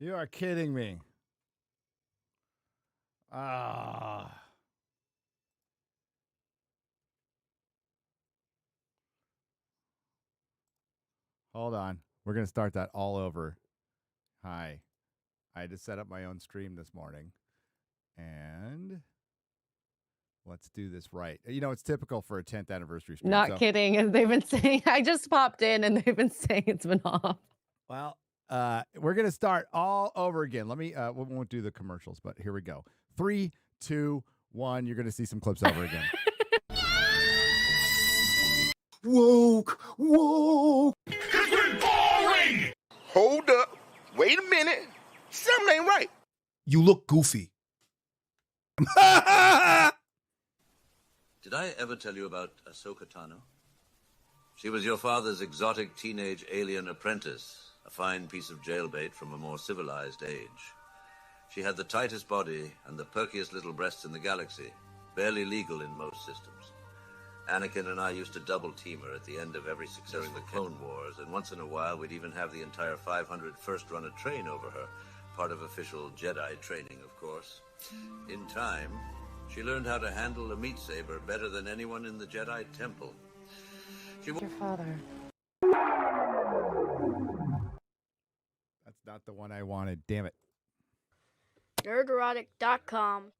You are kidding me. Ah. Hold on. We're going to start that all over. Hi. I had to set up my own stream this morning. And let's do this right. You know, it's typical for a 10th anniversary stream. Not kidding. And they've been saying, I just popped in and they've been saying it's been off. Well, we're going to start all over again. Let me, we won't do the commercials, but here we go. 3, 2, 1. You're going to see some clips over again. Woke. Cause we're boring! Hold up. Wait a minute. Something ain't right. You look goofy. Did I ever tell you about Ahsoka Tano? She was your father's exotic teenage alien apprentice, a fine piece of jailbait from a more civilized age. She had the tightest body and the perkiest little breasts in the galaxy, barely legal in most systems. Anakin and I used to double team her at the end of every successful the Clone Wars, and once in a while we'd even have the entire 500 first run a train over her, part of official Jedi training, of course. In time, she learned how to handle a meat saber better than anyone in the Jedi Temple. Your father. That's not the one I wanted. Damn it. Nerdrotic.com.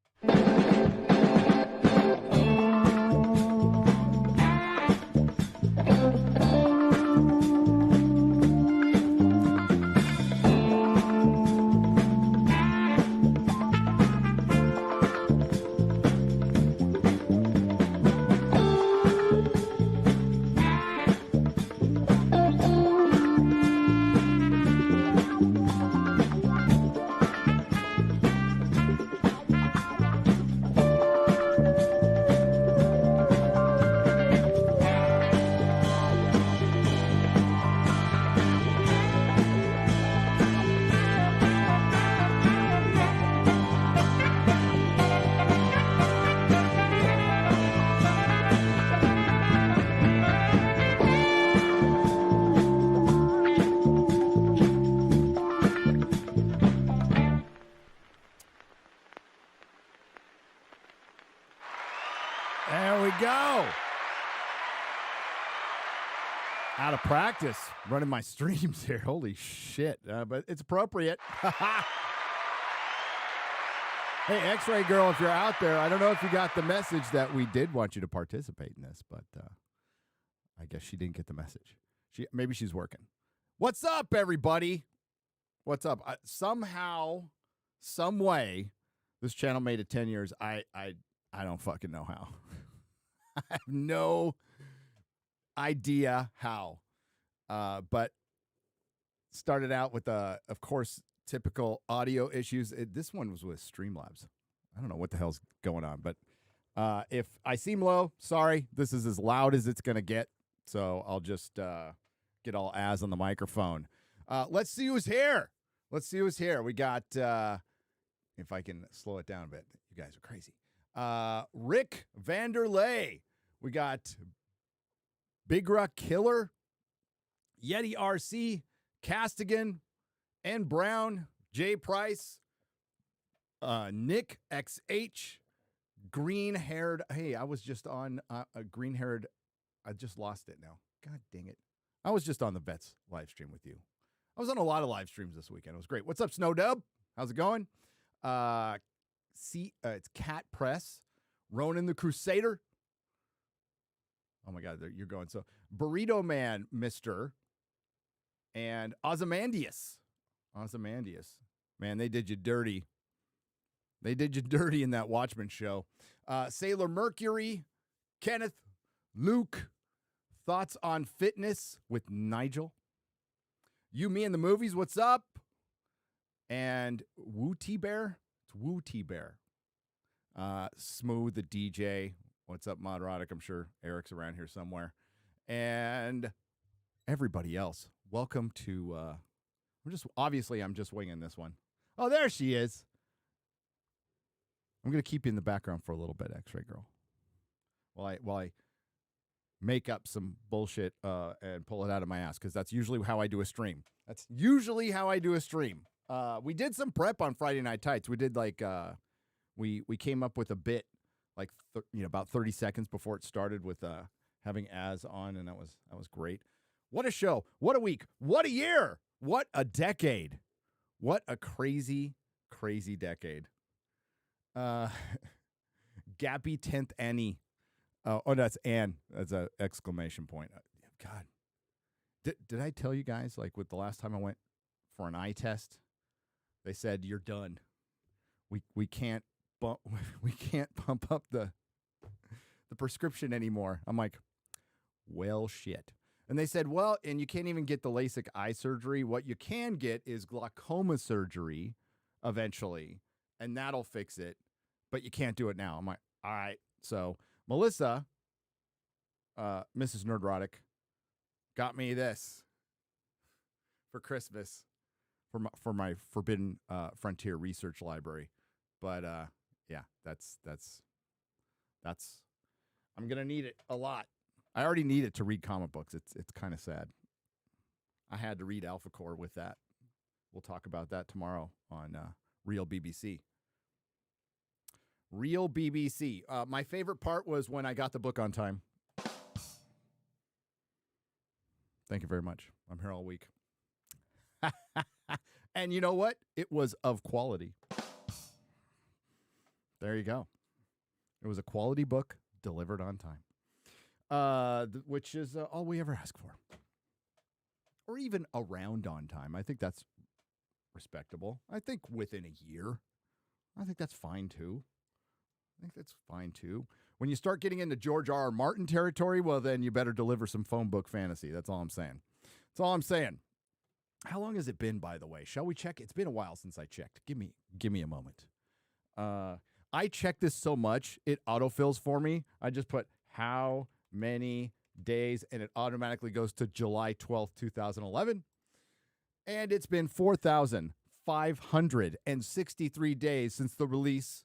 There we go. Out of practice running my streams here. Holy shit. But it's appropriate. Hey, X-Ray Girl, if you're out there, I don't know if you got the message that we did want you to participate in this, but I guess she didn't get the message. Maybe she's working. What's up, everybody? What's up? Somehow, some way, this channel made it 10 years. I don't fucking know how. I have no idea how. But started out with, of course, typical audio issues. This one was with Streamlabs. I don't know what the hell's going on, but if I seem low, sorry. This is as loud as it's going to get, so I'll just get all Az on the microphone. Let's see who's here. We got, if I can slow it down a bit. You guys are crazy. Rick Vanderlei. We got Bigra Killer, Yeti RC, Castigan, N Brown, Jay Price, Nick XH, green-haired. Hey, I was just on a green-haired. I just lost it now. God dang it. I was just on the Vets live stream with you. I was on a lot of live streams this weekend. It was great. What's up, Snow Dub? How's it going? It's Cat Press, Ronan the Crusader. Oh my God, you're going so. Burrito Man, Mister, and Ozymandias. Man, they did you dirty. In that Watchmen show. Sailor Mercury, Kenneth, Luke, Thoughts on Fitness with Nigel. You, Me, and the Movies, what's up? And Woo T Bear. It's Woo T Bear. Smooth the DJ. What's up, Nerdrotic? I'm sure Eric's around here somewhere. And everybody else. Welcome to I'm just winging this one. Oh, there she is. I'm gonna keep you in the background for a little bit, X-Ray Girl. While I make up some bullshit and pull it out of my ass, because that's usually how I do a stream. We did some prep on Friday Night Tights. We did like we came up with a bit like about 30 seconds before it started with having Az on, and that was great. What a show! What a week! What a year! What a decade! What a crazy decade! Gappy 10th Annie. Oh, that's Anne. That's an exclamation point. God, did I tell you guys like with the last time I went for an eye test? They said you're done. We can't bump up the prescription anymore. I'm like, well, shit. And they said, well, and you can't even get the LASIK eye surgery. What you can get is glaucoma surgery eventually, and that'll fix it. But you can't do it now. I'm like, all right. So Melissa, Mrs. Nerdrotic, got me this for Christmas for my Forbidden Frontier research library. But yeah, that's I'm gonna need it a lot. I already need it to read comic books. It's kind of sad. I had to read Alpha Core with that. We'll talk about that tomorrow on Real BBC. Real BBC. My favorite part was when I got the book on time. Thank you very much. I'm here all week. And you know what? It was of quality. There you go. It was a quality book delivered on time. Which is all we ever ask for. Or even around on time. I think that's respectable. I think within a year. I think that's fine too. When you start getting into George R.R. Martin territory, well, then you better deliver some phone book fantasy. That's all I'm saying. How long has it been, by the way? Shall we check? It's been a while since I checked. Give me a moment. I check this so much, it autofills for me. I just put how many days, and it automatically goes to July 12th, 2011. And it's been 4,563 days since the release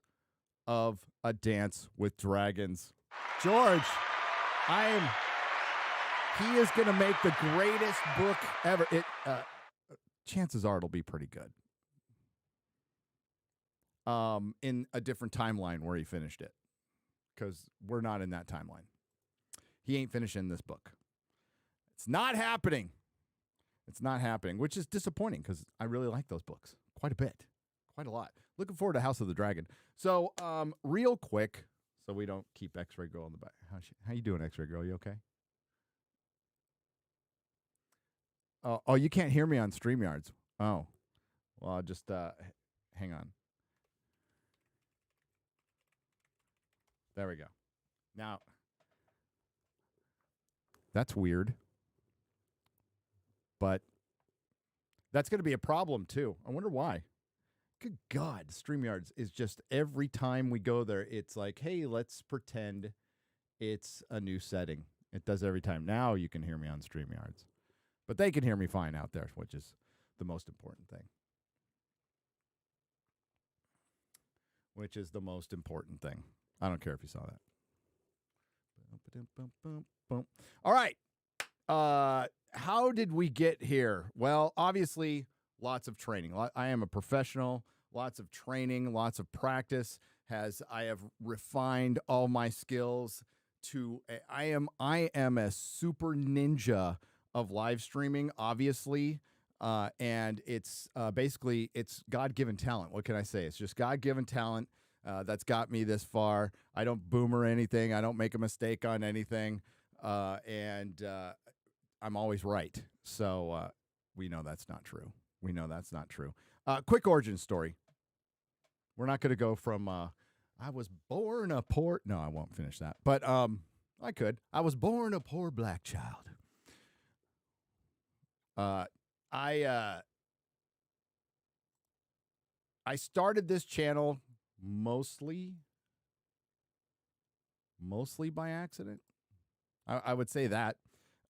of A Dance with Dragons. George, he is going to make the greatest book ever. Chances are it'll be pretty good. In a different timeline where he finished it, because we're not in that timeline. He ain't finishing this book. It's not happening. Which is disappointing because I really like those books quite a bit, quite a lot. Looking forward to House of the Dragon. So, real quick, so we don't keep X-Ray Girl in the back. How you doing, X-Ray Girl? You okay? Oh, you can't hear me on StreamYards. Oh, well, I'll just hang on. There we go. Now, that's weird. But that's going to be a problem, too. I wonder why. Good God, StreamYards is just every time we go there, it's like, hey, let's pretend it's a new setting. It does every time. Now you can hear me on StreamYards. But they can hear me fine out there, which is the most important thing. I don't care if you saw that. All right. How did we get here? Well, obviously, lots of training. I am a professional. Lots of training, lots of practice. I have refined all my skills to. I am a super ninja of live streaming, obviously. And it's basically it's God-given talent. What can I say? It's just God-given talent that's got me this far. I don't boomer anything. I don't make a mistake on anything. And I'm always right. So we know that's not true. Quick origin story. We're not going to go from I was born a poor. No, I won't finish that. But I could. I was born a poor black child. I started this channel mostly by accident. I would say that.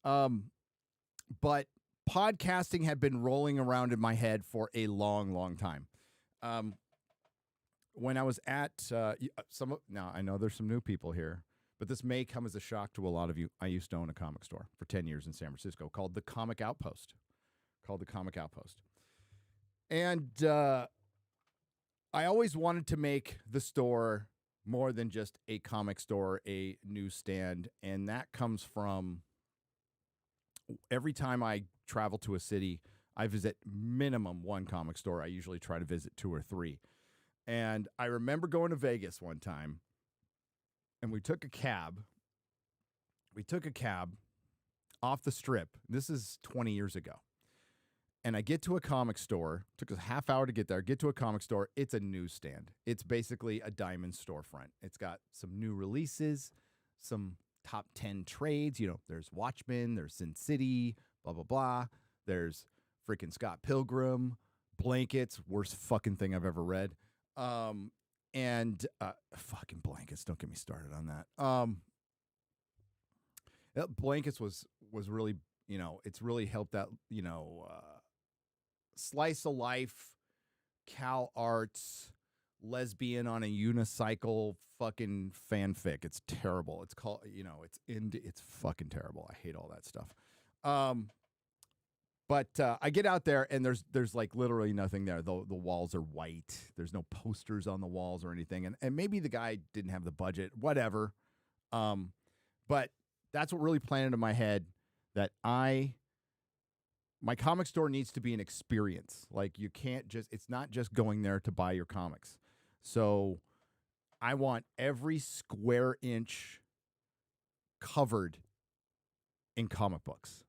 But podcasting had been rolling around in my head for a long, long time. When I was at now I know there's some new people here, but this may come as a shock to a lot of you. I used to own a comic store for 10 years in San Francisco called The Comic Outpost. And I always wanted to make the store more than just a comic store, a newsstand. And that comes from every time I travel to a city, I visit minimum one comic store. I usually try to visit 2 or 3. And I remember going to Vegas one time, and we took a cab. We took a cab off the strip. This is 20 years ago. And I get to a comic store. Took us a half hour to get there. Get to a comic store. It's a newsstand. It's basically a diamond storefront. It's got some new releases, some top 10 trades. You know, there's Watchmen, there's Sin City, blah, blah, blah. There's freaking Scott Pilgrim, blankets, worst fucking thing I've ever read. And fucking blankets, don't get me started on that. Blankets was really, you know, it's really helped out, you know, slice of life, Cal Arts, lesbian on a unicycle fucking fanfic. It's terrible. It's called, you know, it's fucking terrible. I hate all that stuff. But I get out there and there's like literally nothing there. The walls are white. There's no posters on the walls or anything. And maybe the guy didn't have the budget, whatever. But that's what really planted in my head that my comic store needs to be an experience. Like it's not just going there to buy your comics. So I want every square inch covered in comic books,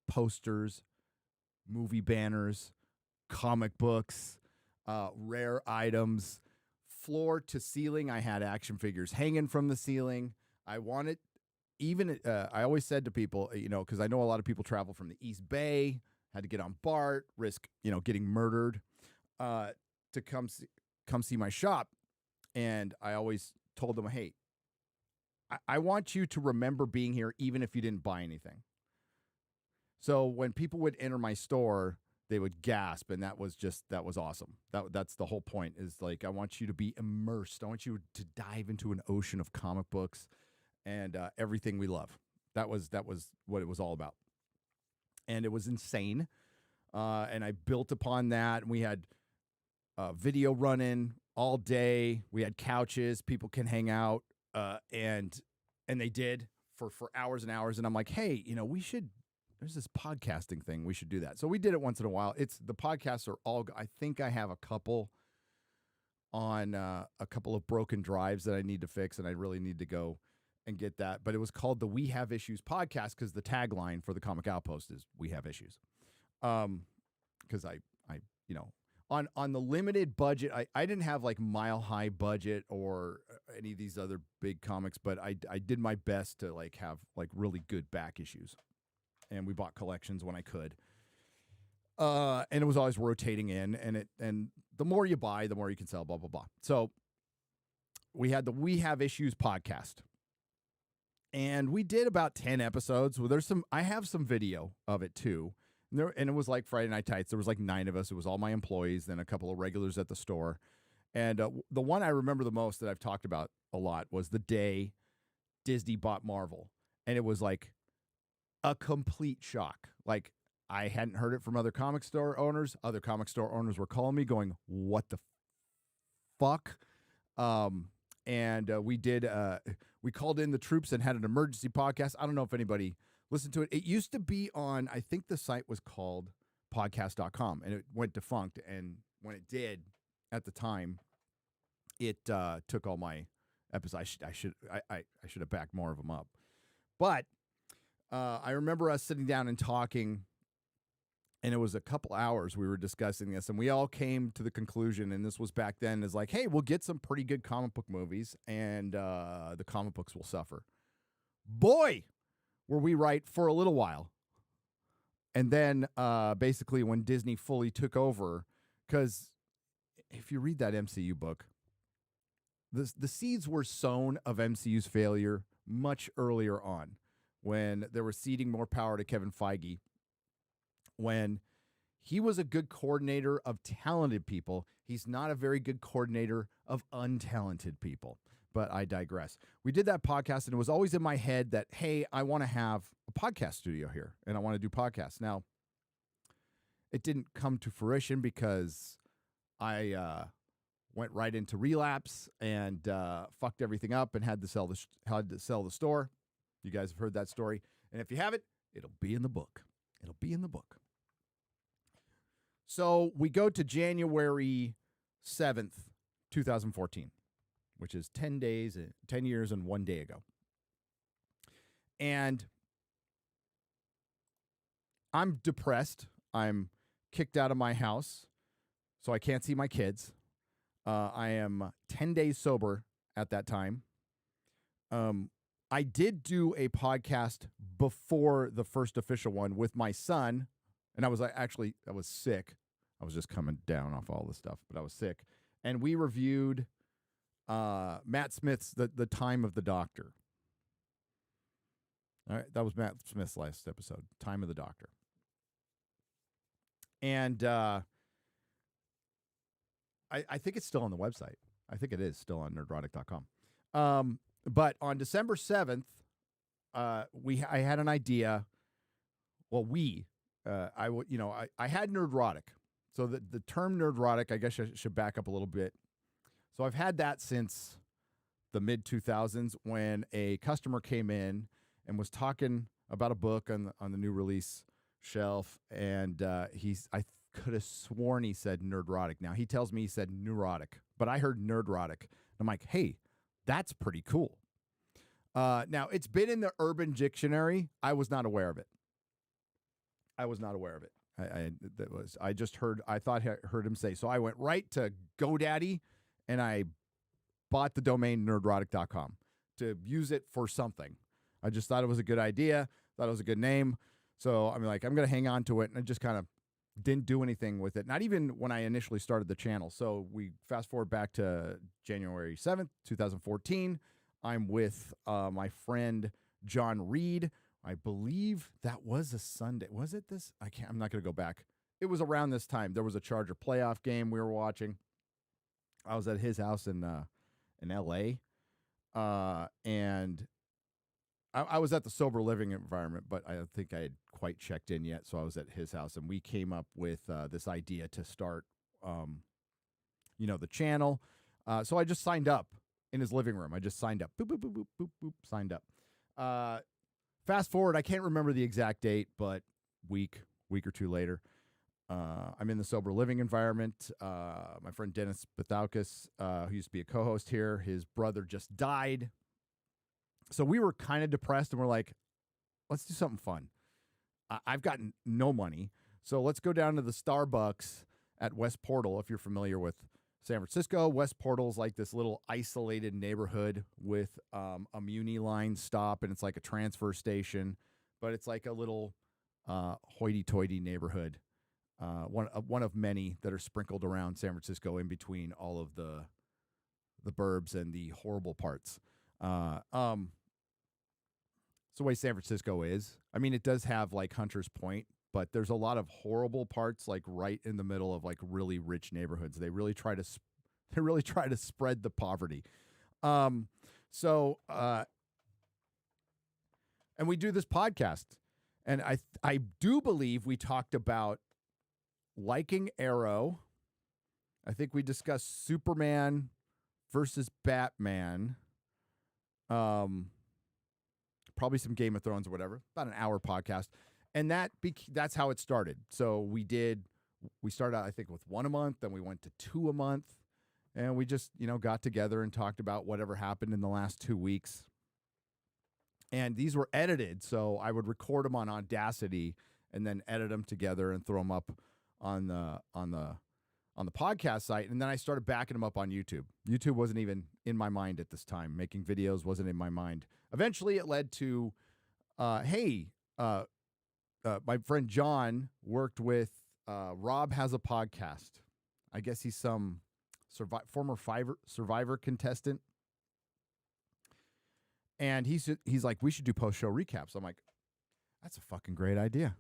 posters, movie banners, comic books, rare items, floor to ceiling. I had action figures hanging from the ceiling. I wanted I always said to people, you know, because I know a lot of people travel from the East Bay, had to get on BART, risk, you know, getting murdered to come see my shop. And I always told them, hey, I want you to remember being here even if you didn't buy anything. So when people would enter my store, they would gasp, and that was awesome. That's the whole point, is like I want you to be immersed. I want you to dive into an ocean of comic books and everything we love. That was what it was all about. And it was insane. And I built upon that. And we had video running all day. We had couches. People can hang out. And they did for hours and hours. And I'm like, hey, you know, there's this podcasting thing. We should do that. So we did it once in a while. The podcasts are all, I think I have a couple on a couple of broken drives that I need to fix. And I really need to go and get that. But it was called the We Have Issues podcast because the tagline for the Comic Outpost is We Have Issues. Because I you know, on the limited budget, I didn't have like Mile High budget or any of these other big comics, but I did my best to like have like really good back issues. And we bought collections when I could. And it was always rotating in, and the more you buy, the more you can sell, blah, blah, blah. So we had the We Have Issues podcast. And we did about 10 episodes. Well, I have some video of it too. And it was like Friday Night Tights. There was like 9 of us. It was all my employees, then a couple of regulars at the store. And the one I remember the most that I've talked about a lot was the day Disney bought Marvel. And it was like a complete shock. Like, I hadn't heard it from other comic store owners. Other comic store owners were calling me going, what the fuck? And we called in the troops and had an emergency podcast. I don't know if anybody listened to it. It used to be on, I think the site was called podcast.com, and it went defunct. And when it did, at the time, it took all my episodes. I should have backed more of them up. But I remember us sitting down and talking, and it was a couple hours we were discussing this, and we all came to the conclusion, and this was back then, is like, hey, we'll get some pretty good comic book movies, and the comic books will suffer. Boy, were we right for a little while. And then basically when Disney fully took over, because if you read that MCU book, the seeds were sown of MCU's failure much earlier on, when they were ceding more power to Kevin Feige, when he was a good coordinator of talented people. He's not a very good coordinator of untalented people. But I digress. We did that podcast, and it was always in my head that, hey, I want to have a podcast studio here, and I want to do podcasts. Now, It didn't come to fruition because I went right into relapse and fucked everything up and had to sell the store. You guys have heard that story. And if you haven't, it'll be in the book. It'll be in the book. So we go to January 7th, 2014, which is 10 years and 1 day ago. And I'm depressed. I'm kicked out of my house, so I can't see my kids. I am 10 days sober at that time. I did do a podcast before the first official one with my son, and I was sick. I was just coming down off all this stuff, but I was sick. And we reviewed Matt Smith's The Time of the Doctor. All right, that was Matt Smith's last episode, Time of the Doctor. And I think it's still on the website. I think it is still on nerdrotic.com. But on December 7th, I had an idea. Well, I had Nerdrotic. So the term Nerdrotic, I guess I should back up a little bit. So I've had that since the mid-2000s when a customer came in and was talking about a book on the new release shelf, and I could have sworn he said Nerdrotic. Now, he tells me he said Neurotic, but I heard Nerdrotic. I'm like, hey, that's pretty cool. Now, it's been in the Urban Dictionary. I was not aware of it. I thought I heard him say. So I went right to GoDaddy and I bought the domain nerdrotic.com to use it for something. I just thought it was a good idea, thought it was a good name. So I'm like, I'm going to hang on to it. And I just kind of didn't do anything with it. Not even when I initially started the channel. So we fast forward back to January 7th, 2014. I'm with my friend John Reed. I believe that was a Sunday. Was it this? I'm not going to go back. It was around this time. There was a Charger playoff game we were watching. I was at his house in L.A. And I was at the sober living environment, but I don't think I had quite checked in yet. So I was at his house, and we came up with this idea to start, the channel. So I just signed up in his living room. I just signed up. Boop, boop, boop, boop, boop, boop, signed up. Fast forward, I can't remember the exact date, but week or two later, I'm in the sober living environment. My friend Dennis Bethaukis, who used to be a co-host here, his brother just died. So we were kind of depressed, and we're like, let's do something fun. I've got no money, so let's go down to the Starbucks at West Portal, if you're familiar with San Francisco. West Portal's like this little isolated neighborhood with a Muni line stop, and it's like a transfer station, but it's like a little hoity-toity neighborhood, one of many that are sprinkled around San Francisco in between all of the burbs and the horrible parts. It's the way San Francisco is. I mean, it does have like Hunter's Point, but there's a lot of horrible parts like right in the middle of like really rich neighborhoods. They really try to spread the poverty. And we do this podcast, and I do believe we talked about liking Arrow. I think we discussed Superman versus Batman. Probably some Game of Thrones or whatever. About an hour podcast. And that's how it started. So we started out, I think, with one a month, then we went to two a month, and we just, got together and talked about whatever happened in the last 2 weeks. And these were edited, so I would record them on Audacity and then edit them together and throw them up on the podcast site. And then I started backing them up on YouTube. YouTube wasn't even in my mind at this time. Making videos wasn't in my mind. Eventually it led to, my friend John worked with, Rob has a podcast. I guess he's some former Survivor contestant. And he's like, we should do post-show recaps. I'm like, that's a fucking great idea.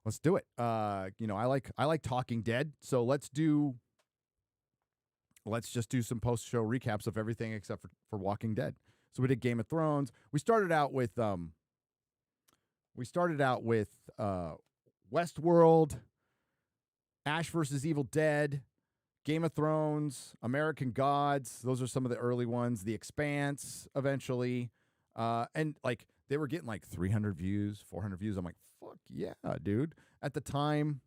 Let's do it. I like Talking Dead, so let's just do some post-show recaps of everything except for Walking Dead. So we did Game of Thrones. We started out with Westworld. Ash versus Evil Dead, Game of Thrones, American Gods. Those are some of the early ones. The Expanse, eventually. And like they were getting like 300 views, 400 views. I'm like, fuck yeah, dude. At the time,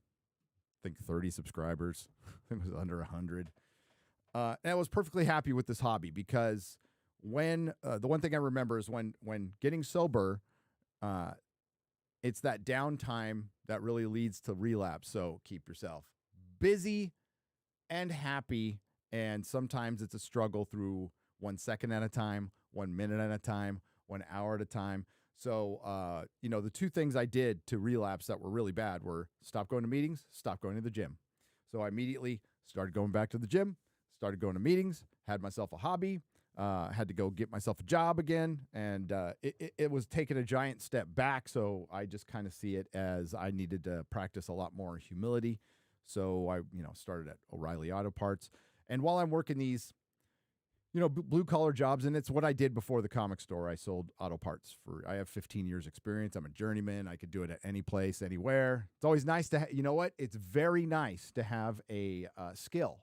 I think 30 subscribers. I think it was under 100. And I was perfectly happy with this hobby because when the one thing I remember is when getting sober, it's that downtime that really leads to relapse. So keep yourself busy and happy. And sometimes it's a struggle through 1 second at a time, 1 minute at a time, 1 hour at a time. So, the two things I did to relapse that were really bad were stop going to meetings, stop going to the gym. So I immediately started going back to the gym, started going to meetings, had myself a hobby, had to go get myself a job again. And it was taking a giant step back. So I just kind of see it as I needed to practice a lot more humility. So I, started at O'Reilly Auto Parts. And while I'm working these, blue collar jobs, and it's what I did before the comic store. I sold auto parts I have 15 years experience. I'm a journeyman. I could do it at any place, anywhere. It's always nice to, it's very nice to have a skill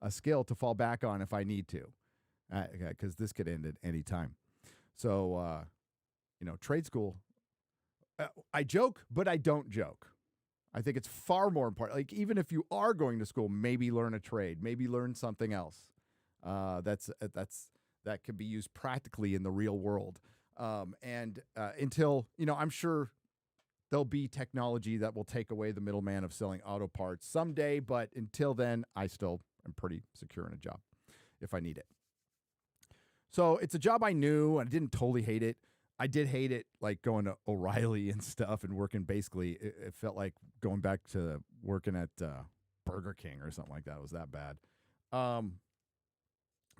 to fall back on if I need to, because this could end at any time. So, trade school, I joke, but I don't joke. I think it's far more important. Like, even if you are going to school, maybe learn a trade, maybe learn something else. That can be used practically in the real world. Until, I'm sure there'll be technology that will take away the middleman of selling auto parts someday. But until then, I still am pretty secure in a job if I need it. So it's a job I knew. I didn't totally hate it. I did hate it, like going to O'Reilly and stuff and working. Basically, it felt like going back to working at Burger King or something like that. It was that bad.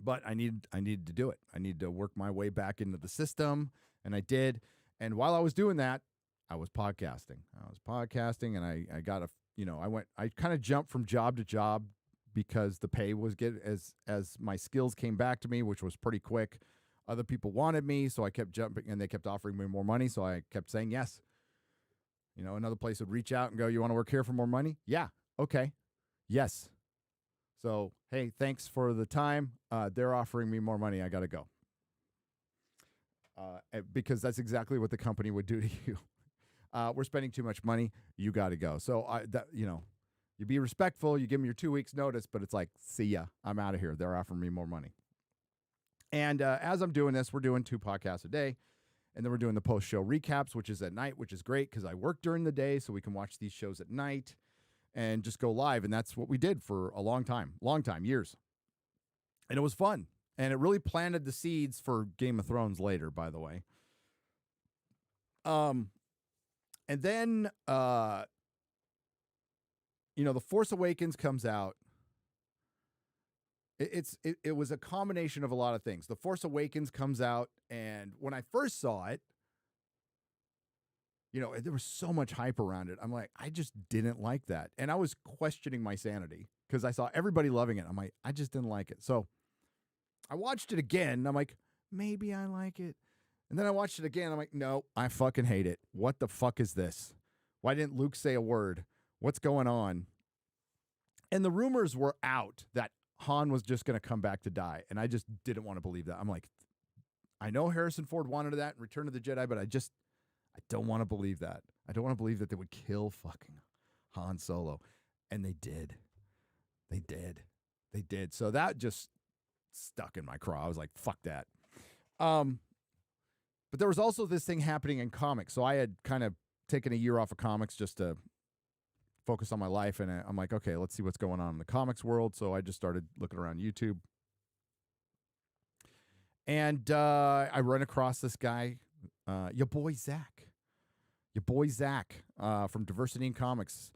But I needed to do it. I needed to work my way back into the system, and I did. And while I was doing that, I was podcasting. And I got I kind of jumped from job to job because the pay was good as my skills came back to me, which was pretty quick. Other people wanted me, so I kept jumping, and they kept offering me more money, so I kept saying yes. Another place would reach out and go, "You want to work here for more money?" Yeah. Okay. Yes. So, hey, thanks for the time. They're offering me more money. I got to go. Because that's exactly what the company would do to you. We're spending too much money. You got to go. So, you be respectful. You give them your 2 weeks notice, but it's like, see ya. I'm out of here. They're offering me more money. And as I'm doing this, we're doing 2 podcasts a day. And then we're doing the post-show recaps, which is at night, which is great because I work during the day, so we can watch these shows at night and just go live. And that's what we did for a long time, years. And it was fun. And it really planted the seeds for Game of Thrones later, by the way. And then, The Force Awakens comes out. It was a combination of a lot of things. The Force Awakens comes out, and when I first saw it, there was so much hype around it. I'm like, I just didn't like that. And I was questioning my sanity because I saw everybody loving it. I'm like, I just didn't like it. So I watched it again. I'm like, maybe I like it. And then I watched it again. I'm like, no, I fucking hate it. What the fuck is this? Why didn't Luke say a word? What's going on? And the rumors were out that Han was just going to come back to die. And I just didn't want to believe that. I'm like, I know Harrison Ford wanted that in Return of the Jedi, but I don't want to believe that. I don't want to believe that they would kill fucking Han Solo. And they did. They did. So that just stuck in my craw. I was like, fuck that. But there was also this thing happening in comics. So I had kind of taken a year off of comics just to focus on my life. And I'm like, okay, let's see what's going on in the comics world. So I just started looking around YouTube. And I run across this guy, your boy Zach from Diversity in Comics.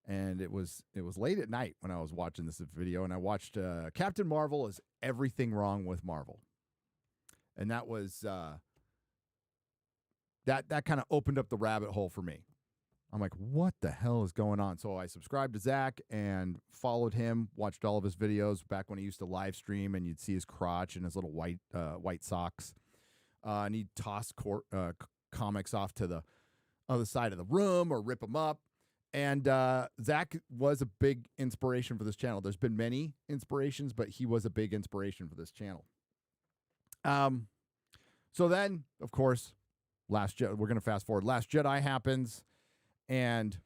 And it was late at night when I was watching this video, and I watched Captain Marvel is Everything Wrong with Marvel. And that was that kind of opened up the rabbit hole for me. I'm like, what the hell is going on? So I subscribed to Zach and followed him, watched all of his videos back when he used to live stream, and you'd see his crotch and his little white socks. And he'd toss comics off to the other side of the room or rip them up. And Zach was a big inspiration for this channel. There's been many inspirations, but he was a big inspiration for this channel. So then, of course, we're going to fast forward. Last Jedi happens, and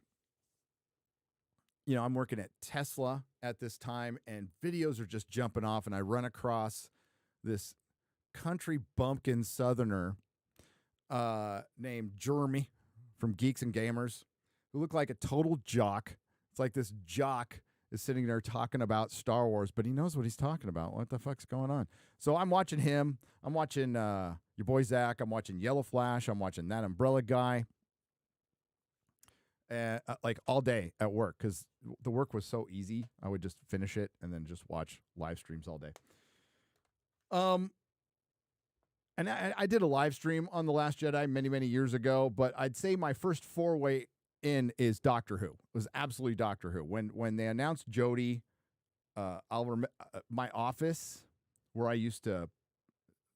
I'm working at Tesla at this time, and videos are just jumping off, and I run across this country bumpkin southerner named Jeremy from Geeks and Gamers, who looked like a total jock. It's like this jock is sitting there talking about Star Wars, but he knows what he's talking about. What the fuck's going on? So I'm watching him. I'm watching your boy Zach. I'm watching Yellow Flash. I'm watching That Umbrella Guy. Like all day at work, because the work was so easy. I would just finish it and then just watch live streams all day. And I did a live stream on The Last Jedi many, many years ago, but I'd say my first foray in is Doctor Who. It was absolutely Doctor Who. When they announced Jodie, my office where I used to,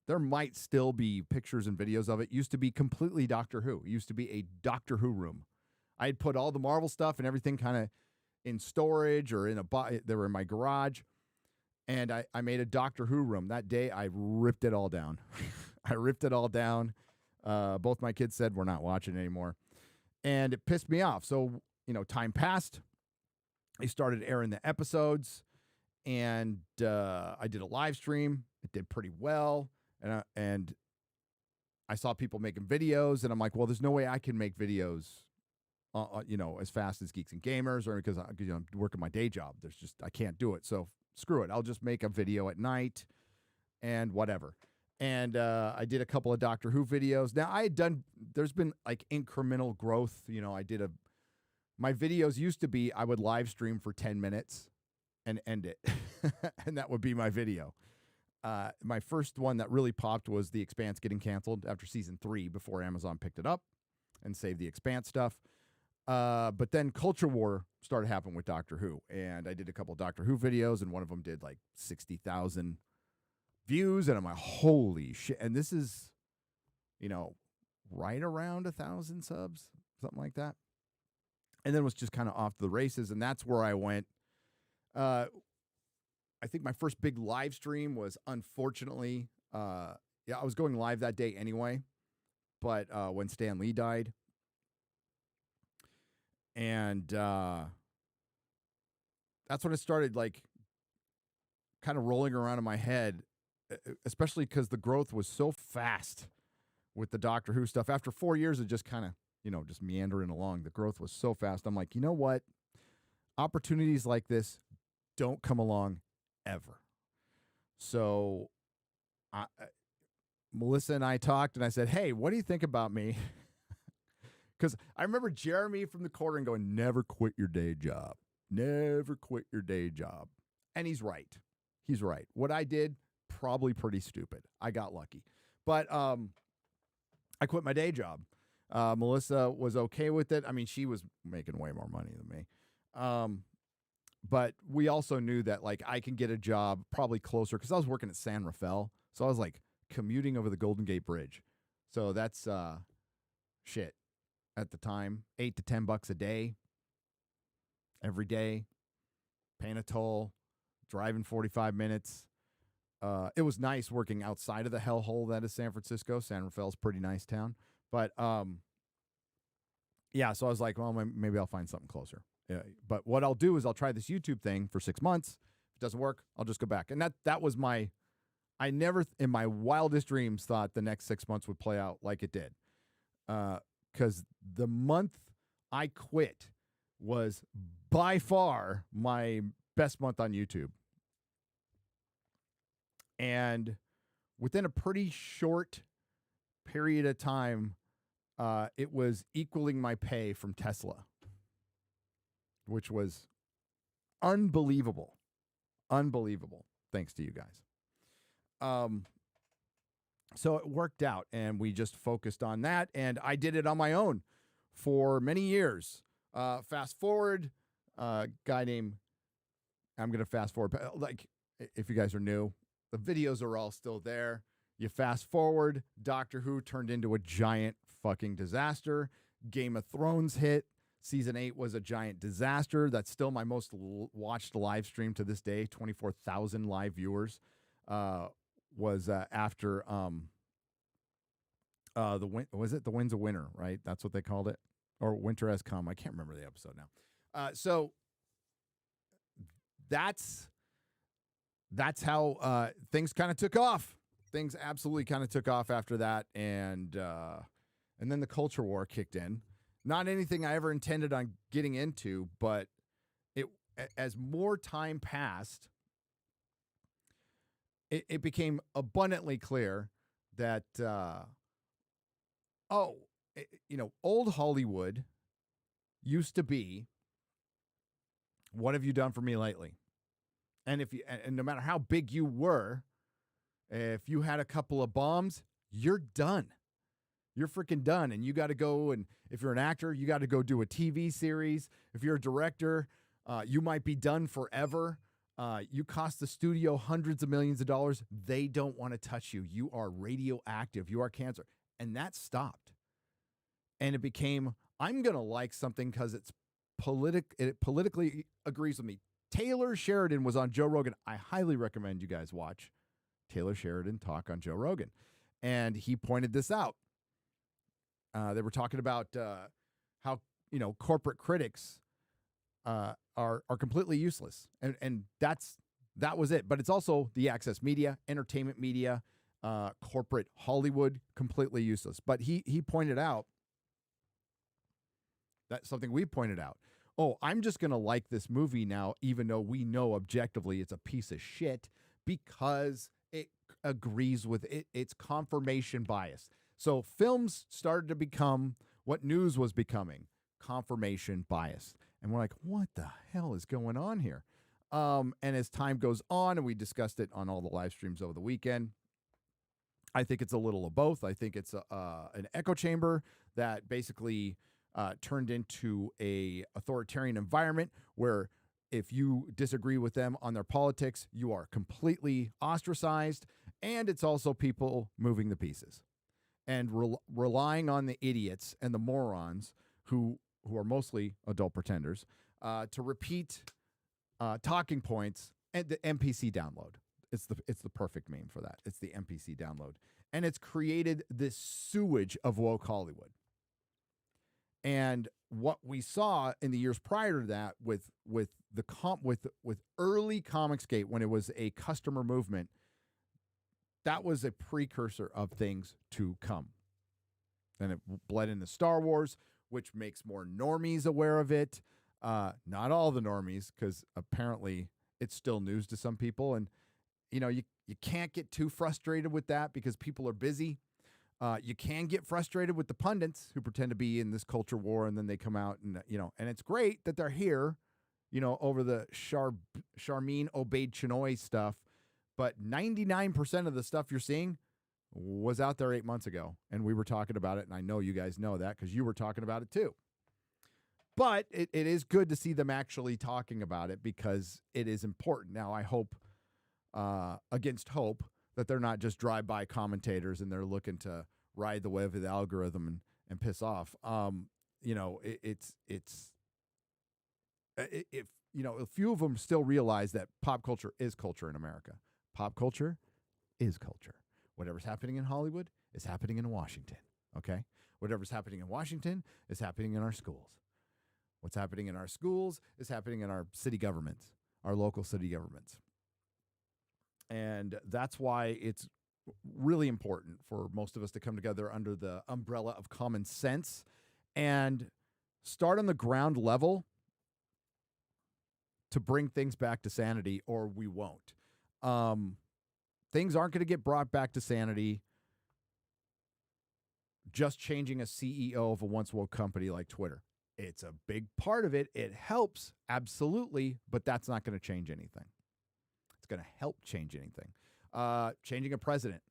there might still be pictures and videos of it, used to be completely Doctor Who. It used to be a Doctor Who room. I had put all the Marvel stuff and everything kind of in storage or they were in my garage. And I made a Doctor Who room. That day, I ripped it all down. I ripped it all down. Both my kids said, we're not watching anymore. And it pissed me off. So, time passed. I started airing the episodes. And I did a live stream. It did pretty well. And I saw people making videos. And I'm like, well, there's no way I can make videos as fast as Geeks and Gamers, or because I'm working my day job. I can't do it. So screw it. I'll just make a video at night and whatever. And I did a couple of Doctor Who videos. Now there's been like incremental growth. My videos used to be, I would live stream for 10 minutes and end it. And that would be my video. My first one that really popped was The Expanse getting canceled after season 3 before Amazon picked it up and saved The Expanse stuff. But then Culture War started happening with Doctor Who, and I did a couple of Doctor Who videos, and one of them did like 60,000 views, and I'm like, holy shit. And this is, right around 1,000 subs, something like that. And then was just kind of off to the races, and that's where I went. I think my first big live stream was, unfortunately, I was going live that day anyway, but when Stan Lee died. And that's when it started, like, kind of rolling around in my head, especially because the growth was so fast with the Doctor Who stuff. After 4 years of just kind of, just meandering along, the growth was so fast. I'm like, you know what? Opportunities like this don't come along ever. So Melissa and I talked, and I said, hey, what do you think about me? Because I remember Jeremy from the corner going, never quit your day job. Never quit your day job. And he's right. He's right. What I did, probably pretty stupid. I got lucky. But I quit my day job. Melissa was okay with it. I mean, she was making way more money than me. But we also knew that, like, I can get a job probably closer, because I was working at San Rafael. So I was, like, commuting over the Golden Gate Bridge. So that's shit. At the time, $8 to $10 a day, every day, paying a toll, driving 45 minutes. It was nice working outside of the hellhole that is San Francisco. San Rafael's a pretty nice town. But, yeah, so I was like, well, maybe I'll find something closer. But what I'll do is I'll try this YouTube thing for 6 months. If it doesn't work, I'll just go back. And that was I never in my wildest dreams thought the next 6 months would play out like it did. Because the month I quit was by far my best month on YouTube. And within a pretty short period of time, it was equaling my pay from Tesla, which was unbelievable. Unbelievable. Thanks to you guys. So it worked out, and we just focused on that, and I did it on my own for many years. Fast forward, guy named, I'm going to fast forward, like, if you guys are new, the videos are all still there. You fast forward, Doctor Who turned into a giant fucking disaster. Game of Thrones hit. Season 8 was a giant disaster. That's still my most watched live stream to this day. 24,000 live viewers. Was after the Winds of Winter, right? That's what they called it, or Winter Has Come. I can't remember the episode now. So that's how things kind of took off. Things absolutely kind of took off after that, and then the culture war kicked in. Not anything I ever intended on getting into, but as more time passed, it became abundantly clear that old Hollywood used to be, what have you done for me lately? And and no matter how big you were, if you had a couple of bombs, you're done. You're freaking done. And you got to go, and if you're an actor, you got to go do a TV series. If you're a director, you might be done forever. You cost the studio hundreds of millions of dollars. They don't want to touch you. You are radioactive. You are cancer. And that stopped. And it became, I'm going to like something because it politically agrees with me. Taylor Sheridan was on Joe Rogan. I highly recommend you guys watch Taylor Sheridan talk on Joe Rogan. And he pointed this out. They were talking about how, corporate critics are completely useless. And that was it. But it's also the access media, entertainment media, corporate Hollywood, completely useless. But he pointed out that's something we pointed out. Oh, I'm just going to like this movie now, even though we know objectively it's a piece of shit, because it agrees with it. It's confirmation bias. So films started to become what news was becoming, confirmation bias. And we're like, what the hell is going on here? And as time goes on, and we discussed it on all the live streams over the weekend, I think it's a little of both. I think it's an echo chamber that basically turned into a authoritarian environment where if you disagree with them on their politics, you are completely ostracized. And it's also people moving the pieces and relying on the idiots and the morons who are mostly adult pretenders to repeat talking points. And the NPC download. It's the perfect meme for that. It's the NPC download. And it's created this sewage of woke Hollywood. And what we saw in the years prior to that with early Comicsgate, when it was a customer movement, that was a precursor of things to come. Then it bled into Star Wars, which makes more normies aware of it. Not all the normies, because apparently it's still news to some people. And, you can't get too frustrated with that because people are busy. You can get frustrated with the pundits who pretend to be in this culture war, and then they come out and, and it's great that they're here, over the Charmin Obaid-Chinoy stuff. But 99% of the stuff you're seeing was out there 8 months ago, and we were talking about it, and I know you guys know that because you were talking about it too. But it is good to see them actually talking about it because it is important. Now, I hope, against hope, that they're not just drive-by commentators and they're looking to ride the wave of the algorithm and piss off. If a few of them still realize that pop culture is culture in America. Pop culture is culture. Whatever's happening in Hollywood is happening in Washington, okay? Whatever's happening in Washington is happening in our schools. What's happening in our schools is happening in our city governments, our local city governments. And that's why it's really important for most of us to come together under the umbrella of common sense and start on the ground level to bring things back to sanity, or we won't. Things aren't going to get brought back to sanity just changing a CEO of a once woke company like Twitter. It's a big part of it. It helps, absolutely, but that's not going to change anything. It's going to help change anything. Changing a president.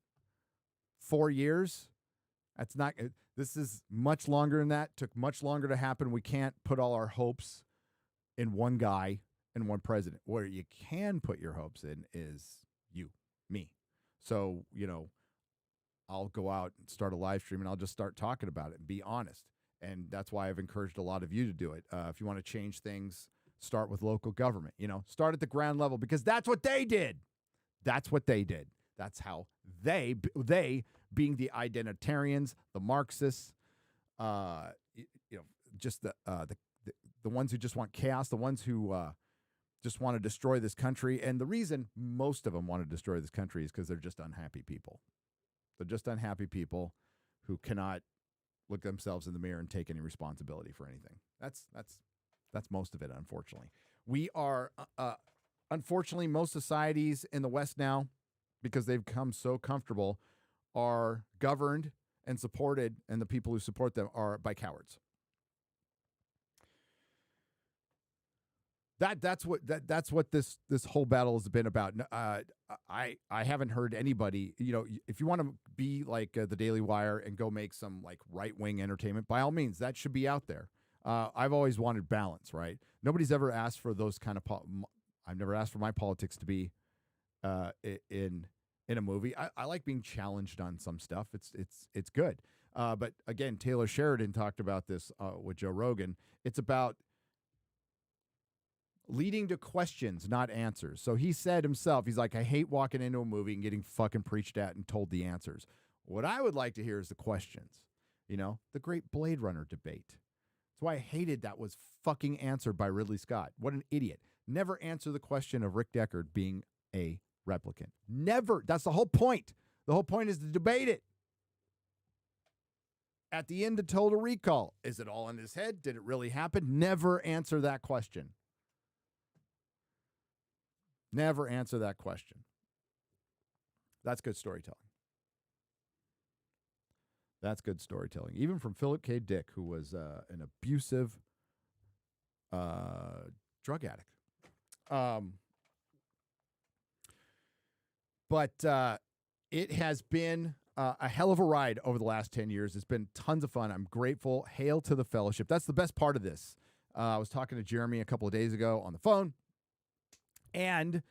4 years. That's not. This is much longer than that. Took much longer to happen. We can't put all our hopes in one guy and one president. Where you can put your hopes in is you, me. So, I'll go out and start a live stream and I'll just start talking about it and be honest. And that's why I've encouraged a lot of you to do it. If you want to change things, start with local government. Start at the ground level, because that's what they did. That's what they did. That's how they being the identitarians, the Marxists, just the ones who just want chaos, the ones who just want to destroy this country. And the reason most of them want to destroy this country is because they're just unhappy people. They're just unhappy people who cannot look themselves in the mirror and take any responsibility for anything. That's most of it, unfortunately. We are, unfortunately, most societies in the West now, because they've become so comfortable, are governed and supported, and the people who support them are by cowards. That's what this whole battle has been about. I haven't heard anybody, if you want to be like the Daily Wire and go make some like right-wing entertainment, by all means, that should be out there. I've always wanted balance, right? Nobody's ever asked for those kind of I've never asked for my politics to be in a movie. I like being challenged on some stuff. It's good. But again, Taylor Sheridan talked about this with Joe Rogan. It's about leading to questions, not answers. So he said himself, he's like, I hate walking into a movie and getting fucking preached at and told the answers. What I would like to hear is the questions. The great Blade Runner debate. That's why I hated that was fucking answered by Ridley Scott. What an idiot. Never answer the question of Rick Deckard being a replicant. Never. That's the whole point. The whole point is to debate it. At the end of Total Recall, is it all in his head? Did it really happen? Never answer that question. Never answer that question. That's good storytelling. That's good storytelling. Even from Philip K. Dick, who was an abusive drug addict. But it has been a hell of a ride over the last 10 years. It's been tons of fun. I'm grateful. Hail to the fellowship. That's the best part of this. I was talking to Jeremy a couple of days ago on the phone. And,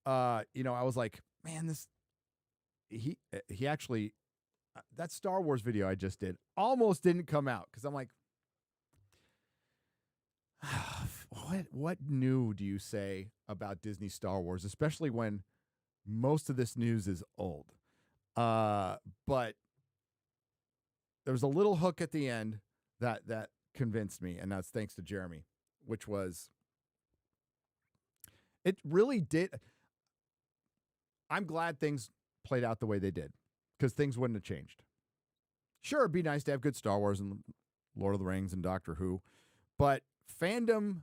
I was like, man, he actually, that Star Wars video I just did almost didn't come out. Cause I'm like, what new do you say about Disney Star Wars, especially when most of this news is old? But there was a little hook at the end that convinced me. And that's thanks to Jeremy, which was, it really did. I'm glad things played out the way they did, because things wouldn't have changed. Sure, it'd be nice to have good Star Wars and Lord of the Rings and Doctor Who, but fandom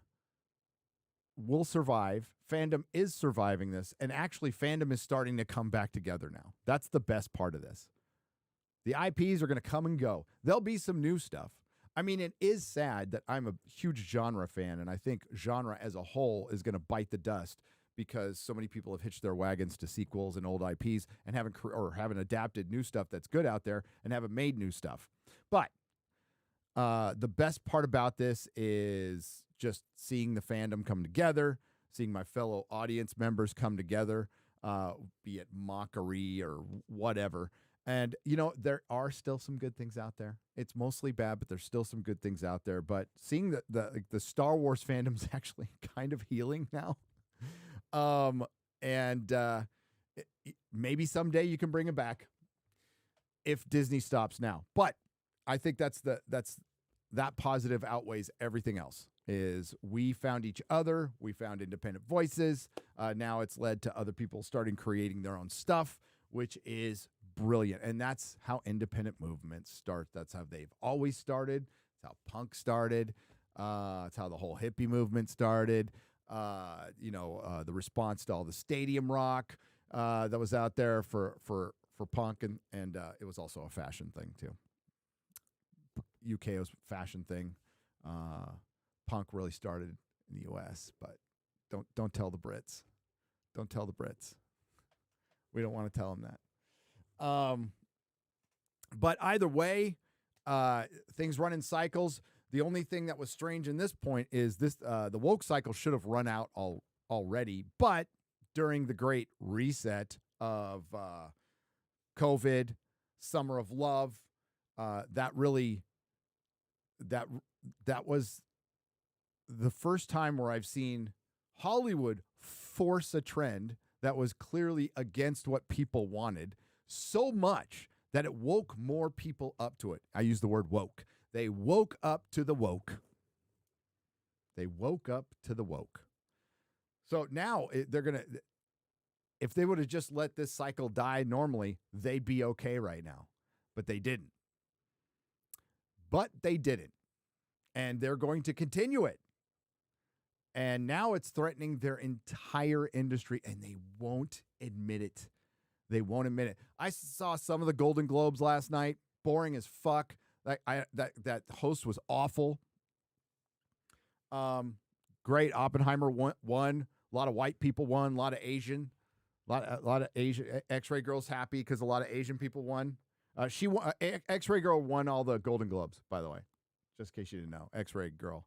will survive. Fandom is surviving this, and actually fandom is starting to come back together now. That's the best part of this. The IPs are going to come and go. There'll be some new stuff. I mean, it is sad that I'm a huge genre fan, and I think genre as a whole is going to bite the dust because so many people have hitched their wagons to sequels and old IPs and haven't adapted new stuff that's good out there and haven't made new stuff. But the best part about this is just seeing the fandom come together, seeing my fellow audience members come together, be it mockery or whatever. And, there are still some good things out there. It's mostly bad, but there's still some good things out there. But seeing the Star Wars fandom's actually kind of healing now. Maybe someday you can bring it back if Disney stops now. But I think that positive outweighs everything else. Is we found each other, we found independent voices. Now it's led to other people starting creating their own stuff, which is brilliant. And that's how independent movements start. That's how they've always started. It's how punk started. It's how the whole hippie movement started. The response to all the stadium rock that was out there for punk, and it was also a fashion thing too. UK's fashion thing. Punk really started in the U.S., but don't tell the Brits. Don't tell the Brits. We don't want to tell them that. But either way, things run in cycles. The only thing that was strange in this point is this: the woke cycle should have run out already, but during the great reset of COVID, Summer of Love, that really that was the first time where I've seen Hollywood force a trend that was clearly against what people wanted so much that it woke more people up to it. I use the word woke. They woke up to the woke. They woke up to the woke. So now they're going to, if they would have just let this cycle die normally, they'd be okay right now. But they didn't. And they're going to continue it. And now it's threatening their entire industry, and they won't admit it. They won't admit it. I saw some of the Golden Globes last night. Boring as fuck. That host was awful. Great. Oppenheimer won. A lot of white people won. A lot of Asian. A lot of Asian. X-Ray Girl's happy because a lot of Asian people won. She won. X-Ray Girl won all the Golden Globes, by the way, just in case you didn't know. X-Ray Girl.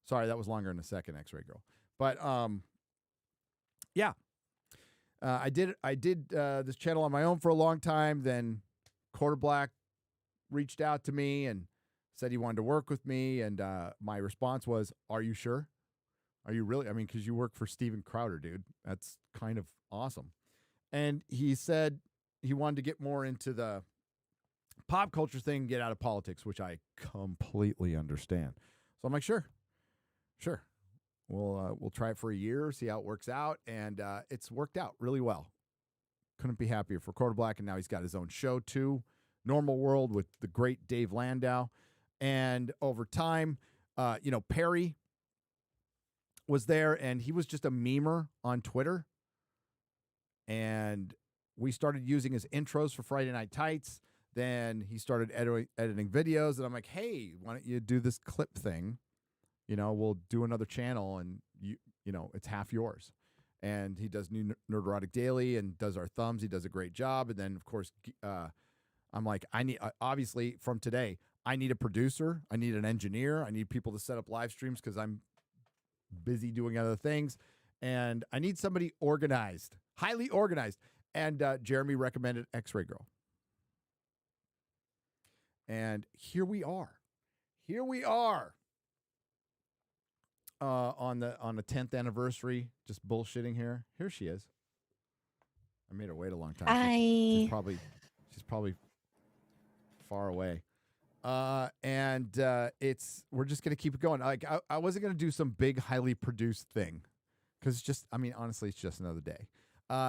Sorry, that was longer in a second, X-Ray Girl. But yeah, I did this channel on my own for a long time. Then Quarter Black reached out to me and said he wanted to work with me, and my response was, "Are you sure? Are you really? I mean, because you work for Steven Crowder, dude. That's kind of awesome." And he said he wanted to get more into the pop culture thing, get out of politics, which I completely understand. So I'm like, sure. We'll try it for a year, see how it works out, and it's worked out really well. Couldn't be happier for Quarter Black, and now he's got his own show too, Normal World with the great Dave Landau. And over time, Perry was there, and he was just a memer on Twitter. And we started using his intros for Friday Night Tights. Then he started editing videos, and I'm like, hey, why don't you do this clip thing? We'll do another channel, and it's half yours. And he does new Nerdrotic Daily and does our thumbs. He does a great job. And then, of course, I'm like, I need, obviously, from today, I need a producer. I need an engineer. I need people to set up live streams because I'm busy doing other things. And I need somebody organized, highly organized. And Jeremy recommended X-Ray Girl. And here we are. On the 10th anniversary, just bullshitting here. Here she is. I made her wait a long time. She's probably far away. And we're just gonna keep it going. Like I wasn't gonna do some big, highly produced thing, because honestly, it's just another day.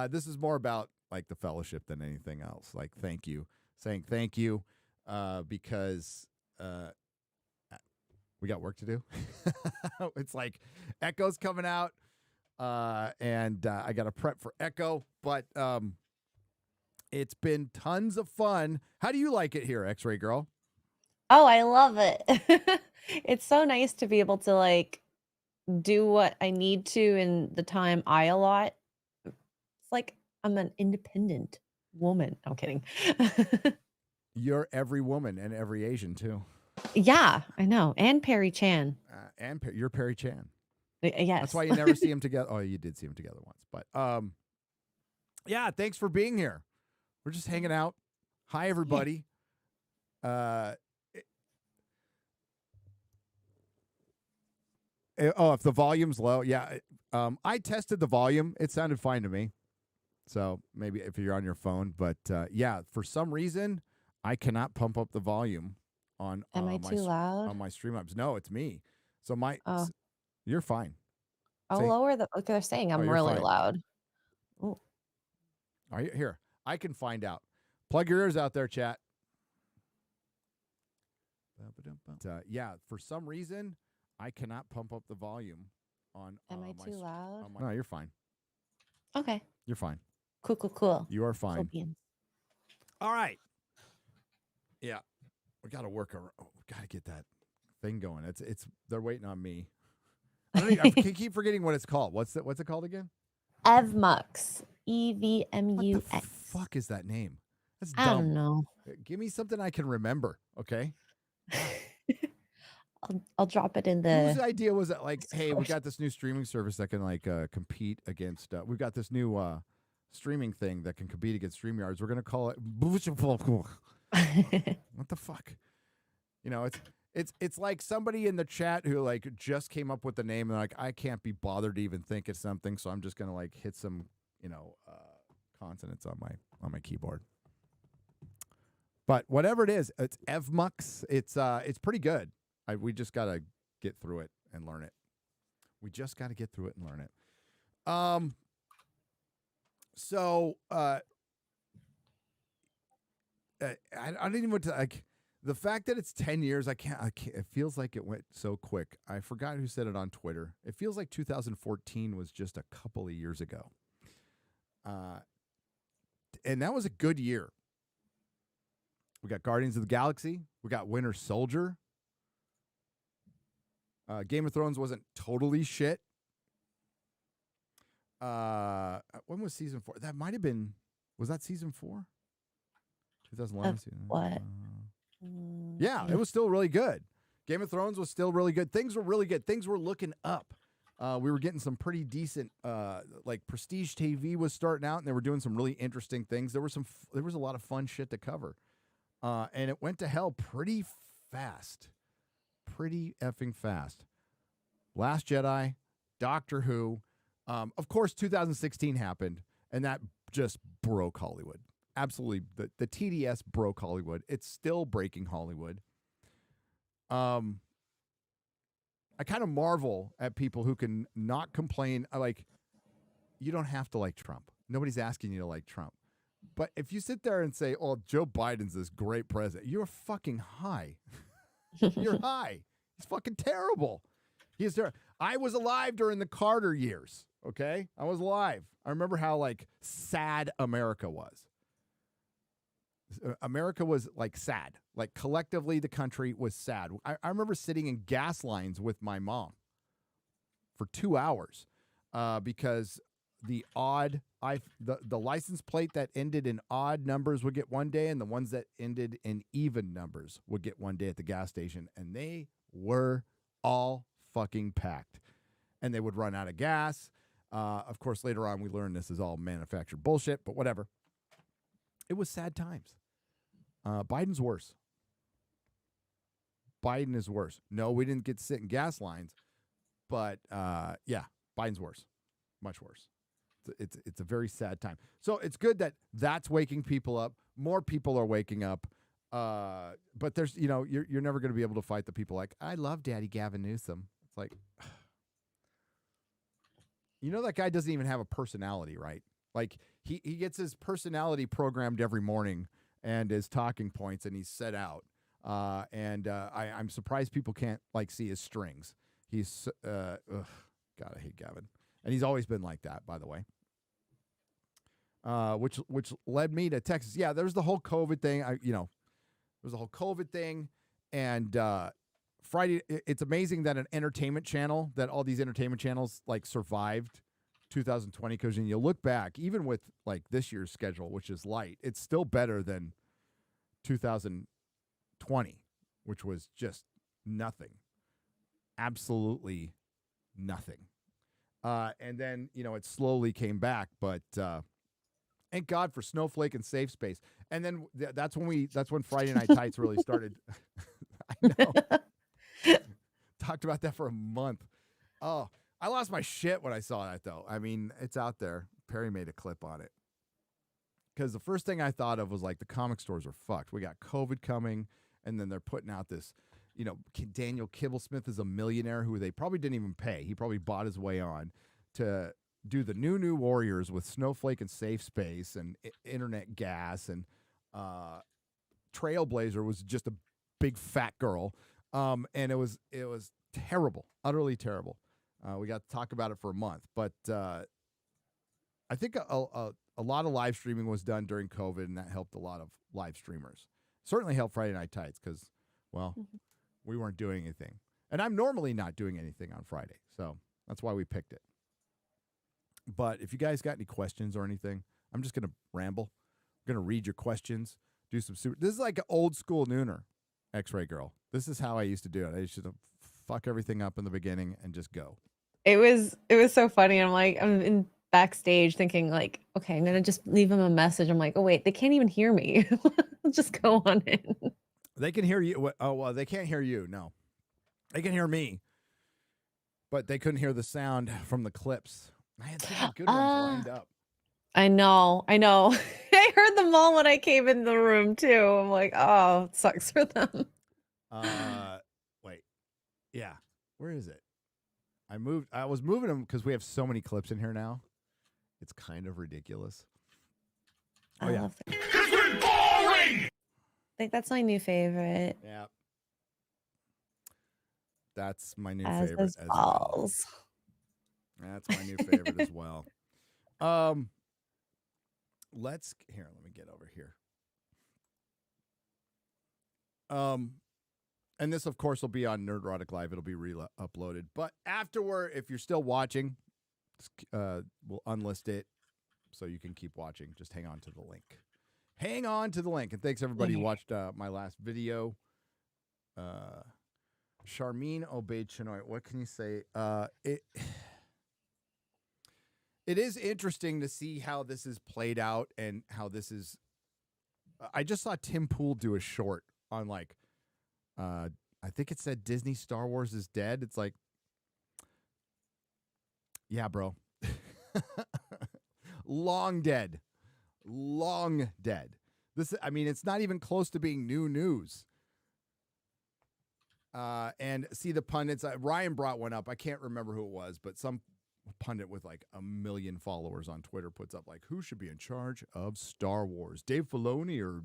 This is more about like the fellowship than anything else. Like saying thank you, because we got work to do. It's like Echo's coming out, and I got to prep for Echo, but it's been tons of fun. How do you like it here, X-Ray Girl? Oh, I love it. It's so nice to be able to like do what I need to in the time I allot. It's like I'm an independent woman. I'm kidding. You're every woman and every Asian too. Yeah, I know. And Perry Chan. You're Perry Chan. Yes. That's why you never see them together. Oh, you did see them together once. But yeah, thanks for being here. We're just hanging out. Hi, everybody. Yeah. If the volume's low, yeah. I tested the volume. It sounded fine to me. So maybe if you're on your phone. But yeah, for some reason, I cannot pump up the volume on Am I too loud? on my Streamlabs. No, it's me. So you're fine. I'll lower the. Okay, they're saying I'm really fine. loud. Ooh. Are you here? I can find out. Plug your ears out there, chat. Yeah, for some reason, I cannot pump up the volume on. Am I too loud? No, you're fine. Okay. You're fine. Cool. You are fine. Cool. All right. Yeah, we got to work. We got to get that thing going. It's. They're waiting on me. I keep forgetting what it's called. What's it called again? Evmux. EVMUX. What the fuck is that name? That's dumb. I don't know. Give me something I can remember. Okay. I'll drop it in the. Whose idea was it? Like, hey, we got this new streaming service that can like compete against. We've got this new streaming thing that can compete against StreamYards. We're gonna call it. What the fuck? You know, it's like somebody in the chat who like just came up with the name and they're like, I can't be bothered to even think of something, so I'm just gonna like hit some, consonants on my keyboard. But whatever it is, it's Evmux. It's pretty good. We just gotta get through it and learn it. We just gotta get through it and learn it. I don't even want to like the fact that it's 10 years. I can't. It feels like it went so quick. I forgot who said it on Twitter. It feels like 2014 was just a couple of years ago. And that was a good year. We got Guardians of the Galaxy. We got Winter Soldier. Game of Thrones wasn't totally shit. When was season 4? That might have been. Was that season 4? 2011 season. What? Yeah, it was still really good. Game of Thrones was still really good. Things were really good. Things were looking up. We were getting some pretty decent, like Prestige TV was starting out, and they were doing some really interesting things. There was a lot of fun shit to cover, and it went to hell pretty fast, pretty effing fast. Last Jedi, Doctor Who, of course, 2016 happened, and that just broke Hollywood. Absolutely, the TDS broke Hollywood. It's still breaking Hollywood. I kind of marvel at people who can not complain. Like, you don't have to like Trump. Nobody's asking you to like Trump. But if you sit there and say, oh, Joe Biden's this great president, you're fucking high. You're high. He's fucking terrible. He's there. I was alive during the Carter years, okay? I was alive. I remember how, like, sad America was. America was like sad. Like collectively, the country was sad. I remember sitting in gas lines with my mom for 2 hours because the license plate that ended in odd numbers would get one day, and the ones that ended in even numbers would get one day at the gas station, and they were all fucking packed, and they would run out of gas. Of course, later on, we learned this is all manufactured bullshit, but whatever. It was sad times. Biden's worse. Biden is worse. No, we didn't get to sit in gas lines, but yeah, Biden's worse, much worse. It's a very sad time. So it's good that that's waking people up. More people are waking up. But there's, you're never going to be able to fight the people like, I love Daddy Gavin Newsom. It's like, that guy doesn't even have a personality, right? Like he gets his personality programmed every morning and his talking points, and he's set out. I'm surprised people can't like see his strings. He's God, I hate Gavin, and he's always been like that, by the way. Which led me to Texas. Yeah, there's the whole COVID thing. There's the whole COVID thing, and Friday. It's amazing that an entertainment channel, that all these entertainment channels like survived 2020, because when you look back, even with like this year's schedule, which is light, it's still better than 2020, which was just nothing, absolutely nothing. And then it slowly came back, but thank God for Snowflake and Safe Space. And then that's when Friday Night Tights really started. I know. Talked about that for a month. Oh, I lost my shit when I saw that, though. I mean, it's out there. Perry made a clip on it. Because the first thing I thought of was like the comic stores are fucked. We got COVID coming, and then they're putting out this, Daniel Kibblesmith is a millionaire who they probably didn't even pay. He probably bought his way on to do the new Warriors with Snowflake and Safe Space and Internet Gas, and Trailblazer was just a big fat girl. And it was terrible, utterly terrible. We got to talk about it for a month, but I think a lot of live streaming was done during COVID, and that helped a lot of live streamers. Certainly helped Friday Night Tights because, we weren't doing anything. And I'm normally not doing anything on Friday, so that's why we picked it. But if you guys got any questions or anything, I'm just going to ramble. I'm going to read your questions, do some super. This is like an old school nooner, X-Ray Girl. This is how I used to do it. I used to fuck everything up in the beginning and just go. It was so funny. I'm in backstage thinking like, okay, I'm gonna just leave him a message. I'm like, oh wait, they can't even hear me. Let's just go on in. They can hear you. Oh, well, they can't hear you. No. They can hear me. But they couldn't hear the sound from the clips. I had some good ones lined up. I know. I heard them all when I came in the room too. I'm like, oh, it sucks for them. Wait. Yeah. Where is it? I was moving them because we have so many clips in here now. It's kind of ridiculous. I yeah. love that. It's been boring! I think that's my new favorite. Yeah. That's my new As favorite is as well. balls. That's my new favorite as well. Let me get over here. And this, of course, will be on Nerdrotic Live. It'll be uploaded. But afterward, if you're still watching, we'll unlist it so you can keep watching. Just hang on to the link. Hang on to the link. And thanks, everybody who watched my last video. Charmine obeyed Chinoy. What can you say? It is interesting to see how this is played out and how this is. I just saw Tim Pool do a short on I think it said Disney Star Wars is dead. It's like, yeah, bro. Long dead. Long dead. It's not even close to being new news. And see the pundits. Ryan brought one up. I can't remember who it was, but some pundit with 1 million followers on Twitter puts up who should be in charge of Star Wars? Dave Filoni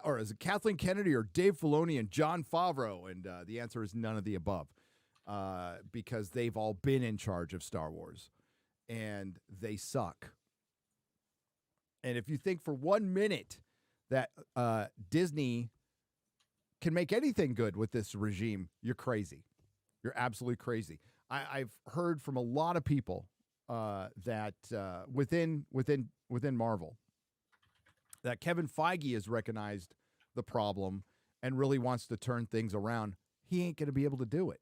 or is it Kathleen Kennedy or Dave Filoni and Jon Favreau? And the answer is none of the above, because they've all been in charge of Star Wars, and they suck. And if you think for 1 minute that Disney can make anything good with this regime, you're crazy. You're absolutely crazy. I've heard from a lot of people that within Marvel, that Kevin Feige has recognized the problem and really wants to turn things around. He ain't going to be able to do it.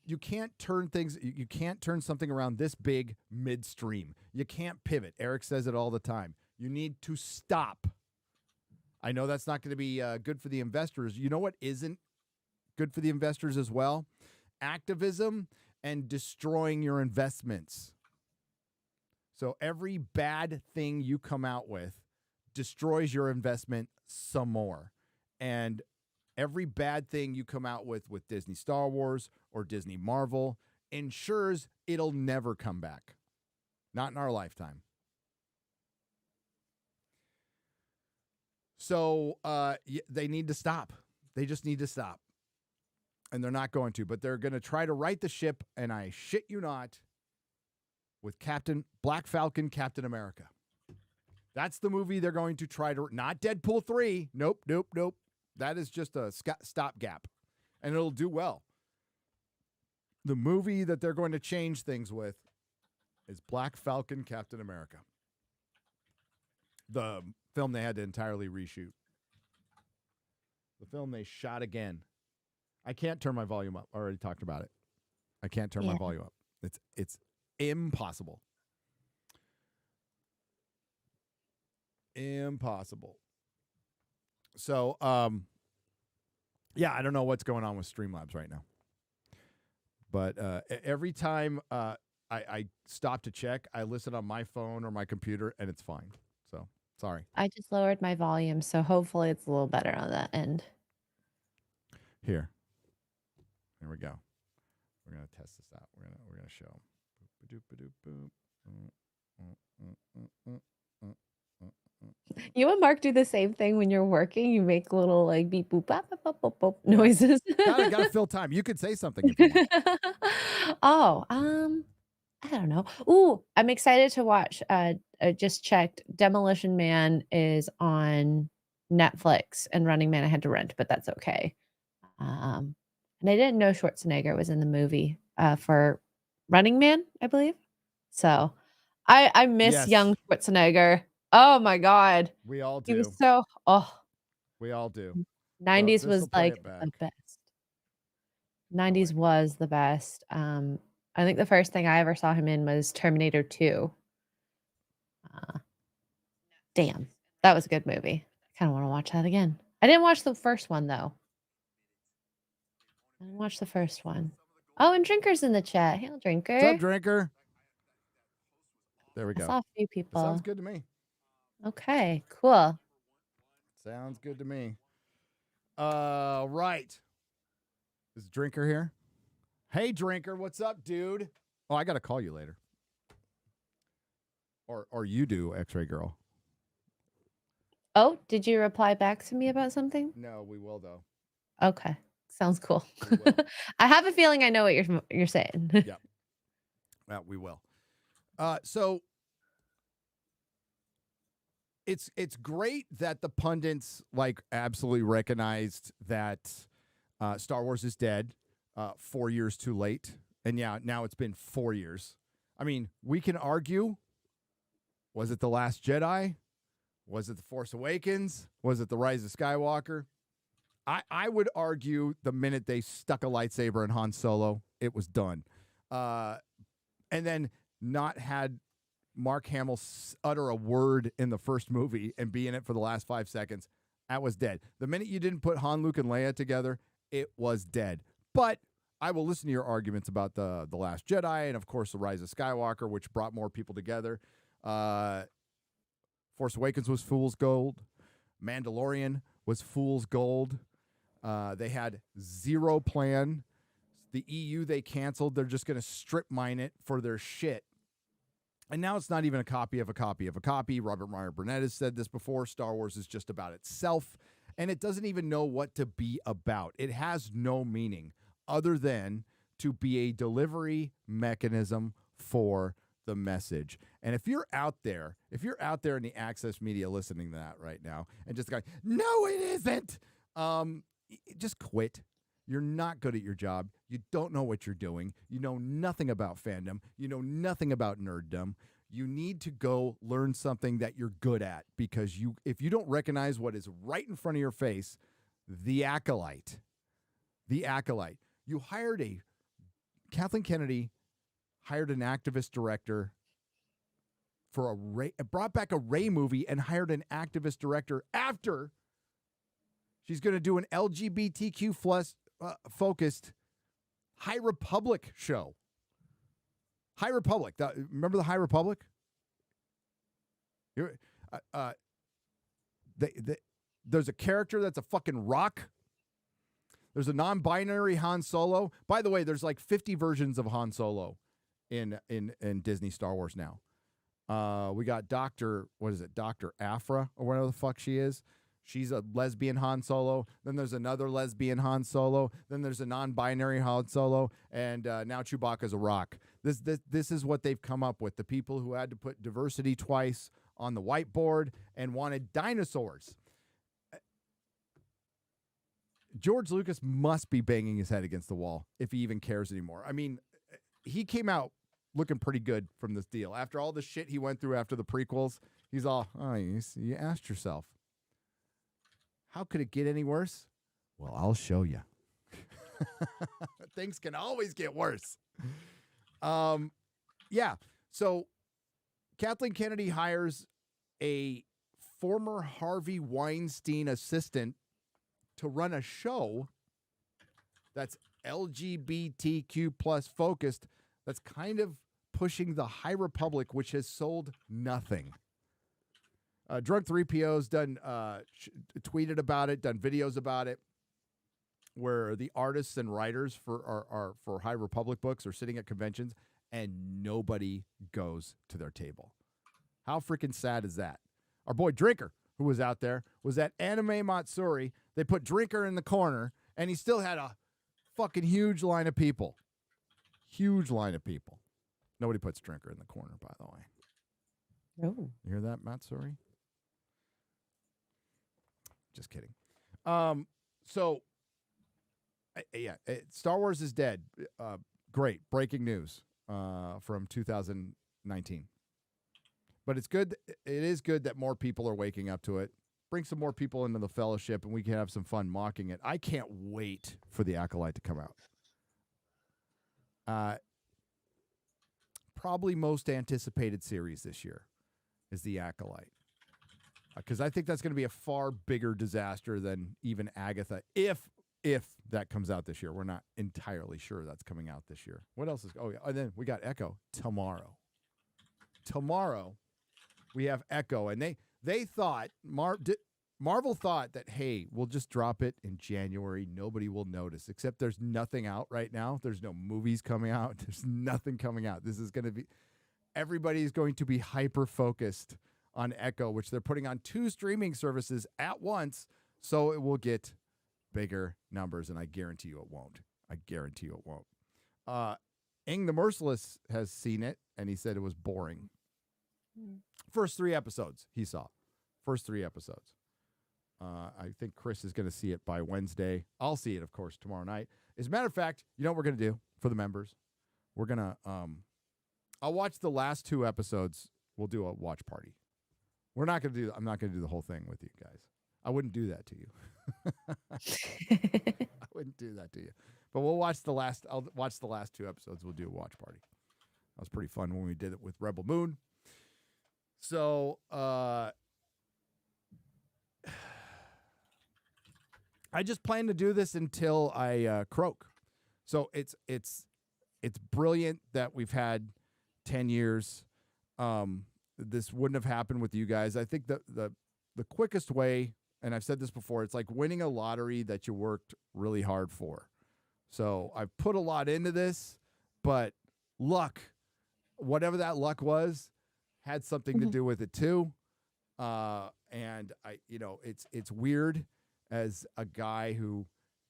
You can't turn things. You can't turn something around this big midstream. You can't pivot. Eric says it all the time. You need to stop. I know that's not going to be good for the investors. You know what isn't good for the investors as well? Activism and destroying your investments. So every bad thing you come out with destroys your investment some more. And every bad thing you come out with Disney Star Wars or Disney Marvel ensures it'll never come back. Not in our lifetime. So they need to stop. They just need to stop. And they're not going to, but they're going to try to right the ship, and I shit you not, with Black Falcon, Captain America. That's the movie they're going to try to, not Deadpool 3. Nope. That is just a stopgap, and it'll do well. The movie that they're going to change things with is Black Falcon, Captain America. The film they had to entirely reshoot. The film they shot again. I can't turn my volume up. I already talked about it. I can't turn my volume up. It's impossible. Impossible. So, I don't know what's going on with Streamlabs right now. But every time I stop to check, I listen on my phone or my computer, and it's fine. So, sorry. I just lowered my volume, so hopefully it's a little better on that end. Here we go. We're gonna test this out. We're gonna show. You and Mark do the same thing when you're working. You make little beep boop bop, bop, bop, bop, bop noises. Gotta fill time. You could say something if you want. Oh, I don't know. Ooh, I'm excited to watch. I just checked. Demolition Man is on Netflix, and Running Man I had to rent, but that's okay. And I didn't know Schwarzenegger was in the movie for Running Man, I believe. So I miss young Schwarzenegger. Oh my God. We all do. He was so, we all do. 90s was the best. 90s was the best. I think the first thing I ever saw him in was Terminator 2. Damn, that was a good movie. kind of want to watch that again. I didn't watch the first one though. I didn't watch the first one. Oh, and Drinker's in the chat. Hail, Drinker. What's up, Drinker? There we I go. saw a few That sounds people. good to me. Okay, cool. Sounds good to me. Right. Is Drinker here? Hey, Drinker, what's up, dude? Oh, I got to call you later. Or you do, X-Ray Girl. Oh, did you reply back to me about something? No, we will, though. Okay, sounds cool. We will. I have a feeling I know what you're saying. Yep. We will. So it's great that the pundits like absolutely recognized that Star Wars is dead 4 years too late. And yeah, now it's been 4 years. I mean, we can argue, was it The Last Jedi? Was it The Force Awakens? Was it The Rise of Skywalker? I would argue the minute they stuck a lightsaber in Han Solo, it was done. And then not had Mark Hamill utter a word in the first movie and be in it for the last 5 seconds, that was dead. The minute you didn't put Han, Luke, and Leia together, it was dead. But I will listen to your arguments about the Last Jedi and, of course, The Rise of Skywalker, which brought more people together. Force Awakens was fool's gold. Mandalorian was fool's gold. They had zero plan. The EU, they canceled. They're just going to strip mine it for their shit. And now it's not even a copy of a copy of a copy. Robert Meyer Burnett has said this before. Star Wars is just about itself, and it doesn't even know what to be about. It has no meaning other than to be a delivery mechanism for the message. And if you're out there in the access media listening to that right now and just going, no, it isn't, just quit. You're not good at your job. You don't know what you're doing. You know nothing about fandom. You know nothing about nerddom. You need to go learn something that you're good at, because if you don't recognize what is right in front of your face, the acolyte. You hired Kathleen Kennedy hired an activist director for brought back a Rey movie and hired an activist director after she's going to do an LGBTQ plus focused High Republic show. High Republic. Remember the High Republic? There's a character that's a fucking rock. There's a non-binary Han Solo. By the way, there's like 50 versions of Han Solo in Disney Star Wars now. We got Dr. Afra or whatever the fuck she is. She's a lesbian Han Solo. Then there's another lesbian Han Solo. Then there's a non-binary Han Solo. And now Chewbacca's a rock. This is what they've come up with. The people who had to put diversity twice on the whiteboard and wanted dinosaurs. George Lucas must be banging his head against the wall if he even cares anymore. I mean, he came out looking pretty good from this deal. After all the shit he went through after the prequels, he's all, you asked yourself, how could it get any worse? Well, I'll show you. Things can always get worse. Yeah. So Kathleen Kennedy hires a former Harvey Weinstein assistant to run a show that's LGBTQ plus focused, that's kind of pushing the High Republic, which has sold nothing. Drunk 3PO's done tweeted about it, done videos about it, where the artists and writers for High Republic books are sitting at conventions and nobody goes to their table. How freaking sad is that? Our boy Drinker, who was out there, was at Anime Matsuri. They put Drinker in the corner, and he still had a fucking huge line of people. Huge line of people. Nobody puts Drinker in the corner, by the way. Oh. You hear that, Matsuri? Just kidding. Star Wars is dead. Great. Breaking news from 2019. But it's good. It is good that more people are waking up to it. Bring some more people into the fellowship, and we can have some fun mocking it. I can't wait for the Acolyte to come out. Probably most anticipated series this year is the Acolyte. because I think that's going to be a far bigger disaster than even Agatha. If that comes out this year, we're not entirely sure that's coming out this year. What else is? Oh yeah, and then we got Echo tomorrow. Tomorrow, we have Echo, and they thought Marvel thought that, hey, we'll just drop it in January. Nobody will notice, except there's nothing out right now. There's no movies coming out. There's nothing coming out. This is going to be, everybody's going to be hyper-focused on Echo, which they're putting on 2 streaming services at once, so it will get bigger numbers, and I guarantee you it won't. I guarantee you it won't. Ing the Merciless has seen it, and he said it was boring. First 3 episodes he saw. First 3 episodes. I think Chris is going to see it by Wednesday. I'll see it, of course, tomorrow night. As a matter of fact, you know what we're going to do for the members? We're going to, I'll watch the last 2 episodes. We'll do a watch party. I'm not going to do the whole thing with you guys. I wouldn't do that to you. I wouldn't do that to you. But I'll watch the last 2 episodes. We'll do a watch party. That was pretty fun when we did it with Rebel Moon. So, I just plan to do this until I croak. So it's brilliant that we've had 10 years. This wouldn't have happened with you guys. I think the quickest way, and I've said this before, it's like winning a lottery that you worked really hard for. So I've put a lot into this, but luck, whatever that luck was, had something to do with it too. And it's weird as a guy who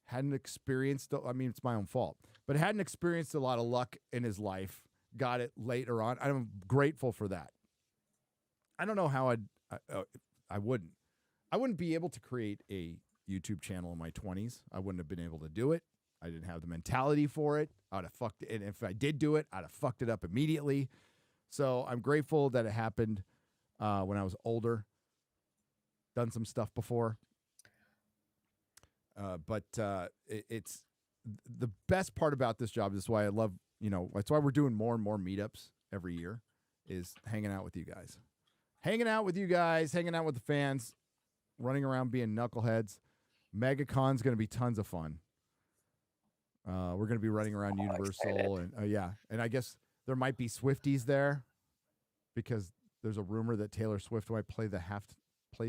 hadn't experienced, it's my own fault, but hadn't experienced a lot of luck in his life, got it later on. I'm grateful for that. I don't know how I wouldn't be able to create a YouTube channel in my 20s. I wouldn't have been able to do it. I didn't have the mentality for it. I would have fucked it. And if I did do it, I'd have fucked it up immediately. So I'm grateful that it happened when I was older. Done some stuff before. But it's the best part about this job. This is why I love, that's why we're doing more and more meetups every year, is hanging out with you guys. Hanging out with you guys, hanging out with the fans, running around being knuckleheads. MegaCon's going to be tons of fun. We're going to be running around Universal. And I guess there might be Swifties there because there's a rumor that Taylor Swift might play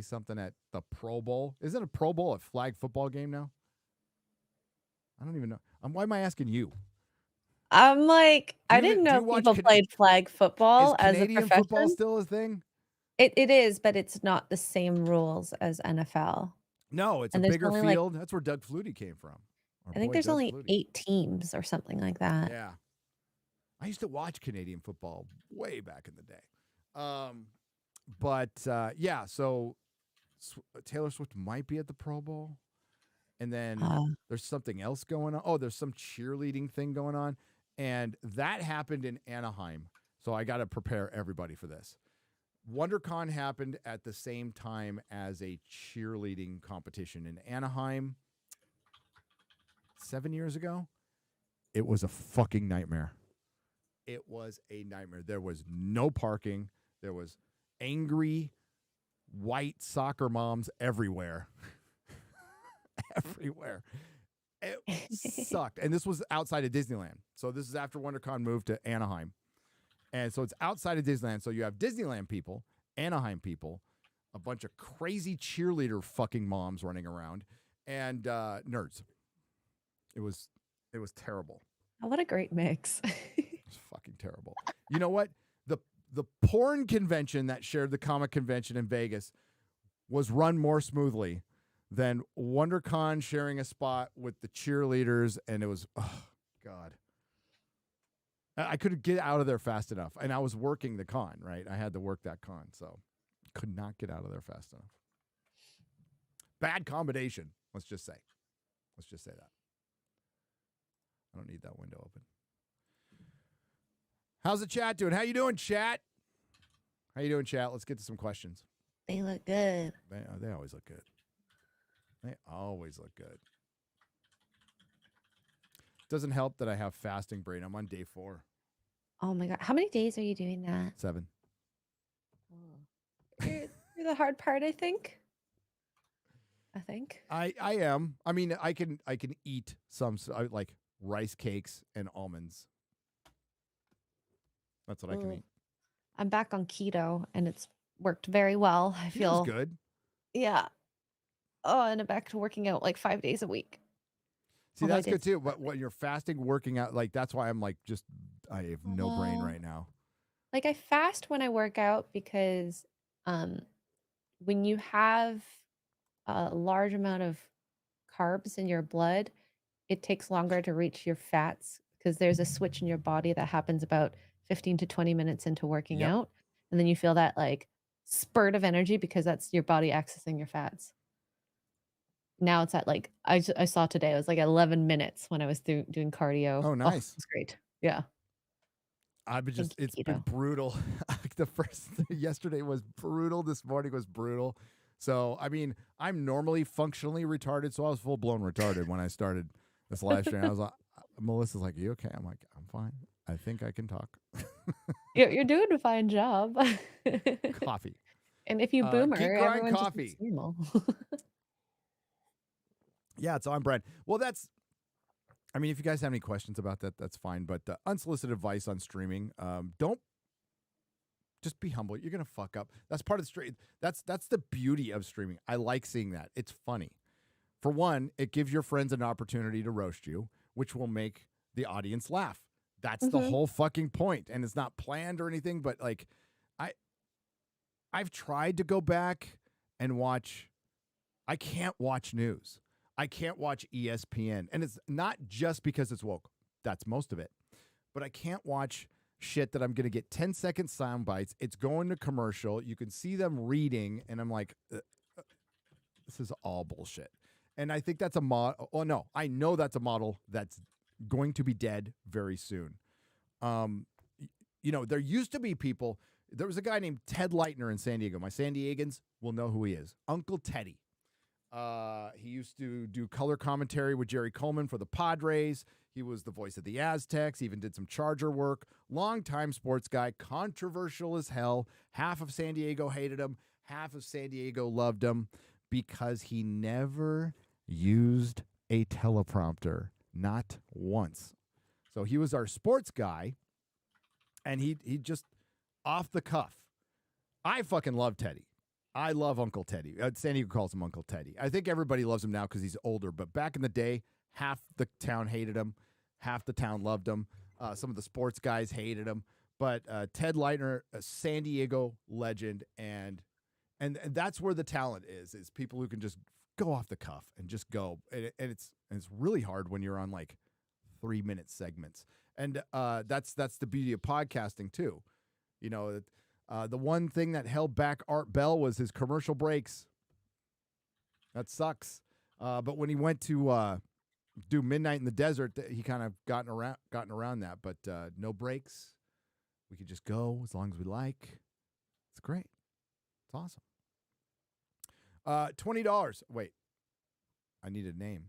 something at the Pro Bowl. Isn't a Pro Bowl a flag football game now? I don't even know. Why am I asking you? I'm like, I didn't know people played flag football as a Canadian profession. football still a thing? It is, but it's not the same rules as NFL. No, it's And a there's bigger only, field. That's where Doug Flutie came from. I think there's only 8 teams or something like that. Yeah. I used to watch Canadian football way back in the day. So Taylor Swift might be at the Pro Bowl. And then there's something else going on. Oh, there's some cheerleading thing going on. And that happened in Anaheim. So I got to prepare everybody for this. WonderCon happened at the same time as a cheerleading competition in Anaheim 7 years ago. It was a fucking nightmare. It was a nightmare. There was no parking. There was angry white soccer moms everywhere. Everywhere. It sucked. And this was outside of Disneyland. So this is after WonderCon moved to Anaheim. And so it's outside of Disneyland. So you have Disneyland people, Anaheim people, a bunch of crazy cheerleader fucking moms running around, and nerds. It was terrible. Oh, what a great mix. It was fucking terrible. You know what? The porn convention that shared the comic convention in Vegas was run more smoothly than WonderCon sharing a spot with the cheerleaders, and it was, oh, God. I couldn't get out of there fast enough, and I was working the con, right? I had to work that con, so could not get out of there fast enough. Bad combination, let's just say. Let's just say that. I don't need that window open. How's the chat doing? How you doing, chat? How you doing, chat? Let's get to some questions. They look good. They always look good. They always look good. Doesn't help that I have fasting brain. I'm on day 4. Oh my God. How many days are you doing that? 7. Oh. You're the hard part, I think. I am. I mean, I can eat some like rice cakes and almonds. That's what I can eat. I'm back on keto and it's worked very well. I Feels feel good. Yeah. Oh, and I'm back to working out like 5 days a week. See, that's good too. But when you're fasting, working out, like that's why I'm like I have no brain right now. Like I fast when I work out because when you have a large amount of carbs in your blood, it takes longer to reach your fats because there's a switch in your body that happens about 15 to 20 minutes into working out. And then you feel that like spurt of energy because that's your body accessing your fats. Now it's at like, I saw today, it was like 11 minutes when I was doing cardio. Oh, nice. It was great. Yeah. It's been brutal. Yesterday was brutal. This morning was brutal. So, I mean, I'm normally functionally retarded, so I was full-blown retarded when I started this live stream. I was like, Melissa's like, you okay? I'm like, I'm fine. I think I can talk. You're doing a fine job. Coffee. And if you boomer, keep growing everyone coffee. just normal. Yeah, it's on brand. Well, I mean, if you guys have any questions about that, that's fine. But unsolicited advice on streaming, don't just be humble. You're gonna fuck up. That's part of the stream. That's the beauty of streaming. I like seeing that. It's funny. For one, it gives your friends an opportunity to roast you, which will make the audience laugh. That's the whole fucking point. And it's not planned or anything, but like I've tried to go back and watch. I can't watch news. I can't watch ESPN. And it's not just because it's woke. That's most of it. But I can't watch shit that I'm going to get 10-second sound bites. It's going to commercial. You can see them reading. And I'm like, this is all bullshit. And I think that's a model. Oh, no. I know that's a model that's going to be dead very soon. You know, there used to be people. There was a guy named Ted Leitner in San Diego. My San Diegans will know who he is. Uncle Teddy. He used to do color commentary with Jerry Coleman for the Padres. He was the voice of the Aztecs. He even did some Charger work. Longtime sports guy, controversial as hell. Half of San Diego hated him. Half of San Diego loved him because he never used a teleprompter, not once. So he was our sports guy, and he just off the cuff. I fucking love Teddy. I love Uncle Teddy. San Diego calls him Uncle Teddy. I think everybody loves him now because he's older. But back in the day, half the town hated him. Half the town loved him. Some of the sports guys hated him. But Ted Leitner, a San Diego legend, and that's where the talent is people who can just go off the cuff and just go. And it's really hard when you're on like 3-minute segments. And that's the beauty of podcasting too. You know, the one thing that held back Art Bell was his commercial breaks. That sucks. But when he went to do Midnight in the Desert, he kind of gotten around that. But no breaks. We could just go as long as we like. It's great. It's awesome. $20. Wait, I need a name.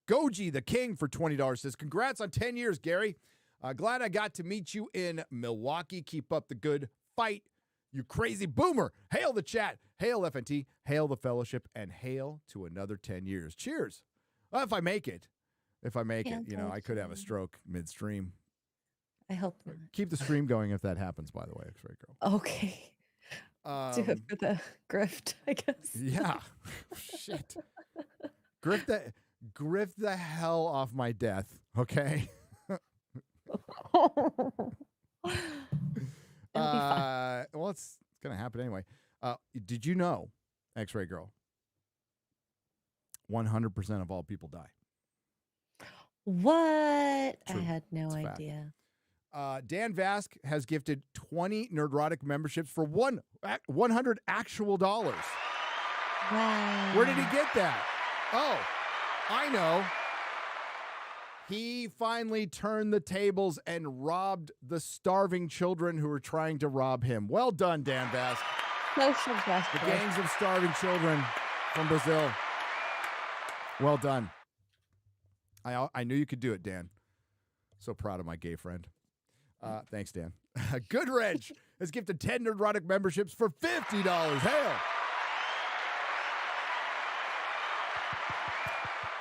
Goji the King for $20 says, congrats on 10 years, Gary. Glad I got to meet you in Milwaukee. Keep up the good fight, you crazy boomer. Hail the chat. Hail FNT. Hail the fellowship. And hail to another 10 years. Cheers. Well, if I make it, you know, I could have a stroke midstream. I hope not. Keep the stream going if that happens, by the way, X-Ray Girl. Okay. Do it for the grift, I guess. Yeah. Shit. Grift the hell off my death, okay? Well, it's going to happen anyway. Did you know, X-Ray Girl, 100% of all people die? What? True. I had no It's a fact. idea. Dan Vask has gifted 20 Nerdrotic memberships for $100 actual dollars. Wow. Where did he get that? Oh, I know. He finally turned the tables and robbed the starving children who were trying to rob him. Well done, Dan Vask. Social justice. The gangs of starving children from Brazil. Well done. I knew you could do it, Dan. So proud of my gay friend. Thanks, Dan. Goodrich has gifted 10 Nerdrotic memberships for $50. Hail.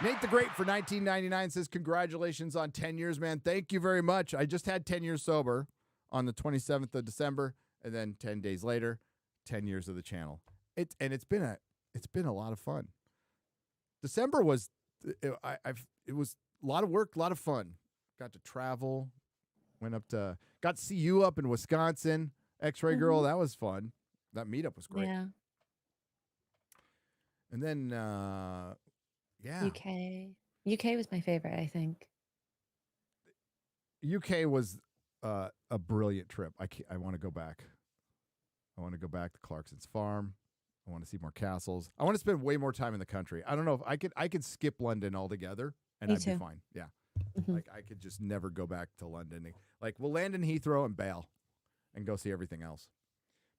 Nate the Great for 1999 says, congratulations on 10 years, man. Thank you very much. I just had 10 years sober on the 27th of December, and then 10 days later, 10 years of the channel. It's been a lot of fun. December was it was a lot of work, a lot of fun. Got to travel, got to see you up in Wisconsin, X-Ray Girl. That was fun. That meetup was great. Yeah. And then yeah. UK was my favorite, I think. UK was a brilliant trip. I want to go back. I want to go back to Clarkson's farm. I want to see more castles. I want to spend way more time in the country. I don't know if I could skip London altogether and Me I'd too. be fine. Yeah. Like I could just never go back to London. Like we'll land in Heathrow and bail and go see everything else.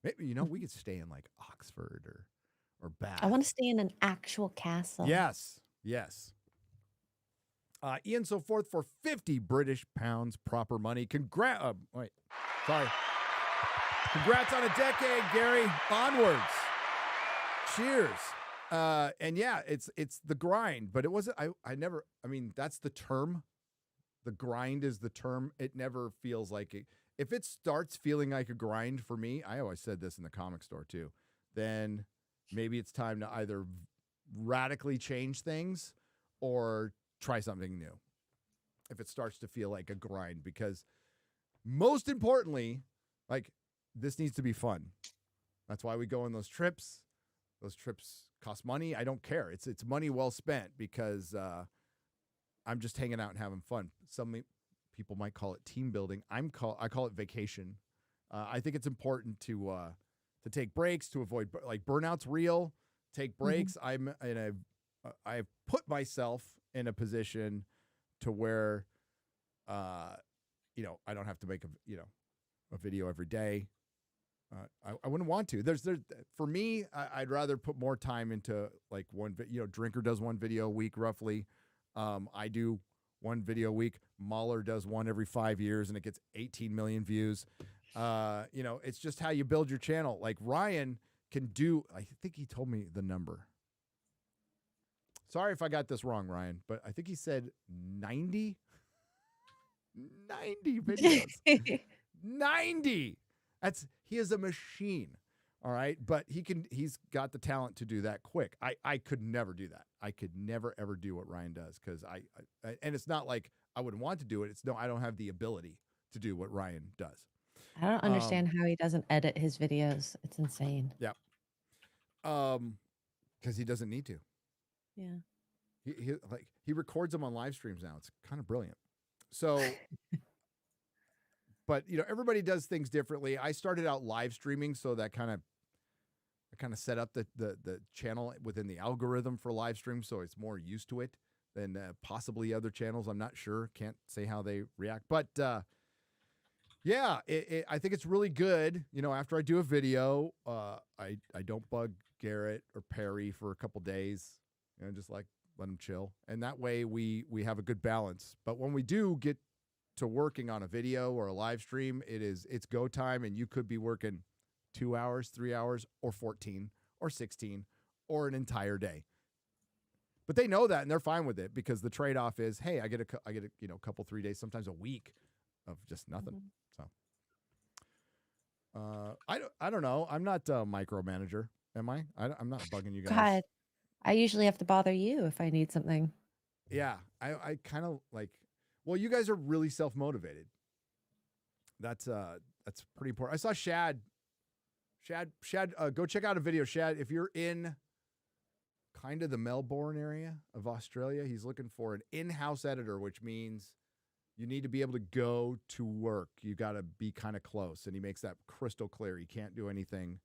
Maybe we could stay in like Oxford or Bath. I want to stay in an actual castle. Yes. Yes. Ian so forth for 50 British pounds proper money. Wait. Sorry. Congrats on a decade, Gary. Onwards. Cheers. And yeah, it's the grind, but it wasn't that's the term. The grind is the term. It never feels like it. If it starts feeling like a grind for me, I always said this in the comic store too, then maybe it's time to either radically change things or try something new. If it starts to feel like a grind, because most importantly, like this needs to be fun. That's why we go on those trips. Those trips cost money. I don't care. It's money well spent because I'm just hanging out and having fun. Some people might call it team building. I call it vacation. I think it's important to take breaks, to avoid like burnout's real. Take breaks. I've put myself in a position to where I don't have to make a video every day. I wouldn't want to. There's for me, I'd rather put more time into like one. Drinker does one video a week roughly. I do one video a week. Mahler does one every 5 years, and it gets 18 million views. It's just how you build your channel. Like Ryan can do. I think he told me the number. Sorry if I got this wrong, Ryan, but I think he said 90 videos. 90. He is a machine. All right. But he's got the talent to do that quick. I could never do that. I could never, ever do what Ryan does. Cause and it's not like I wouldn't want to do it. I don't have the ability to do what Ryan does. I don't understand how he doesn't edit his videos. It's insane. Yeah. Cause he doesn't need to. Yeah. He records them on live streams now. It's kind of brilliant. So, but everybody does things differently. I started out live streaming, so that kind of set up the channel within the algorithm for live stream, so it's more used to it than possibly other channels. I'm not sure. Can't say how they react, but yeah, I think it's really good. After I do a video, I don't bug Garrett or Perry for a couple days. Just like let them chill, and that way we have a good balance. But when we do get to working on a video or a live stream, it's go time, and you could be working 2 hours, 3 hours, or 14, or 16, or an entire day. But they know that, and they're fine with it, because the trade-off is, hey, I get a couple, 3 days, sometimes a week of just nothing. So I don't know. I'm not a micromanager, am I? I'm not bugging you guys. God, I usually have to bother you if I need something. Yeah, I kind of like. Well, you guys are really self-motivated. That's pretty important. I saw Shad, go check out a video. Shad, if you're in kind of the Melbourne area of Australia, he's looking for an in-house editor, which means you need to be able to go to work. You got to be kind of close, and he makes that crystal clear. He can't do anything.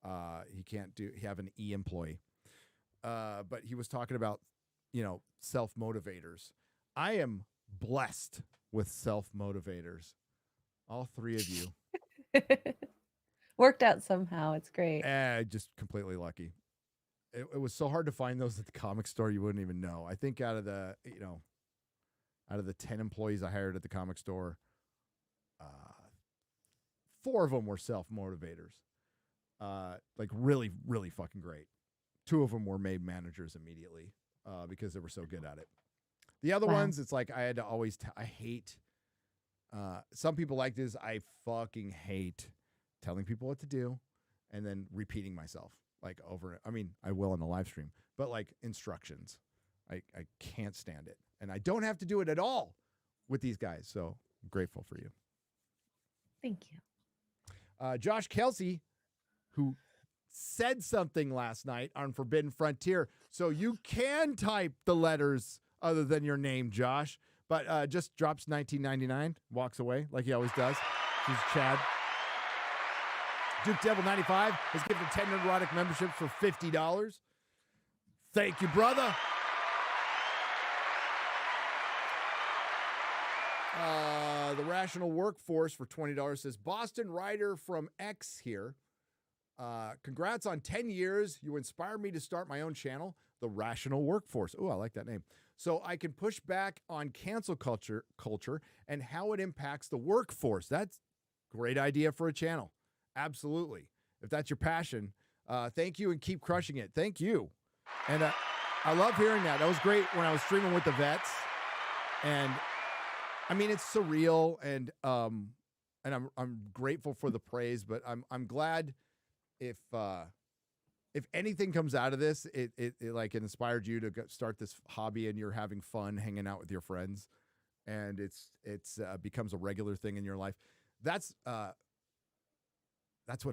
He have an employee. But he was talking about, self-motivators. I am blessed with self-motivators. All three of you. Worked out somehow. It's great. Just completely lucky. It was so hard to find those at the comic store, you wouldn't even know. I think out of the 10 employees I hired at the comic store, 4 of them were self-motivators. Like really, really fucking great. 2 of them were made managers immediately. because they were so good at it. The other ones, it's like I had to always, I hate, some people like this. I fucking hate telling people what to do and then repeating myself like over. I mean, I will in a live stream, but like instructions, I can't stand it. And I don't have to do it at all with these guys. So I'm grateful for you. Thank you. Josh Kelsey, who said something last night on Forbidden Frontier. So you can type the letters other than your name, Josh, but just drops $19.99, walks away like he always does. He's Chad. Duke Devil 95 has given 10 Nerdrotic memberships for $50. Thank you, brother. The Rational Workforce for $20 says, Boston writer from X here. Congrats on 10 years. You inspired me to start my own channel, The Rational Workforce. Oh, I like that name. So I can push back on cancel culture and how it impacts the workforce. That's a great idea for a channel. Absolutely. If that's your passion, thank you and keep crushing it. Thank you. And I love hearing that. That was great when I was streaming with the vets. And I mean, it's surreal, and I'm grateful for the praise, but I'm glad if anything comes out of this, it like inspired you to start this hobby and you're having fun hanging out with your friends, and it's becomes a regular thing in your life. That's what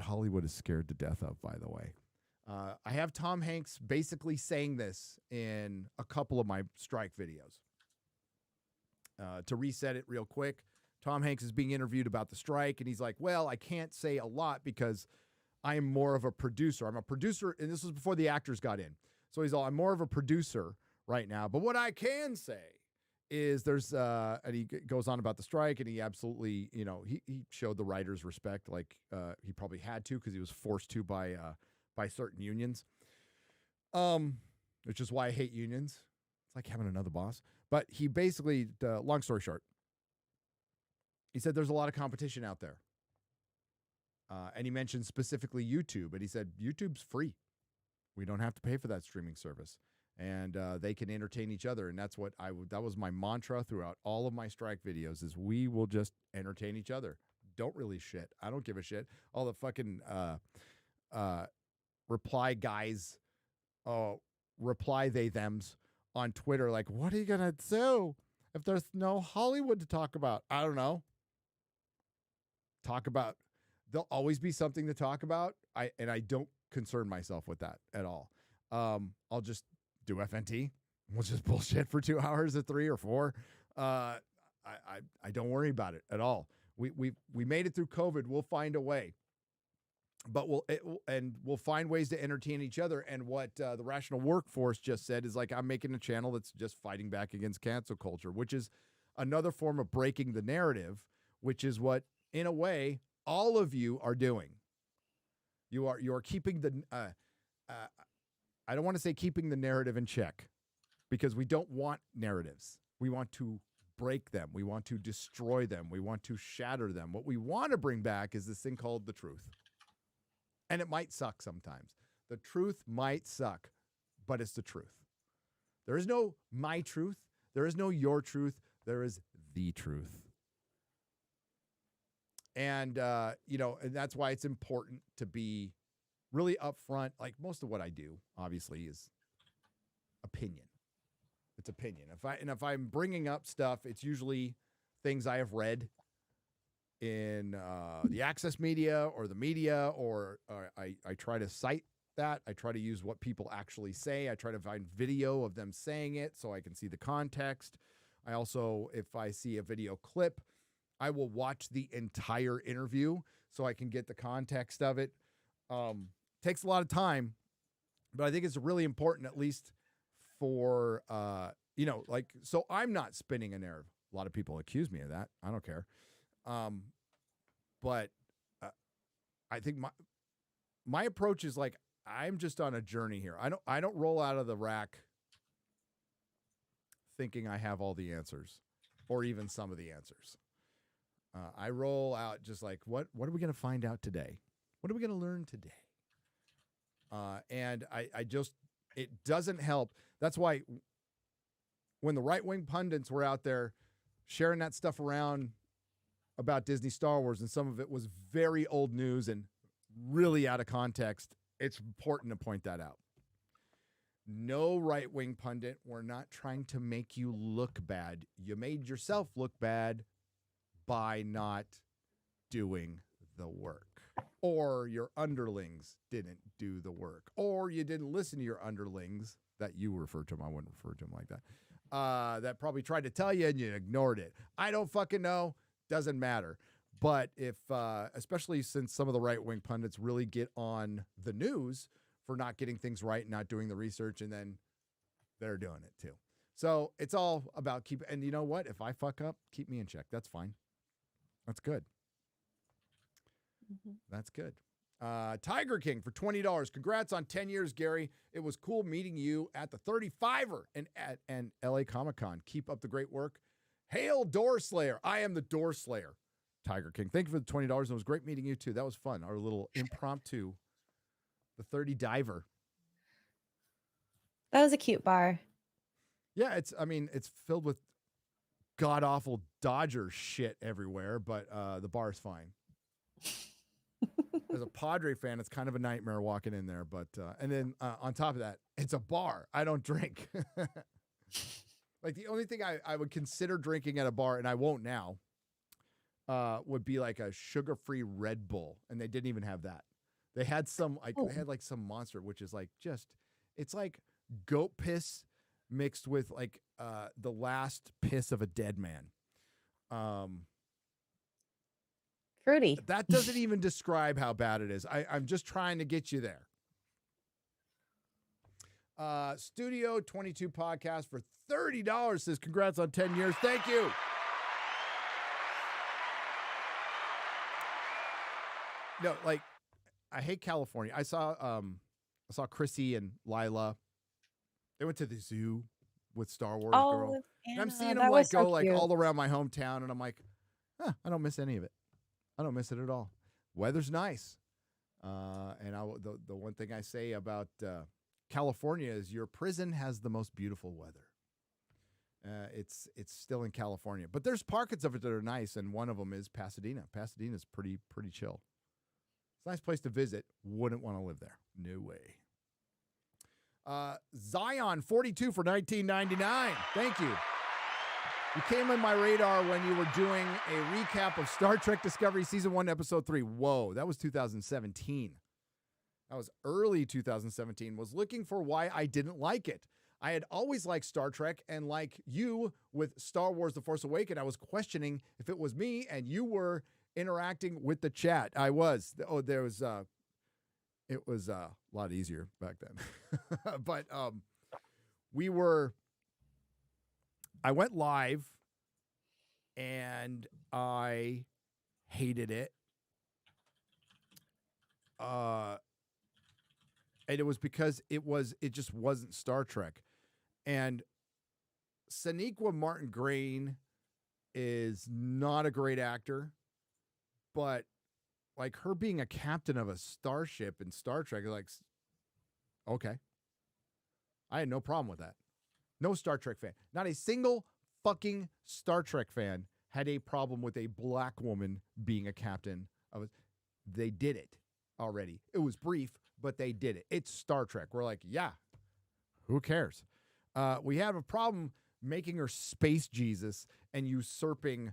Hollywood is scared to death of, by the way. I have Tom Hanks basically saying this in a couple of my strike videos. To reset it real quick, Tom Hanks is being interviewed about the strike, and he's like, well, I can't say a lot because I am more of a producer. I'm a producer, and this was before the actors got in. So he's all, I'm more of a producer right now. But what I can say is there's, and he goes on about the strike, and he absolutely, he showed the writers respect like he probably had to because he was forced to by certain unions, which is why I hate unions. It's like having another boss. But he basically, long story short, he said there's a lot of competition out there. And he mentioned specifically YouTube. And he said, YouTube's free. We don't have to pay for that streaming service. And they can entertain each other. And that's what that was my mantra throughout all of my strike videos is we will just entertain each other. Don't really shit. I don't give a shit. All the fucking reply guys, reply they thems on Twitter, like, what are you gonna do if there's no Hollywood to talk about? I don't know. There'll always be something to talk about. I don't concern myself with that at all. I'll just do FNT. We'll just bullshit for 2 hours or 3 or 4. I don't worry about it at all. We made it through COVID. We'll find a way. But we'll find ways to entertain each other. And what the Rational Workforce just said is like, I'm making a channel that's just fighting back against cancel culture, which is another form of breaking the narrative, which is what, in a way, all of you are doing. You are keeping the, I don't want to say keeping the narrative in check, because we don't want narratives. We want to break them. We want to destroy them. We want to shatter them. What we want to bring back is this thing called the truth. And it might suck sometimes. The truth might suck, but it's the truth. There is no my truth. There is no your truth. There is the truth. And, and that's why it's important to be really upfront. Like most of what I do, obviously, is opinion. It's opinion. If I'm bringing up stuff, it's usually things I have read in the access media or the media, or I try to cite that. I try to use what people actually say. I try to find video of them saying it so I can see the context. I also, if I see a video clip, I will watch the entire interview so I can get the context of it. Takes a lot of time, but I think it's really important, at least for, so I'm not spinning a narrative. A lot of people accuse me of that. I don't care. But I think my approach is like, I'm just on a journey here. I don't roll out of the rack thinking I have all the answers or even some of the answers. I roll out just like, what are we going to find out today? What are we going to learn today? And I just It doesn't help. That's why when the right-wing pundits were out there sharing that stuff around about Disney Star Wars, and some of it was very old news and really out of context, it's important to point that out. No right-wing pundit, we're not trying to make you look bad. You made yourself look bad by not doing the work. Or your underlings didn't do the work. Or you didn't listen to your underlings that you refer to them. I wouldn't refer to them like that. That probably tried to tell you and you ignored it. I don't fucking know. Doesn't matter. But if, especially since some of the right-wing pundits really get on the news for not getting things right and not doing the research, and then they're doing it too. So it's all about and you know what? If I fuck up, keep me in check. That's fine. That's good. Mm-hmm. That's good. Tiger King for $20. Congrats on 10 years, Gary. It was cool meeting you at the 35er and LA Comic-Con. Keep up the great work. Hail Door Slayer. I am the Door Slayer. Tiger King. Thank you for the $20. It was great meeting you too. That was fun. Our little impromptu, the 30 diver. That was a cute bar. Yeah, it's filled with god awful Dodger shit everywhere, but the bar is fine. As a Padre fan, it's kind of a nightmare walking in there, but and then on top of that, it's a bar. I don't drink. Like the only thing I would consider drinking at a bar, and I won't now, would be like a sugar-free Red Bull, and they didn't even have that. They had some they had like some monster, which is like it's like goat piss mixed with like the last piss of a dead man. Fruity. That doesn't even describe how bad it is. I'm just trying to get you there. Studio 22 podcast for $30 says congrats on 10 years. Thank you. No, like I hate California. I saw Chrissy and Lila. They went to the zoo with Star Wars girl. And I'm seeing them like go like all around my hometown, and I'm like, I don't miss any of it. I don't miss it at all. Weather's nice. And the one thing I say about California is your prison has the most beautiful weather. It's still in California, but there's pockets of it that are nice, and one of them is Pasadena. Pasadena's pretty chill. It's a nice place to visit. Wouldn't want to live there. No way. Zion 42 for $19.99. Thank you. You came on my radar when you were doing a recap of Star Trek Discovery Season 1, Episode 3. Whoa, that was 2017. That was early 2017. Was looking for why I didn't like it. I had always liked Star Trek, and like you with Star Wars The Force Awakens, I was questioning if it was me, and you were interacting with the chat. I was. It was a lot easier back then. But I went live, and I hated it. And it was because it just wasn't Star Trek. And Sonequa Martin Green is not a great actor, but like her being a captain of a starship in Star Trek, like, okay. I had no problem with that. No Star Trek fan. Not a single fucking Star Trek fan had a problem with a black woman being a captain of it. They did it already. It was brief, but they did it. It's Star Trek. We're like, yeah, who cares? We have a problem making her space Jesus and usurping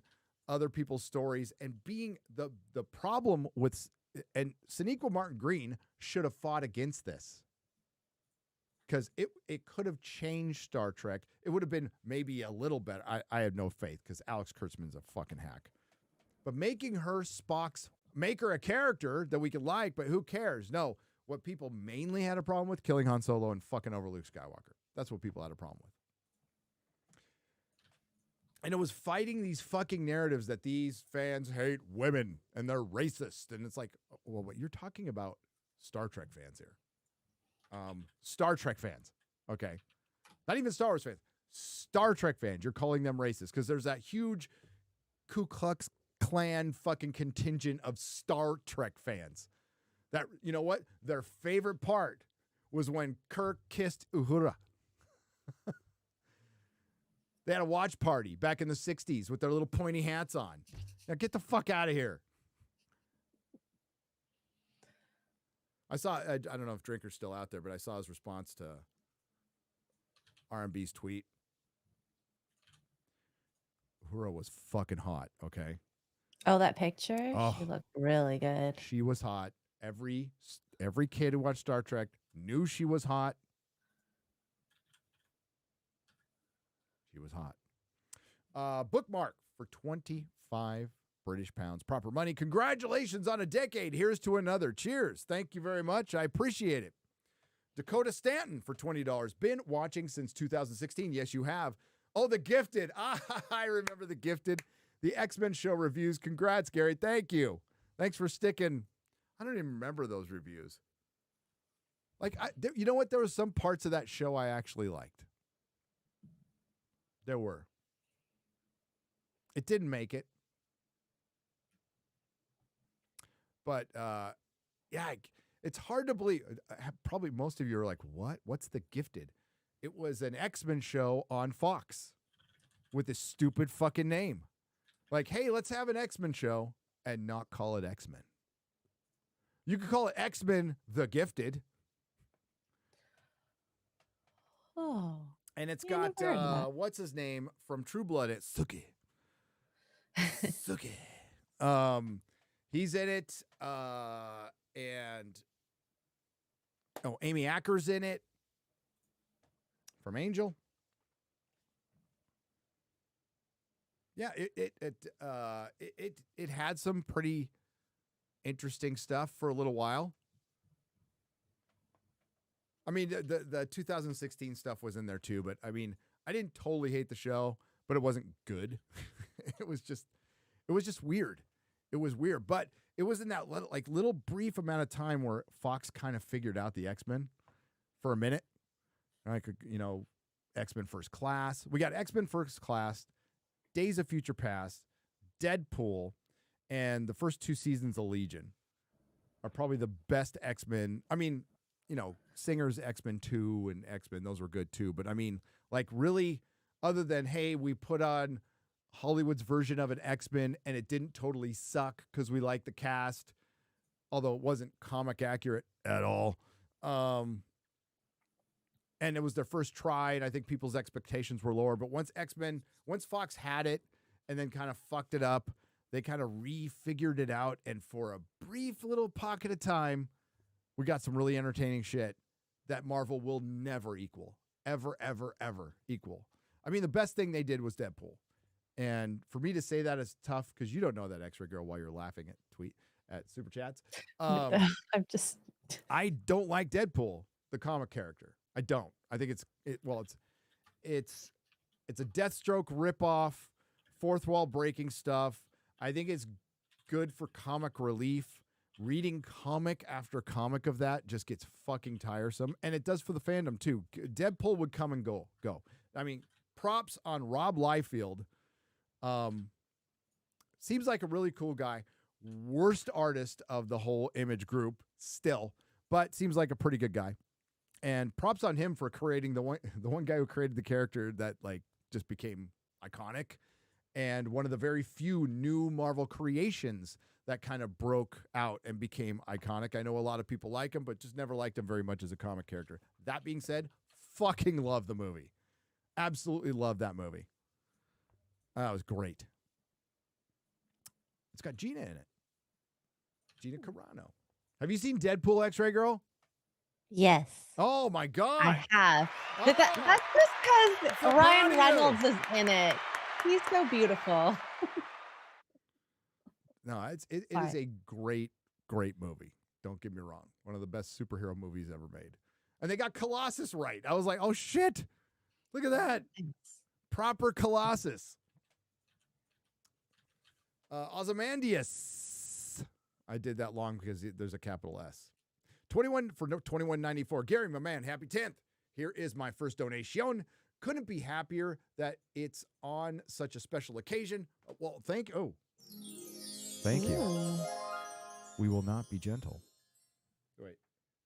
other people's stories and being the problem with, and Sonequa Martin Green should have fought against this. Because it could have changed Star Trek. It would have been maybe a little better. I have no faith because Alex Kurtzman's a fucking hack. But making her make her a character that we could like, but who cares? No, what people mainly had a problem with, killing Han Solo and fucking over Luke Skywalker. That's what people had a problem with. And it was fighting these fucking narratives that these fans hate women and they're racist. And it's like, well, what you're talking about Star Trek fans here. Star Trek fans. Okay. Not even Star Wars fans. Star Trek fans. You're calling them racist because there's that huge Ku Klux Klan fucking contingent of Star Trek fans that, you know what? Their favorite part was when Kirk kissed Uhura. They had a watch party back in the 60s with their little pointy hats on. Now get the fuck out of here. I don't know if Drinker's still out there, but I saw his response to R&B's tweet. Uhura was fucking hot, okay? Oh, that picture? Oh. She looked really good. She was hot. Every kid who watched Star Trek knew she was hot. She was hot. Bookmark for 25 British pounds. Proper money. Congratulations on a decade. Here's to another. Cheers. Thank you very much. I appreciate it. Dakota Stanton for $20. Been watching since 2016. Yes, you have. Oh, The Gifted. I remember The Gifted. The X-Men show reviews. Congrats, Gary. Thank you. Thanks for sticking. I don't even remember those reviews. Like, you know what? There were some parts of that show I actually liked. There were. It didn't make it. But, yeah, it's hard to believe. Probably most of you are like, what? What's The Gifted? It was an X-Men show on Fox with this stupid fucking name. Like, hey, let's have an X-Men show and not call it X-Men. You could call it X-Men The Gifted. Oh. And it's Yeah, never heard of got, that. what's his name from True Blood? It's Suki. Suki. He's in it. And, Amy Acker's in it. From Angel. Yeah, it had some pretty interesting stuff for a little while. I mean, the 2016 stuff was in there too, but I mean, I didn't totally hate the show, but it wasn't good. It was just weird. It was weird, but it was in that little brief amount of time where Fox kind of figured out the X-Men for a minute. Like, X-Men First Class. We got X-Men First Class, Days of Future Past, Deadpool, and the first 2 seasons of Legion are probably the best X-Men. I mean, Singer's X-Men 2 and X-Men, those were good too. But I mean, like, really, other than, hey, we put on Hollywood's version of an X-Men and it didn't totally suck because we liked the cast, although it wasn't comic accurate at all. And it was their first try, and I think people's expectations were lower. But once Fox had it and then kind of fucked it up, they kind of refigured it out. And for a brief little pocket of time, we got some really entertaining shit that Marvel will never equal. Ever, ever, ever equal. I mean, the best thing they did was Deadpool. And for me to say that is tough because you don't know that X-Ray Girl while you're laughing at Super Chats. I don't like Deadpool, the comic character. I don't. I think it's a Deathstroke ripoff, fourth wall breaking stuff. I think it's good for comic relief. Reading comic after comic of that just gets fucking tiresome, and it does for the fandom too. Deadpool would come and go. I mean, props on Rob Liefeld. Seems like a really cool guy. Worst artist of the whole Image group still, but seems like a pretty good guy. And props on him for creating the one guy who created the character that like just became iconic, and one of the very few new Marvel creations that kind of broke out and became iconic. I know a lot of people like him, but just never liked him very much as a comic character. That being said, fucking love the movie. Absolutely love that movie. That was great. It's got Gina in it. Gina Carano. Have you seen Deadpool, X-Ray Girl? Yes. Oh my God. I have. But that's just because so Ryan proud of Reynolds is in it. He's so beautiful. No, it is a great, great movie. Don't get me wrong. One of the best superhero movies ever made. And they got Colossus right. I was like, oh shit. Look at that. Proper Colossus. Ozymandias. I did that long because there's a capital S. 21 for $21.94. Gary, my man, happy 10th. Here is my first donation. Couldn't be happier that it's on such a special occasion. Well, thank you. We will not be gentle. Wait.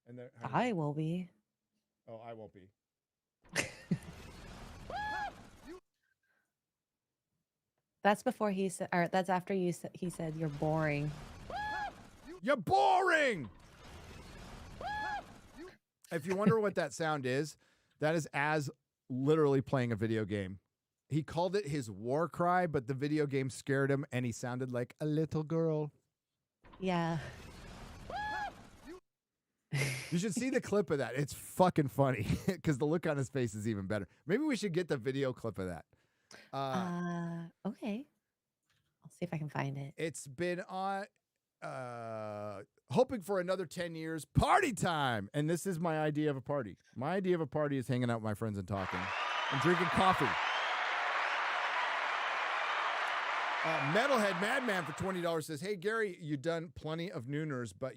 And there, I will be. Oh, I won't be. That's before he said, or that's after he said you're boring. You're boring. If you wonder what that sound is, that is Az literally playing a video game. He called it his war cry, but the video game scared him, and he sounded like a little girl. Yeah. You should see the clip of that. It's fucking funny because the look on his face is even better. Maybe we should get the video clip of that. Okay. I'll see if I can find it. It's been on hoping for another 10 years. Party time. And this is my idea of a party. My idea of a party is hanging out with my friends and talking and drinking coffee. Metalhead Madman for $20 says, "Hey Gary, you done plenty of nooners, but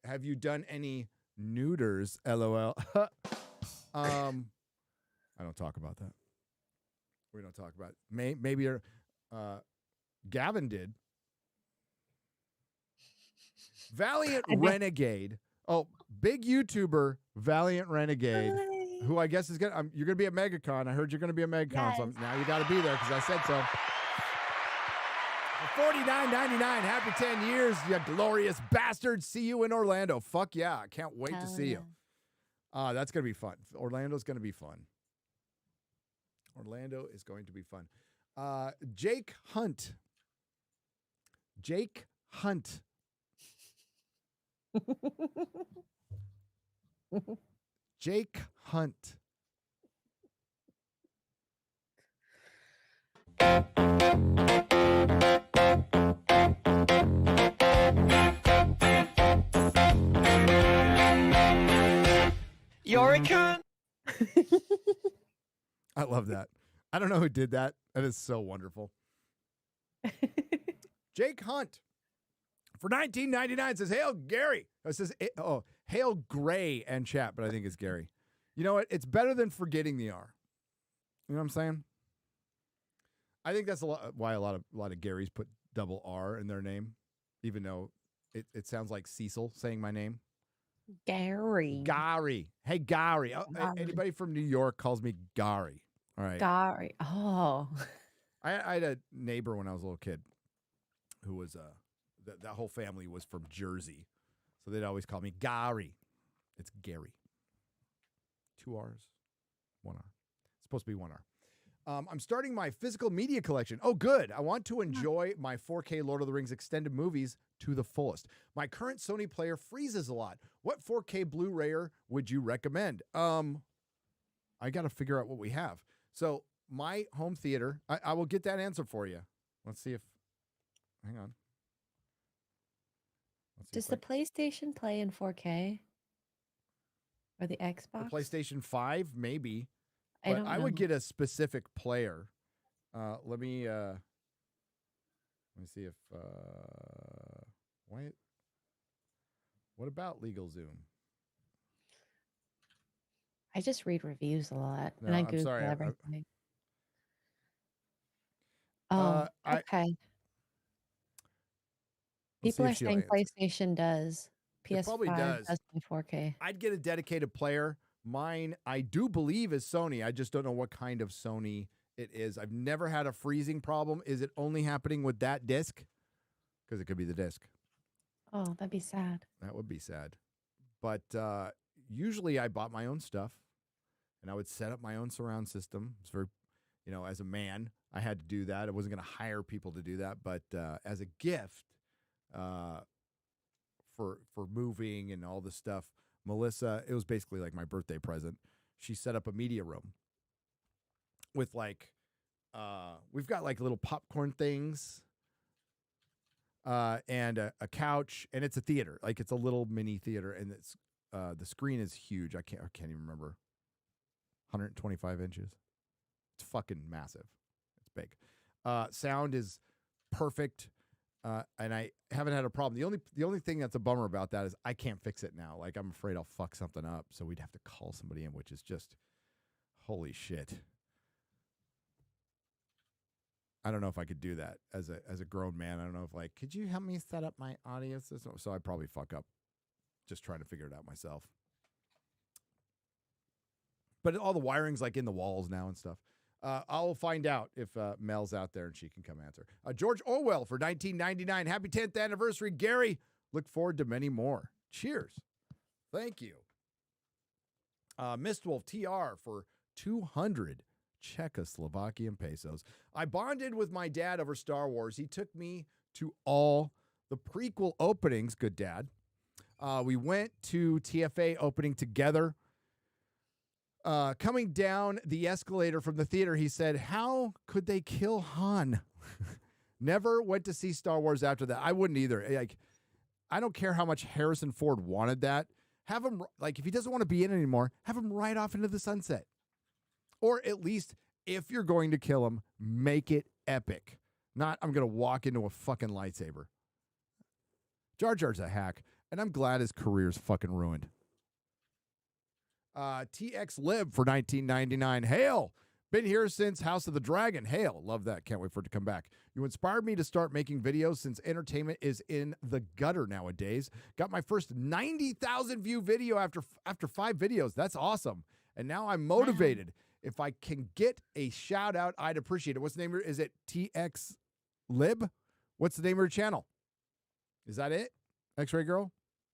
have you done any neuters? LOL." I don't talk about that. We don't talk about it. Maybe Gavin did. Valiant Renegade. Oh, big YouTuber Valiant Renegade, who I guess is you're gonna be at MegaCon. I heard you're gonna be at MegaCon, yes. so now you got to be there because I said so. $49.99. Happy 10 years, you glorious bastard. See you in Orlando. Fuck yeah. I can't wait to see you. That's going to be fun. Orlando's going to be fun. Orlando is going to be fun. Jake Hunt. Jake Hunt. Jake Hunt. You're a cunt. I love that. I don't know who did that. That is so wonderful. Jake Hunt for $19.99 says, "Hail Gary." It says, "Hail Gray" and chat, but I think it's Gary. You know what? It's better than forgetting the R. You know what I'm saying? I think that's why a lot of Garys put double R in their name, even though it sounds like Cecil saying my name. Gary. Gary. Hey, Gary. Anybody from New York calls me Gary. All right. Gary. Oh. I had a neighbor when I was a little kid who was that whole family was from Jersey, so they'd always call me Gary. It's Gary. 2 R's, 1 R. It's supposed to be 1 R. I'm starting my physical media collection. Oh, good. I want to enjoy my 4K Lord of the Rings extended movies to the fullest. My current Sony player freezes a lot. What 4K Blu-rayer would you recommend? I got to figure out what we have. So my home theater, I will get that answer for you. Let's see if, hang on. Does the PlayStation play in 4K? Or the Xbox? The PlayStation 5, maybe. I don't know. I would get a specific player. Let me see if what about LegalZoom? I just read reviews a lot, No, and I I'm Google sorry, everything. Oh, okay. People are saying PlayStation does. PS5 probably does. does play 4K. I'd get a dedicated player. Mine, I do believe, is Sony. I just don't know what kind of Sony it is. I've never had a freezing problem. Is it only happening with that disc? Because it could be the disc. Oh, that'd be sad. That would be sad. But usually I bought my own stuff, and I would set up my own surround system. It's very, as a man, I had to do that. I wasn't going to hire people to do that. But as a gift for moving and all this stuff, Melissa, it was basically like my birthday present. She set up a media room with we've got like little popcorn things and a couch, and it's a theater. Like it's a little mini theater, and it's the screen is huge. I can't even remember. 125 inches. It's fucking massive. It's big. Sound is perfect. And I haven't had a problem. The only thing that's a bummer about that is I can't fix it now. Like I'm afraid I'll fuck something up, so we'd have to call somebody in, which is just holy shit. I don't know if I could do that as a grown man. I don't know if could you help me set up my audio system? So I'd probably fuck up just trying to figure it out myself. But all the wiring's like in the walls now and stuff. I'll find out if Mel's out there and she can come answer. George Orwell for 1999. Happy 10th anniversary, Gary. Look forward to many more. Cheers. Thank you. Mistwolf TR for 200 Czechoslovakian pesos. I bonded with my dad over Star Wars. He took me to all the prequel openings. Good dad. We went to TFA opening together. Coming down the escalator from the theater, he said, "How could they kill Han?" Never went to see Star Wars after that. I wouldn't either. Like, I don't care how much Harrison Ford wanted that. Have him, like, if he doesn't want to be in it anymore, have him ride off into the sunset. Or at least, if you're going to kill him, make it epic. Not, I'm going to walk into a fucking lightsaber. Jar Jar's a hack, and I'm glad his career's fucking ruined. TX Lib for 1999. Hail! Been here since House of the Dragon. Hail! Love that. Can't wait for it to come back. You inspired me to start making videos since entertainment is in the gutter nowadays. Got my first 90,000 view video after 5 videos. That's awesome. And now I'm motivated. If I can get a shout out, I'd appreciate it. What's the name of it? Is it TX Lib? What's the name of your channel? Is that it? X-Ray Girl?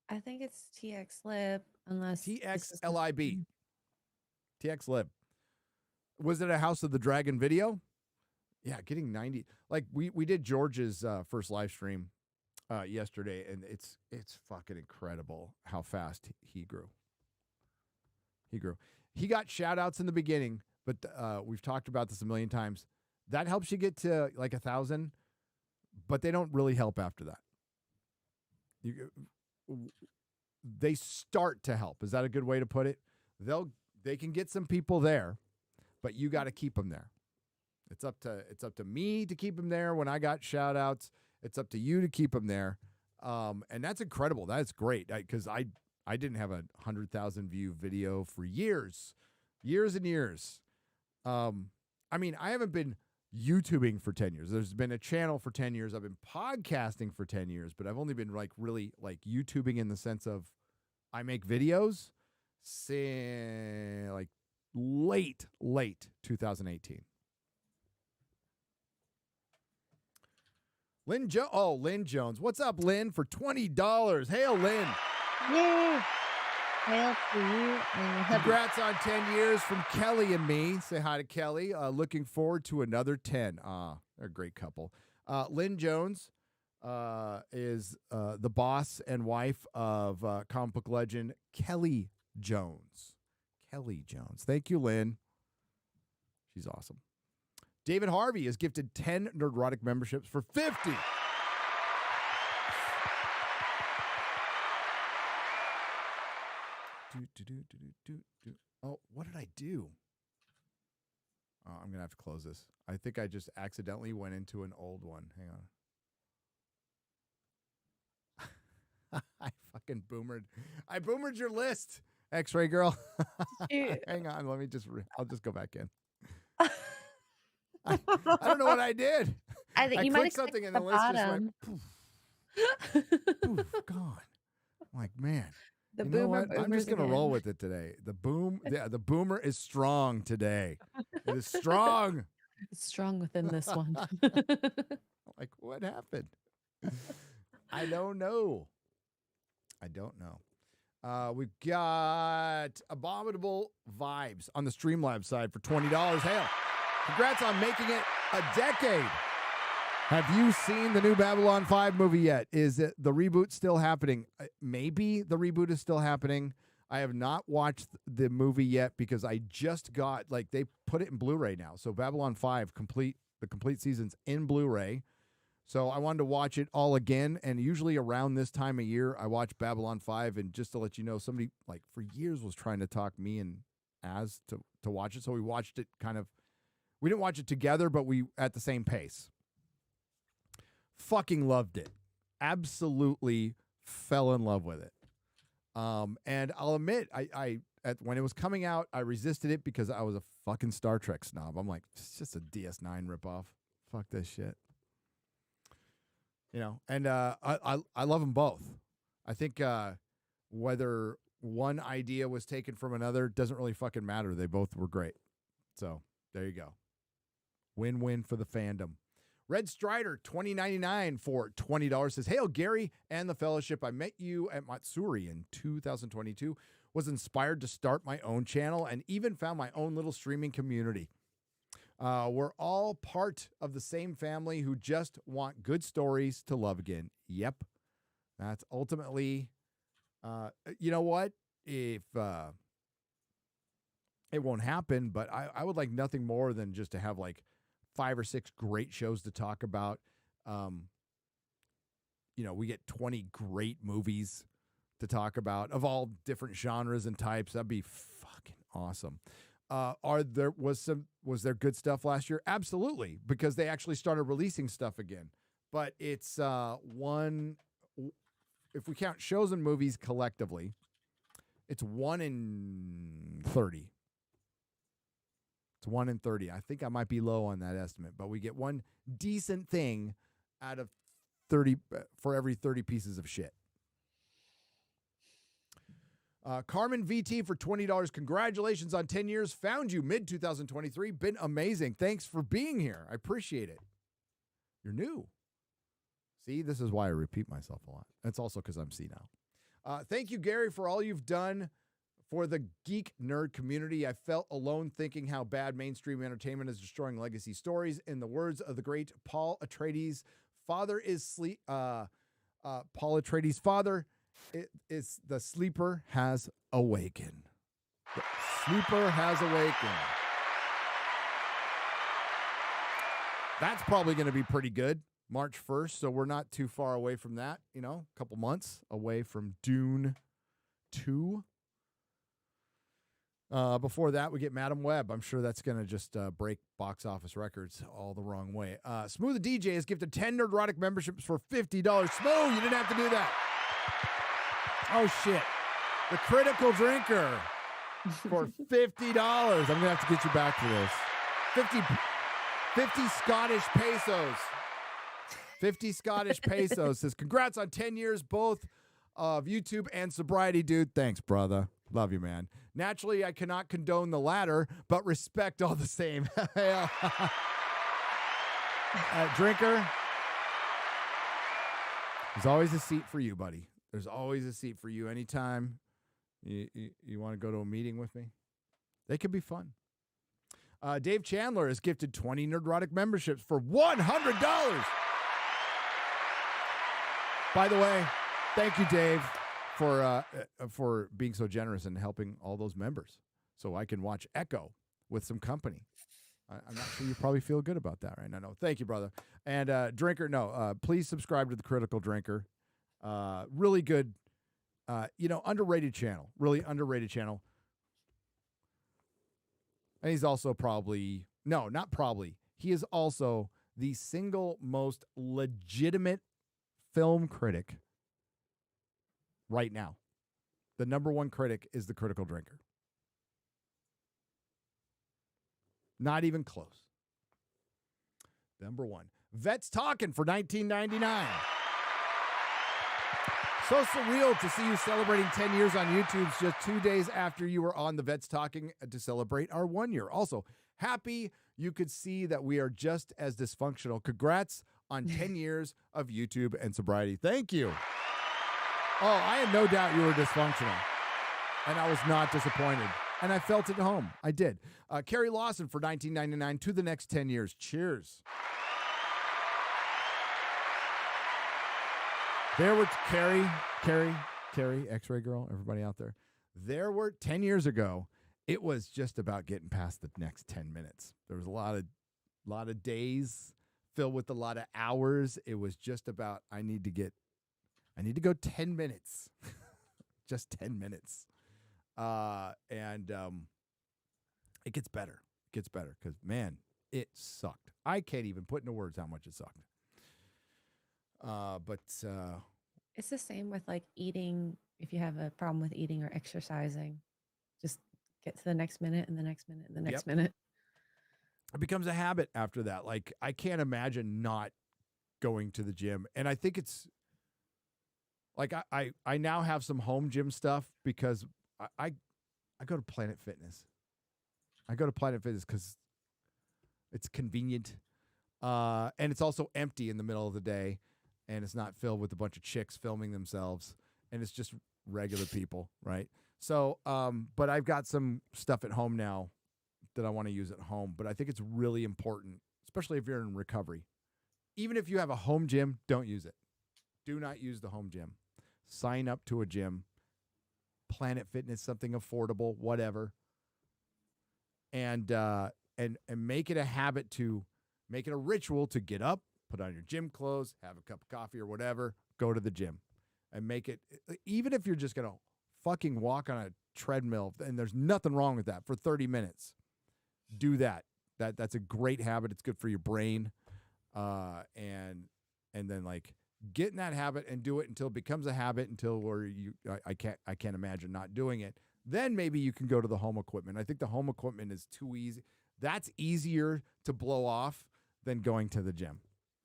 I think it's TX Lib, unless TX LIB. TX Lib. Was it a House of the Dragon video? Yeah, getting 90. Like we did George's first live stream yesterday, and it's fucking incredible how fast he grew. He got shout outs in the beginning, but we've talked about this a million times. That helps you get to like 1,000, but they don't really help after that. They start to help. Is that a good way to put it? They can get some people there, but you got to keep them there. It's up to me to keep them there when I got shout outs. It's up to you to keep them there. And that's incredible. That's great. Because I didn't have a 100,000 view video for years and years. I mean, I haven't been YouTubing for 10 years. There's been a channel for 10 years. I've been podcasting for 10 years, but I've only been like really like YouTubing in the sense of I make videos like late 2018. Lynn Jones. What's up, Lynn, for $20? Hail, Lynn. Yeah. Hail to you. Congrats on 10 years from Kelly and me. Say hi to Kelly. Looking forward to another 10. They're a great couple. Lynn Jones is the boss and wife of comic book legend Kelly Jones. Kelly Jones. Thank you, Lynn. She's awesome. David Harvey has gifted 10 Nerdrotic memberships for 50. Oh, what did I do? Oh, I'm going to have to close this. I think I just accidentally went into an old one. Hang on. I fucking boomered. I boomered your list, X-Ray Girl. Hang on. I'll just go back in. I don't know what I did. I think you might have something clicked and the list just went poof, poof, gone. I'm like, man. The you know boomer what? I'm just going to roll with it today. The boomer is strong today. It is strong. It's strong within this one. Like, what happened? I don't know. We've got Abominable Vibes on the Streamlabs side for $20. Hail. Congrats on making it a decade. Have you seen the new Babylon 5 movie yet? Is it the reboot still happening? Maybe the reboot is still happening. I have not watched the movie yet because I just got, like, they put it in Blu-ray now. So Babylon 5, the complete season's in Blu-ray. So I wanted to watch it all again. And usually around this time of year, I watch Babylon 5. And just to let you know, somebody, like, for years was trying to talk me and Az to watch it. So we watched it we didn't watch it together, but we at the same pace. Fucking loved it. Absolutely fell in love with it. And I'll admit, when it was coming out, I resisted it because I was a fucking Star Trek snob. I'm like, it's just a DS9 ripoff. Fuck this shit. You know, and I love them both. I think whether one idea was taken from another. Doesn't really fucking matter. They both were great. So there you go. Win-win for the fandom. Red Strider 2099 for $20 says, "Hail Gary and the Fellowship. I met you at Matsuri in 2022. Was inspired to start my own channel and even found my own little streaming community. We're all part of the same family who just want good stories to love again." Yep. That's ultimately, you know what? If it won't happen, but I would like nothing more than just to have like 5 or 6 great shows to talk about. We get 20 great movies to talk about of all different genres and types. That'd be fucking awesome. Was there good stuff last year? Absolutely, because they actually started releasing stuff again. But it's one, if we count shows and movies collectively, it's 1 in 30. It's 1 in 30. I think I might be low on that estimate, but we get one decent thing out of 30 for every 30 pieces of shit. Carmen VT for $20. Congratulations on 10 years. Found you mid-2023. Been amazing. Thanks for being here. I appreciate it. You're new. See, this is why I repeat myself a lot. It's also because I'm senile. Thank you, Gary, for all you've done for the geek nerd community. I felt alone thinking how bad mainstream entertainment is destroying legacy stories. In the words of the great Paul Atreides, Paul Atreides' father, it's the sleeper has awakened. The sleeper has awakened. That's probably going to be pretty good. March 1st, so we're not too far away from that, a couple months away from Dune 2. Before that, we get Madam Web. I'm sure that's going to just break box office records all the wrong way. Smooth the DJ has gifted 10 Nerdrotic memberships for $50. Smooth, you didn't have to do that. Oh, shit. The Critical Drinker for $50. I'm going to have to get you back for this. 50 Scottish pesos. 50 Scottish pesos says, "Congrats on 10 years, both of YouTube and sobriety, dude." Thanks, brother. Love you, man. Naturally, I cannot condone the latter, but respect all the same. Drinker, there's always a seat for you, buddy. There's always a seat for you. Anytime you want to go to a meeting with me, they could be fun. Dave Chandler has gifted 20 Nerdrotic memberships for $100. By the way, thank you, Dave, for being so generous and helping all those members so I can watch Echo with some company. I'm not sure you probably feel good about that right now. No, thank you, brother. And Drinker, please subscribe to the Critical Drinker. Really good, underrated channel. Really underrated channel. And he's also he is also the single most legitimate film critic right now. The number one critic is the Critical Drinker. Not even close. Number one. Vets Talking for $19.99. So surreal to see you celebrating 10 years on YouTube just 2 days after you were on the Vets Talking to celebrate our 1 year. Also, happy you could see that we are just as dysfunctional. Congrats on 10 years of YouTube and sobriety. Thank you. Oh, I had no doubt you were dysfunctional. And I was not disappointed. And I felt at home. I did. Carrie Lawson for $19.99 to the next 10 years. Cheers. There were Carrie, X-Ray Girl, everybody out there. There were 10 years ago, it was just about getting past the next 10 minutes. There was a lot of days filled with a lot of hours. It was just about, I need to go 10 minutes. Just 10 minutes. And it gets better. It gets better because, man, it sucked. I can't even put into words how much it sucked. But it's the same with like eating. If you have a problem with eating or exercising, just get to the next minute and the next minute and the next minute. It becomes a habit after that. Like, I can't imagine not going to the gym. And I think it's Like I now have some home gym stuff because I go to Planet Fitness. I go to Planet Fitness because it's convenient. And it's also empty in the middle of the day. And it's not filled with a bunch of chicks filming themselves. And it's just regular people, right? So, but I've got some stuff at home now that I want to use at home. But I think it's really important, especially if you're in recovery. Even if you have a home gym, don't use it. Do not use the home gym. Sign up to a gym. Planet Fitness, something affordable, whatever. And make it a habit to make it a ritual to get up, put on your gym clothes, have a cup of coffee or whatever, go to the gym. And make it, even if you're just going to fucking walk on a treadmill, and there's nothing wrong with that, for 30 minutes, do that. That's a great habit. It's good for your brain. And then like get in that habit and do it until it becomes a habit, until where I can't imagine not doing it. Then maybe you can go to the home equipment. I think the home equipment is too easy. That's easier to blow off than going to the gym.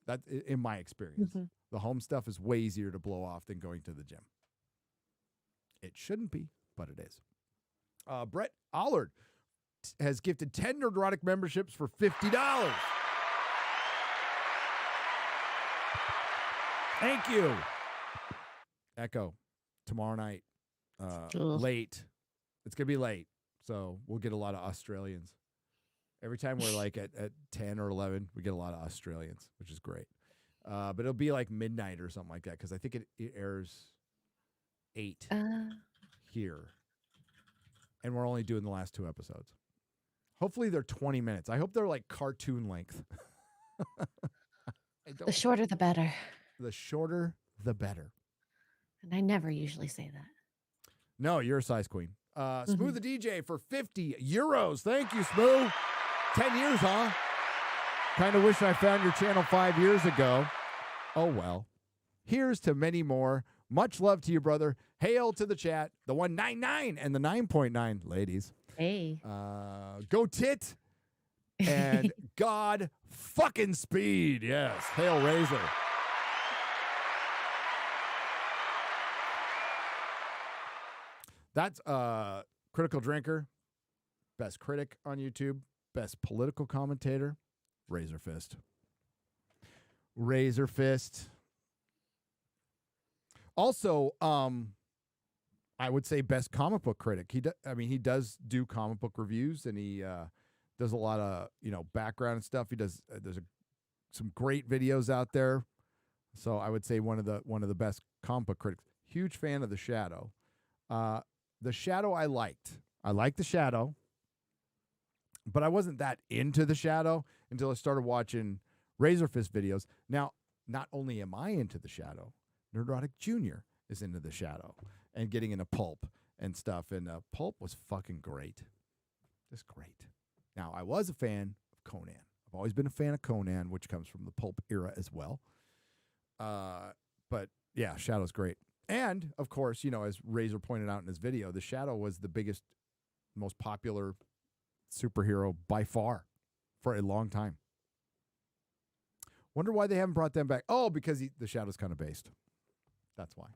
That, in my experience. Mm-hmm. The home stuff is way easier to blow off than going to the gym. It shouldn't be, but it is. Brett Allard has gifted 10 Nerdrotic memberships for $50. Thank you. Echo, tomorrow night, late. It's going to be late, so we'll get a lot of Australians. Every time we're like at 10 or 11, we get a lot of Australians, which is great. But it'll be like midnight or something like that, because I think it airs 8 here. And we're only doing the last 2 episodes. Hopefully they're 20 minutes. I hope they're like cartoon length. The shorter, the better. The shorter, the better. And I never usually say that. No, you're a size queen. Smooth the DJ for €50. Thank you, Smooth. 10 years, huh? Kind of wish I found your channel 5 years ago. Oh, well. Here's to many more. Much love to you, brother. Hail to the chat, the 199 and the 9.9, ladies. Hey. Go tit and God fucking speed. Yes. Hail Razor. That's Critical Drinker, best critic on YouTube, best political commentator, Razor Fist. Razor Fist. Also, I would say best comic book critic. He does do comic book reviews, and he does a lot of background and stuff. He does. There's some great videos out there. So I would say one of the best comic book critics. Huge fan of The Shadow. The Shadow I liked. I liked The Shadow, but I wasn't that into The Shadow until I started watching Razor Fist videos. Now, not only am I into The Shadow, Nerdrotic Jr. is into The Shadow and getting into Pulp and stuff. And Pulp was fucking great. Just great. Now, I was a fan of Conan. I've always been a fan of Conan, which comes from the Pulp era as well. But, yeah, Shadow's great. And, of course, as Razor pointed out in his video, The Shadow was the biggest, most popular superhero by far for a long time. Wonder why they haven't brought them back. Oh, because The Shadow's kind of based. That's why.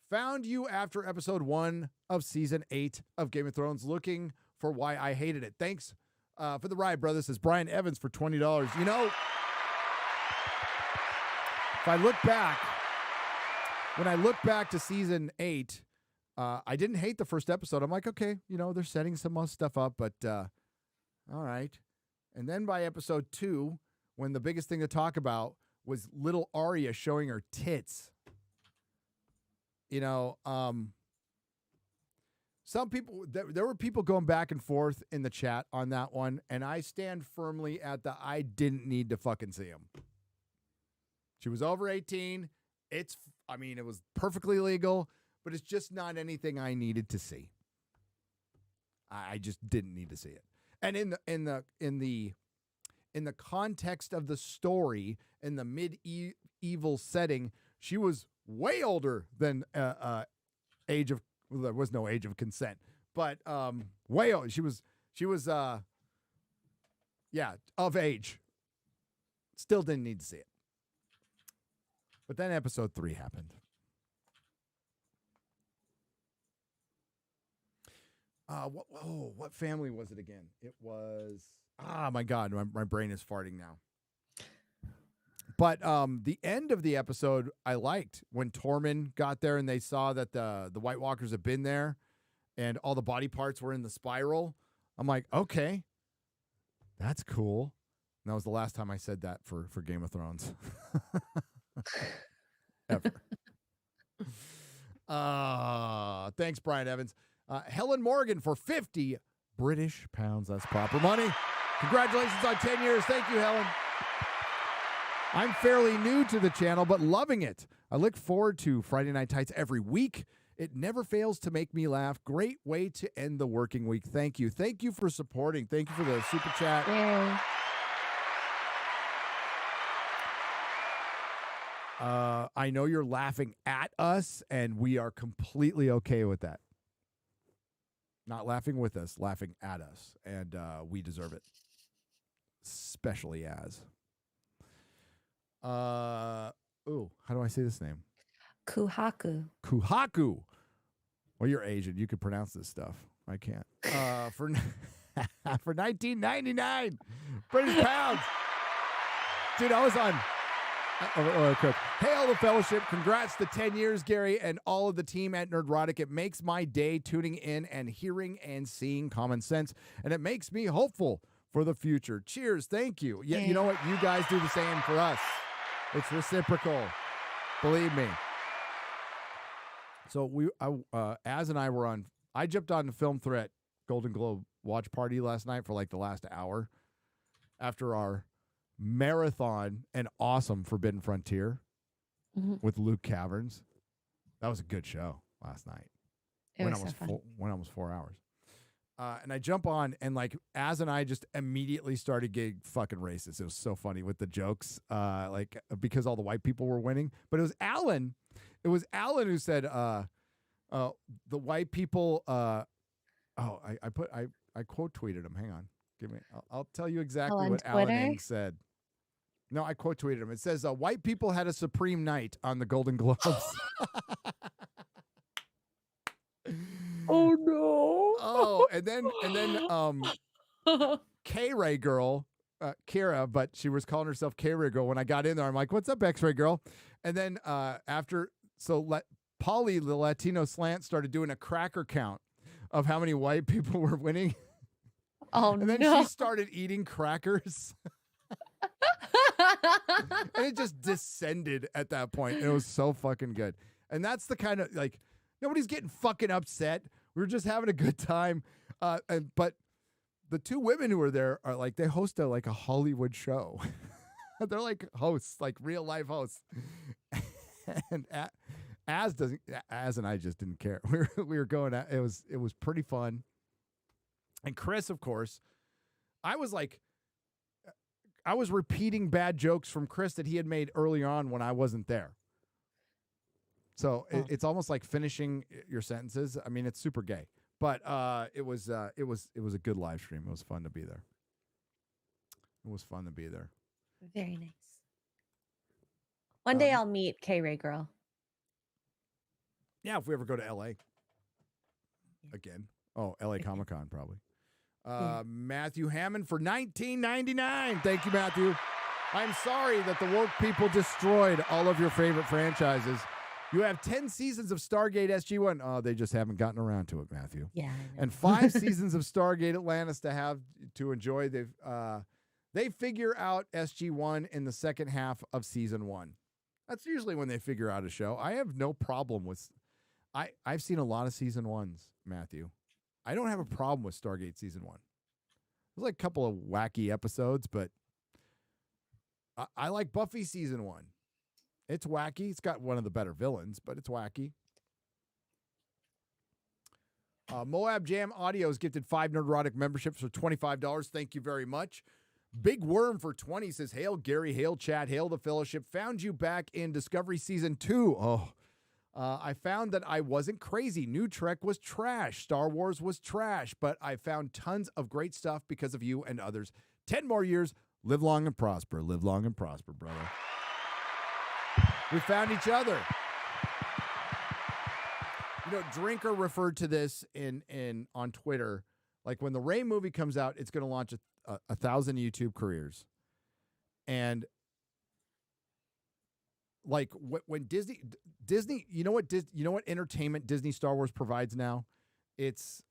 Found you after episode 1 of season 8 of Game of Thrones, looking for why I hated it. Thanks for the ride, brother. This is Brian Evans for $20. If I look back, when I look back to season 8, I didn't hate the first episode. I'm like, okay, they're setting some more stuff up, but all right. And then by episode 2, when the biggest thing to talk about was little Arya showing her tits. Some people, there were people going back and forth in the chat on that one, and I stand firmly at I didn't need to fucking see them. She was over 18. It was perfectly legal, but it's just not anything I needed to see. I just didn't need to see it. And in the context of the story, in the medieval setting, she was way older than age of. Well, there was no age of consent, but way old. She was of age. Still didn't need to see it. But then episode 3 happened. what family was it again? It was my God, my brain is farting now. But the end of the episode I liked when Tormund got there and they saw that the White Walkers had been there and all the body parts were in the spiral. I'm like, okay, that's cool. And that was the last time I said that for Game of Thrones. Ever. Thanks, Brian Evans. Helen Morgan for 50 British pounds. That's proper money. Congratulations on 10 years. Thank you, Helen. I'm fairly new to the channel, but loving it. I look forward to Friday Night Tights every week. It never fails to make me laugh. Great way to end the working week. Thank you. Thank you for supporting. Thank you for the super chat. Yeah. I know you're laughing at us, and we are completely okay with that. Not laughing with us, laughing at us, and we deserve it. Especially as. How do I say this name? Kuhaku. Kuhaku. Well, you're Asian. You can pronounce this stuff. I can't. For 1999 British pounds. Dude, I was on. Hail the fellowship. Congrats to 10 years, Gary, and all of the team at Nerdrotic. It makes my day tuning in and hearing and seeing common sense, and it makes me hopeful for the future. Cheers. Thank you. Yeah, you know what? You guys do the same for us. It's reciprocal. Believe me. So Az and I were on. I jumped on the Film Threat Golden Globe watch party last night for like the last hour after our marathon and awesome Forbidden Frontier with Luke Caverns. That was a good show last night. It was so fun. Went almost 4 hours. And I jump on, and like Az and I just immediately started getting fucking racist. It was so funny with the jokes, like because all the white people were winning. But it was Alan. It was Alan who said, "The white people." I quote tweeted him. Hang on, I'll tell you exactly what Alan Ng said. No, I quote tweeted him. It says, "White people had a supreme night on the Golden Globes." Oh no! Oh, and then K-Ray girl, Kira, but she was calling herself K-Ray girl. When I got in there, I'm like, "What's up, X-Ray girl?" And then Polly, the Latino slant, started doing a cracker count of how many white people were winning. Oh, and then no. she started eating crackers. And it just descended at that point. It was so fucking good. And that's the kind of, like, nobody's getting fucking upset. We were just having a good time. But the two women who were there are like, they host a Hollywood show. They're like hosts, like real life hosts. And Az and I just didn't care. We were going at, it was pretty fun. And Chris, of course, I was repeating bad jokes from Chris that he had made earlier on when I wasn't there. So it's almost like finishing your sentences. I mean, it's super gay, but it was a good live stream. It was fun to be there. Very nice. One day I'll meet K-Ray girl. Yeah, if we ever go to LA again. Oh, LA Comic-Con probably. Matthew Hammond for $19.99. Thank you, Matthew. I'm sorry that the woke people destroyed all of your favorite franchises. You have 10 seasons of Stargate SG-1. Oh, they just haven't gotten around to it, Matthew. Yeah. And 5 seasons of Stargate Atlantis to enjoy. They figure out SG-1 in the second half of season 1. That's usually when they figure out a show. I have no problem with. I've seen a lot of season 1s, Matthew. I don't have a problem with Stargate season 1. There's like a couple of wacky episodes, but I like Buffy season 1. It's wacky. It's got one of the better villains, but it's wacky. Moab Jam Audio's gifted 5 Nerdrotic memberships for $25. Thank you very much. Big Worm for 20 says, "Hail Gary, hail chat, hail the fellowship. Found you back in Discovery season 2. Oh, I found that I wasn't crazy. New Trek was trash. Star Wars was trash, but I found tons of great stuff because of you and others. 10 more years. Live long and prosper. Live long and prosper, brother." We found each other. You Drinker referred to this in on Twitter. Like when the Ray movie comes out, it's going to launch 1,000 YouTube careers. And like when Disney, you know what entertainment Disney Star Wars provides now? It's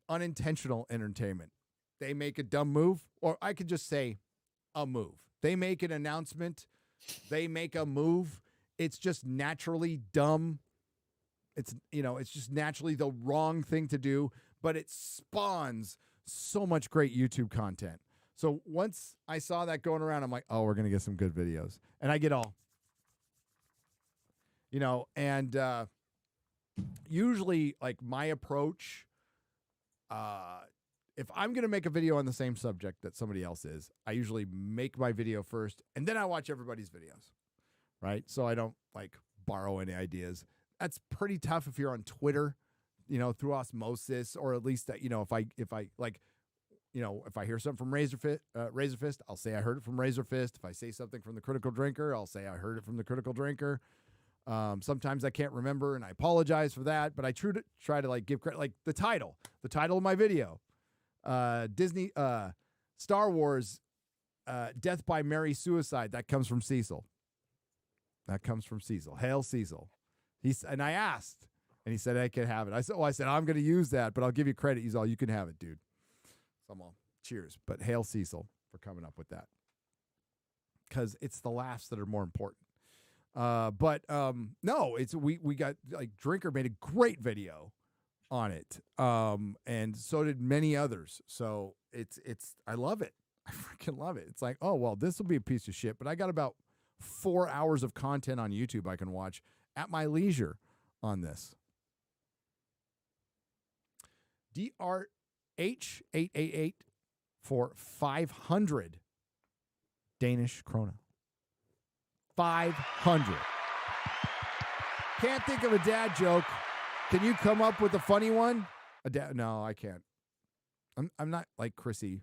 unintentional entertainment. They make a dumb move, or I could just say a move. They make an announcement. They make a move. It's just naturally dumb. It's just naturally the wrong thing to do, but it spawns so much great YouTube content. So once I saw that going around, I'm like, oh, we're going to get some good videos. And I get all, and usually like my approach, if I'm going to make a video on the same subject that somebody else is, I usually make my video first and then I watch everybody's videos, right? So I don't like borrow any ideas. That's pretty tough if you're on Twitter, through osmosis, or at least that, if I hear something from Razorfist, I'll say I heard it from Razorfist. If I say something from the Critical Drinker, I'll say I heard it from the Critical Drinker. Sometimes I can't remember, and I apologize for that. But I try to like give credit, like the title of my video, Disney Star Wars, Death by Mary Suicide. That comes from Cecil. Hail Cecil. And I asked, and he said I could have it. I said I'm going to use that, but I'll give you credit. He's all, you can have it, dude. So I'm all, cheers. But hail Cecil for coming up with that, because it's the laughs that are more important. No, it's we got, like, Drinker made a great video on it, and so did many others. So it's I love it. I freaking love it. It's like, oh well, this will be a piece of shit, but I got about 4 hours of content on YouTube I can watch at my leisure on this. DRH888 for 500 Danish krona. 500. Can't think of a dad joke. Can you come up with a funny one? No, I can't. I'm not like Chrissy.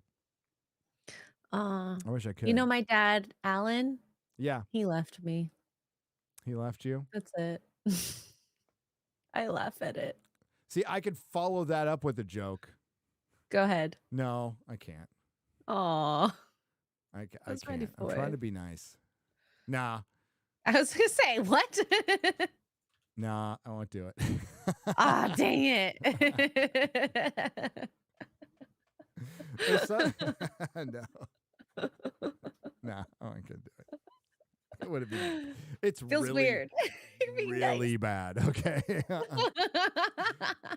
I wish I could. My dad, Alan? Yeah. He left me. He left you? That's it. I laugh at it. See, I could follow that up with a joke. Go ahead. No, I can't. Aw. I can't. I'm trying to be nice. Nah. I was going to say, what? Nah, I won't do it. Ah, dang it. No. Nah, I won't do it. It would have been. It feels really weird. Really bad. Okay.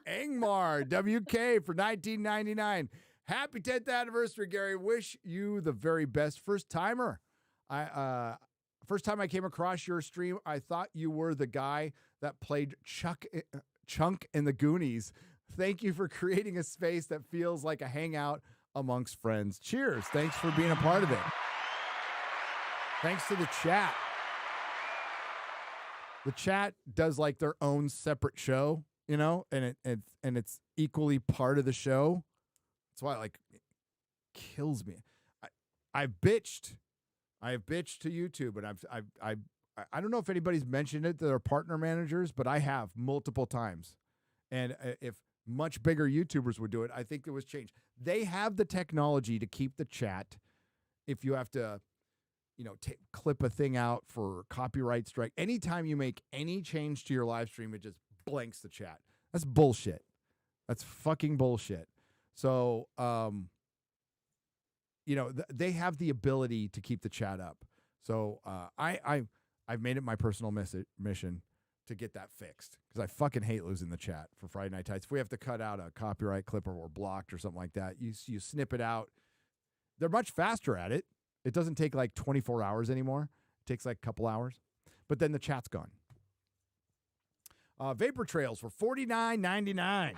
Angmar WK for $19.99. Happy 10th anniversary, Gary. Wish you the very best. First time I came across your stream, I thought you were the guy that played Chunk in the Goonies. Thank you for creating a space that feels like a hangout amongst friends. Cheers. Thanks for being a part of it. Thanks to the chat. The chat does like their own separate show, and it's equally part of the show. That's why it kills me. I've bitched to YouTube, and I don't know if anybody's mentioned it to their partner managers, but I have multiple times. And if much bigger YouTubers would do it, I think it was changed. They have the technology to keep the chat. If you have to, clip a thing out for copyright strike, anytime you make any change to your live stream, it just blanks the chat. That's bullshit. That's fucking bullshit. So, they have the ability to keep the chat up. So I've made it my personal mission to get that fixed, because I fucking hate losing the chat for Friday Night Tights. If we have to cut out a copyright clip or we're blocked or something like that, you snip it out. They're much faster at it. It doesn't take like 24 hours anymore. It takes like a couple hours. But then the chat's gone. Vapor Trails for $49.99.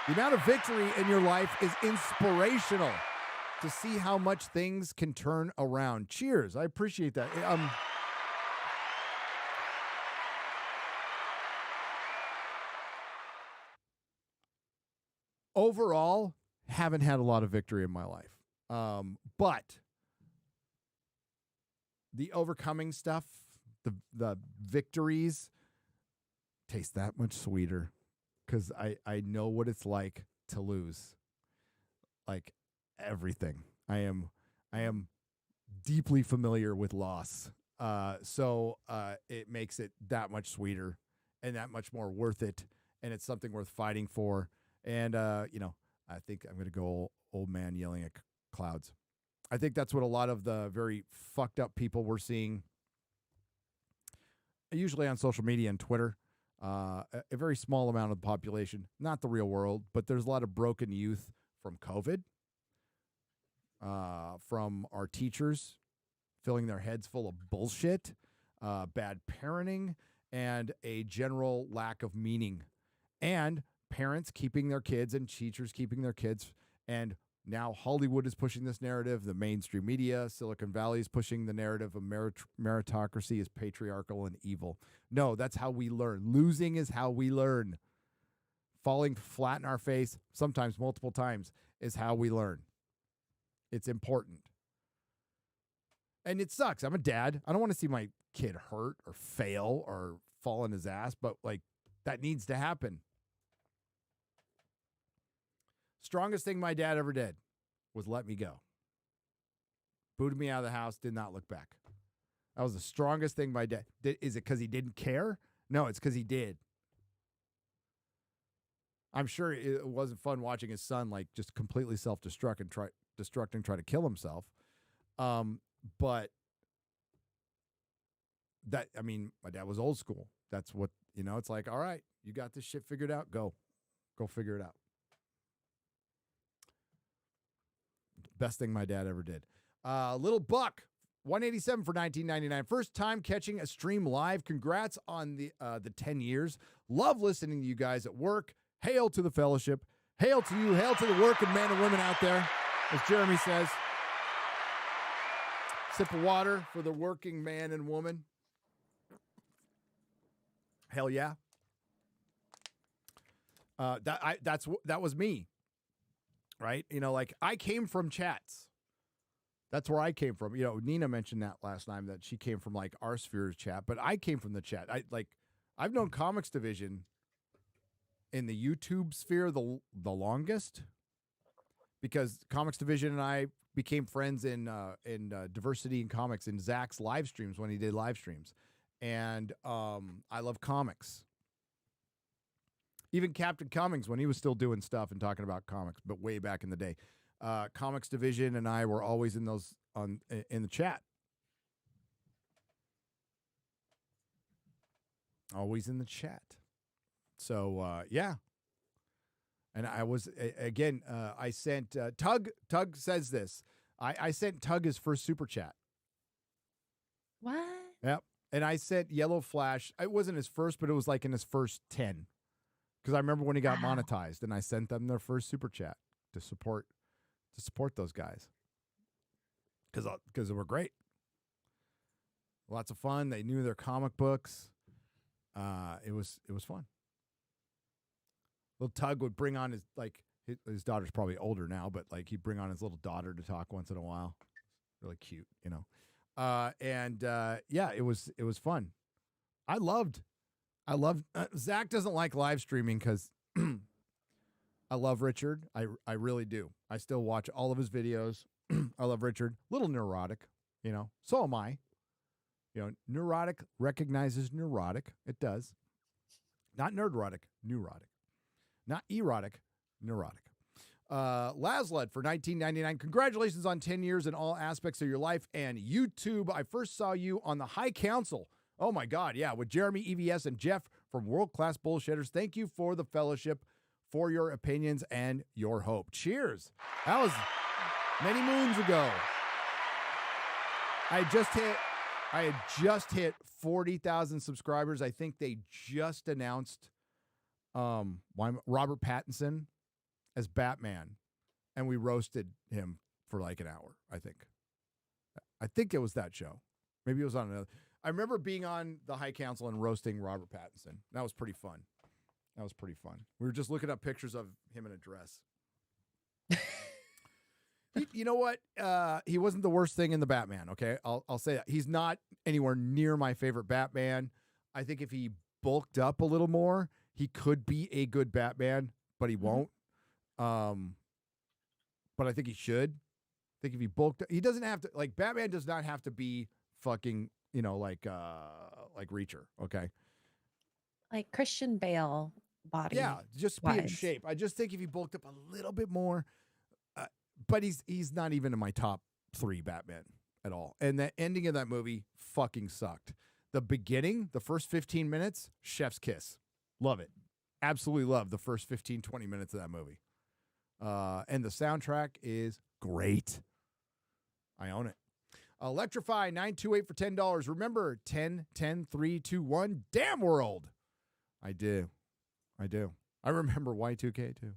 The amount of victory in your life is inspirational to see how much things can turn around. Cheers. I appreciate that. Overall, haven't had a lot of victory in my life. But the overcoming stuff, the victories, tastes that much sweeter because I know what it's like to lose. Like everything. I am deeply familiar with loss. So it makes it that much sweeter and that much more worth it. And it's something worth fighting for. And, I think I'm going to go old man yelling at clouds. I think that's what a lot of the very fucked up people we're seeing, usually on social media and Twitter, a very small amount of the population, not the real world, but there's a lot of broken youth from COVID, from our teachers filling their heads full of bullshit, bad parenting, and a general lack of meaning. And parents keeping their kids and teachers keeping their kids. And now Hollywood is pushing this narrative. The mainstream media, Silicon Valley is pushing the narrative of meritocracy is patriarchal and evil. No, that's how we learn. Losing is how we learn. Falling flat in our face, sometimes multiple times, is how we learn. It's important. And it sucks. I'm a dad. I don't want to see my kid hurt or fail or fall on his ass, but like that needs to happen. Strongest thing my dad ever did was let me go. Booted me out of the house, did not look back. That was the strongest thing my dad did. Is it because he didn't care? No, it's because he did. I'm sure it wasn't fun watching his son like just completely self-destruct and try to kill himself. But that, I mean, my dad was old school. That's what, it's like, all right, you got this shit figured out. Go figure it out. Best thing my dad ever did. Little Buck, 187 for $19.99. First time catching a stream live. Congrats on the 10 years. Love listening to you guys at work. Hail to the fellowship. Hail to you. Hail to the working men and women out there, as Jeremy says. Sip of water for the working man and woman. Hell yeah. That was me. Right? Like I came from chats. That's where I came from. Nina mentioned that last time that she came from like our sphere's chat, but I came from the chat. I've known Comics Division in the YouTube sphere the longest because Comics Division and I became friends in diversity in comics in Zach's live streams when he did live streams. And I love comics. Even Captain Cummings, when he was still doing stuff and talking about comics, but way back in the day, Comics Division and I were always in the chat. Always in the chat. So yeah. And I was again. I sent Tug. Tug says this. I sent Tug his first super chat. What? Yep. And I sent Yellow Flash. It wasn't his first, but it was like in his first 10. Because I remember when he got monetized, and I sent them their first super chat to support those guys. Because they were great, lots of fun. They knew their comic books. It was fun. Little Tug would bring on his daughter's probably older now, but like he'd bring on his little daughter to talk once in a while. Really cute, yeah, it was fun. I loved Zach doesn't like live streaming because I love Richard. I really do. I still watch all of his videos. I love Richard. Little neurotic, so am I. Neurotic recognizes neurotic. It does. Not nerdrotic, neurotic. Not erotic, neurotic. Lasled for $19.99. Congratulations on 10 years in all aspects of your life and YouTube. I first saw you on the High Council. Oh my God, yeah, with Jeremy, EVS, and Jeff from World Class Bullshitters. Thank you for the fellowship, for your opinions, and your hope. Cheers. That was many moons ago. I had just hit 40,000 subscribers. I think they just announced Robert Pattinson as Batman, and we roasted him for like an hour, I think. I think it was that show. Maybe it was on another. I remember being on the High Council and roasting Robert Pattinson. That was pretty fun. We were just looking up pictures of him in a dress. You know what? He wasn't the worst thing in the Batman, okay? I'll say that. He's not anywhere near my favorite Batman. I think if he bulked up a little more, he could be a good Batman, but he won't. But I think he should. I think if he bulked up, he doesn't have to, like, Batman does not have to be fucking, like Reacher, okay? Like Christian Bale body. Yeah, just be in vibes. shape. I just think if he bulked up a little bit more, but he's not even in my top 3 Batman at all. And the ending of that movie fucking sucked. The beginning, the first 15 minutes, chef's kiss. Love it. Absolutely love the first 15, 20 minutes of that movie. And the soundtrack is great. I own it. Electrify 928 for $10. Remember 10, 10, 3, 2, 1. Damn world. I do. I remember Y2K too.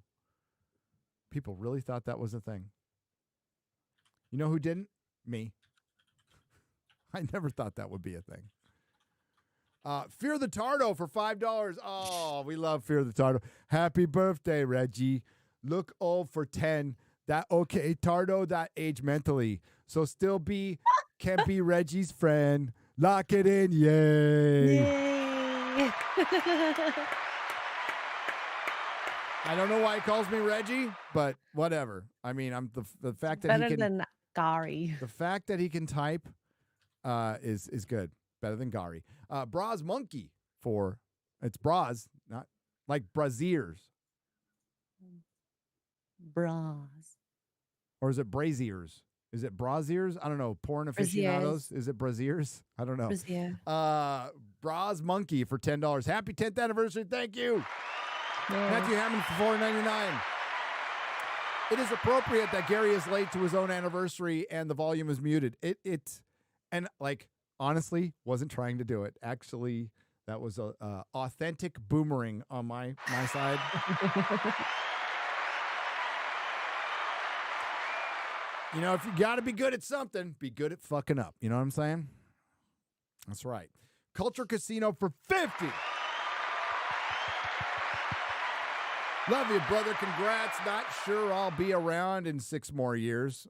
People really thought that was a thing. You know who didn't? Me. I never thought that would be a thing. Fear the Tardo for $5. Oh, we love Fear the Tardo. Happy birthday, Reggie. Look old for 10. That okay, Tardo, that age mentally. So still can be Reggie's friend. Lock it in, yay. Yay. I don't know why he calls me Reggie, but whatever. I mean, I'm the fact that Better he can than Gary. the fact that he can type is good. Better than Gary. Bras Monkey it's bras, not like braziers. Bras. Or is it braziers? Is it braziers? I don't know. Porn aficionados? Is it braziers? I don't know. Brazier. Bras Monkey for $10. Happy 10th anniversary. Thank you. Yeah. Matthew Hammond for $4.99. It is appropriate that Gary is late to his own anniversary and the volume is muted. And like, honestly, wasn't trying to do it. Actually, that was a authentic boomerang on my side. If you got to be good at something, be good at fucking up. You know what I'm saying? That's right. Culture Casino for $50. Love you, brother. Congrats. Not sure I'll be around in 6 more years.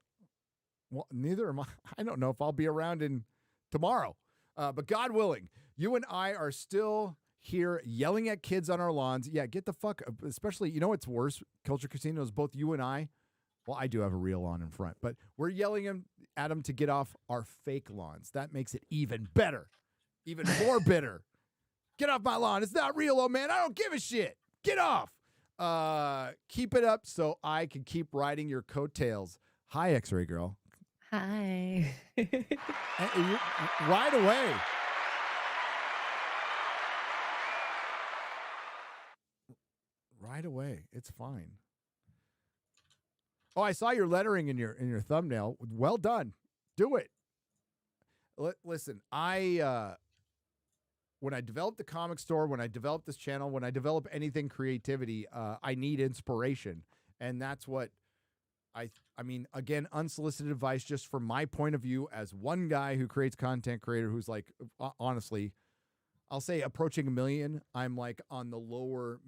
Well, neither am I. I don't know if I'll be around in tomorrow. But God willing, you and I are still here yelling at kids on our lawns. Yeah, get the fuck up. Especially, what's worse? Culture Casino is both you and I. Well, I do have a real lawn in front, but we're yelling at them to get off our fake lawns. That makes it even better, even more bitter. Get off my lawn. It's not real, old man. I don't give a shit. Get off. Keep it up so I can keep riding your coattails. Hi, X-Ray Girl. Hi. Right away. Right away. It's fine. Oh, I saw your lettering in your thumbnail. Well done. Do it. Listen, when I develop the comic store, when I develop this channel, when I develop anything creativity, I need inspiration. And that's what I mean, again, unsolicited advice just from my point of view as one guy who creates content creator who's like, honestly, I'll say approaching 1 million. I'm like on the lower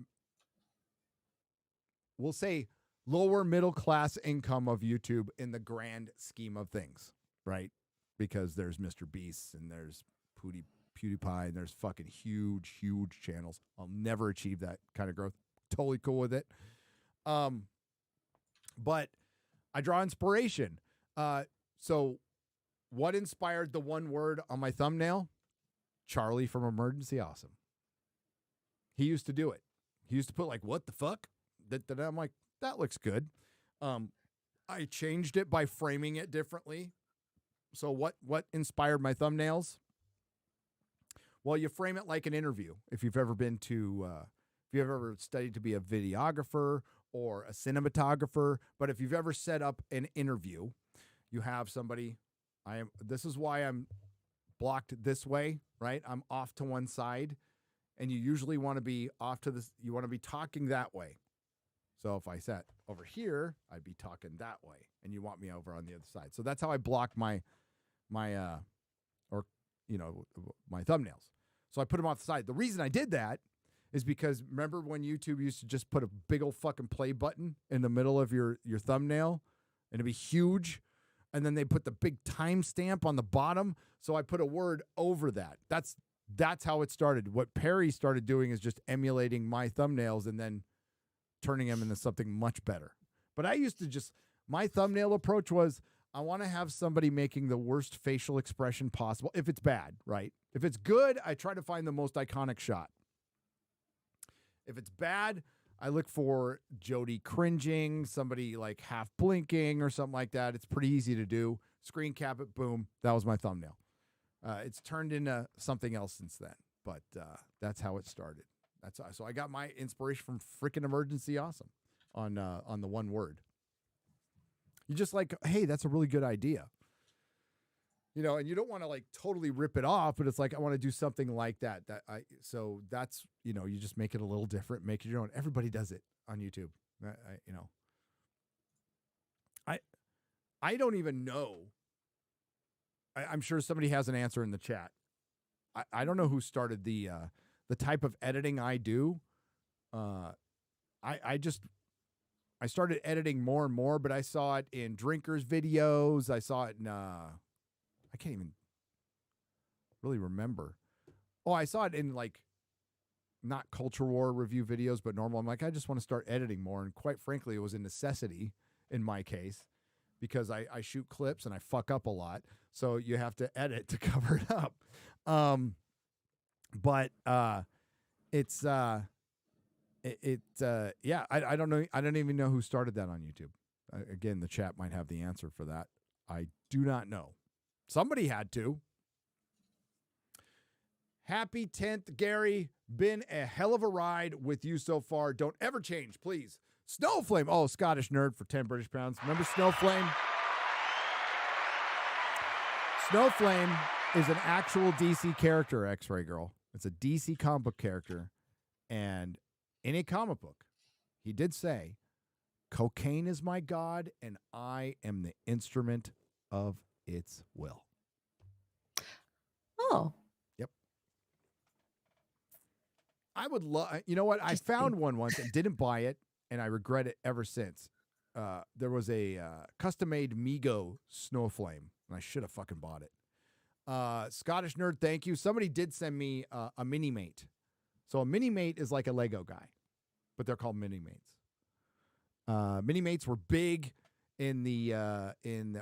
middle class income of YouTube in the grand scheme of things, right? Because there's Mr. Beast and there's PewDiePie and there's fucking huge, huge channels. I'll never achieve that kind of growth. Totally cool with it. But I draw inspiration. So what inspired the one word on my thumbnail? Charlie from Emergency Awesome. He used to do it. He used to put like, what the fuck? I'm like, that looks good. I changed it by framing it differently. So what inspired my thumbnails? Well, you frame it like an interview. If you've ever studied to be a videographer or a cinematographer, but if you've ever set up an interview, you have somebody. This is why I'm blocked this way, right? I'm off to one side, and you usually want to be off to this. You want to be talking that way. So if I sat over here, I'd be talking that way, and you want me over on the other side. So that's how I block my thumbnails. So I put them off the side. The reason I did that is because remember when YouTube used to just put a big old fucking play button in the middle of your thumbnail, and it'd be huge, and then they put the big timestamp on the bottom. So I put a word over that. That's That's how it started. What Perry started doing is just emulating my thumbnails and then turning them into something much better. But I used to my thumbnail approach was, I want to have somebody making the worst facial expression possible. If it's bad, right? If it's good, I try to find the most iconic shot. If it's bad, I look for Jody cringing, somebody like half blinking or something like that. It's pretty easy to do. Screen cap it, boom. That was my thumbnail. It's turned into something else since then, but that's how it started. So I got my inspiration from freaking Emergency Awesome on the one word. You just like, hey, that's a really good idea. And you don't want to like totally rip it off, but it's like, I want to do something like that. So that's, you just make it a little different, make it your own. Everybody does it on YouTube. I don't even know. I'm sure somebody has an answer in the chat. I don't know who started the type of editing I do. I started editing more and more, but I saw it in drinkers videos. I saw it in, I can't even really remember. Oh, I saw it in like, not Culture War review videos, but normal. I'm like, I just want to start editing more. And quite frankly, it was a necessity in my case because I shoot clips and I fuck up a lot. So you have to edit to cover it up. Yeah, I don't know. I don't even know who started that on YouTube. Again, the chat might have the answer for that. I do not know. Somebody had to. Happy 10th, Gary. Been a hell of a ride with you so far. Don't ever change, please. Snowflame. Oh, Scottish nerd for 10 British pounds. Remember Snowflame? Snowflame is an actual DC character, X-Ray Girl. It's a DC comic book character. And in a comic book, he did say, cocaine is my god, and I am the instrument of its will. Oh. Yep. I would love, you know what? I found one once and didn't buy it, and I regret it ever since. There was a custom-made Mego Snowflame, and I should have fucking bought it. Scottish nerd, thank you. Somebody did send me a mini-mate. So a mini-mate is like a Lego guy, but they're called mini-mates. Mini-mates were big in the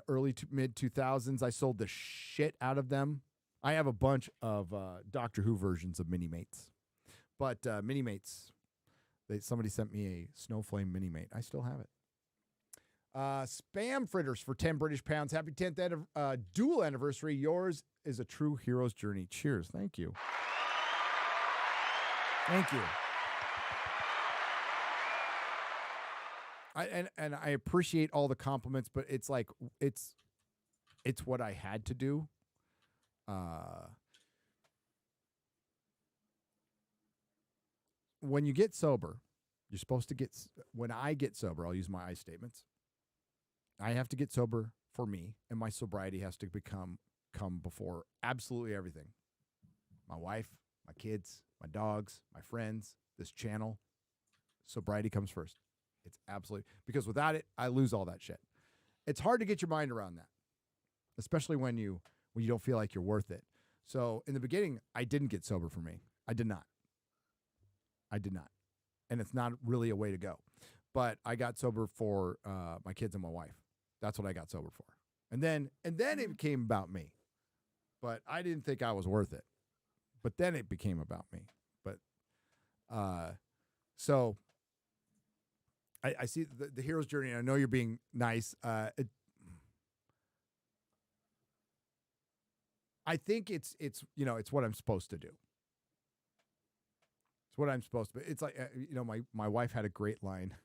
early mid 2000s. I sold the shit out of them. I have a bunch of Doctor Who versions of mini-mates. But mini-mates, somebody sent me a Snowflame mini-mate. I still have it. Spam fritters for 10 British pounds. Happy 10th dual anniversary. Yours is a true hero's journey. Cheers. Thank you. Thank you. And I appreciate all the compliments, but it's like it's what I had to do. When you get sober, you're supposed to get. When I get sober, I'll use my I statements. I have to get sober for me, and my sobriety has to come before absolutely everything. My wife, my kids, my dogs, my friends, this channel. Sobriety comes first. It's absolutely, because without it, I lose all that shit. It's hard to get your mind around that, especially when you don't feel like you're worth it. So in the beginning, I didn't get sober for me. I did not. And it's not really a way to go. But I got sober for my kids and my wife. That's what I got sober for. And then it became about me. But I didn't think I was worth it. But then it became about me. But so I see the hero's journey, and I know you're being nice. I think it's what I'm supposed to do. It's what I'm supposed to be. It's like, my wife had a great line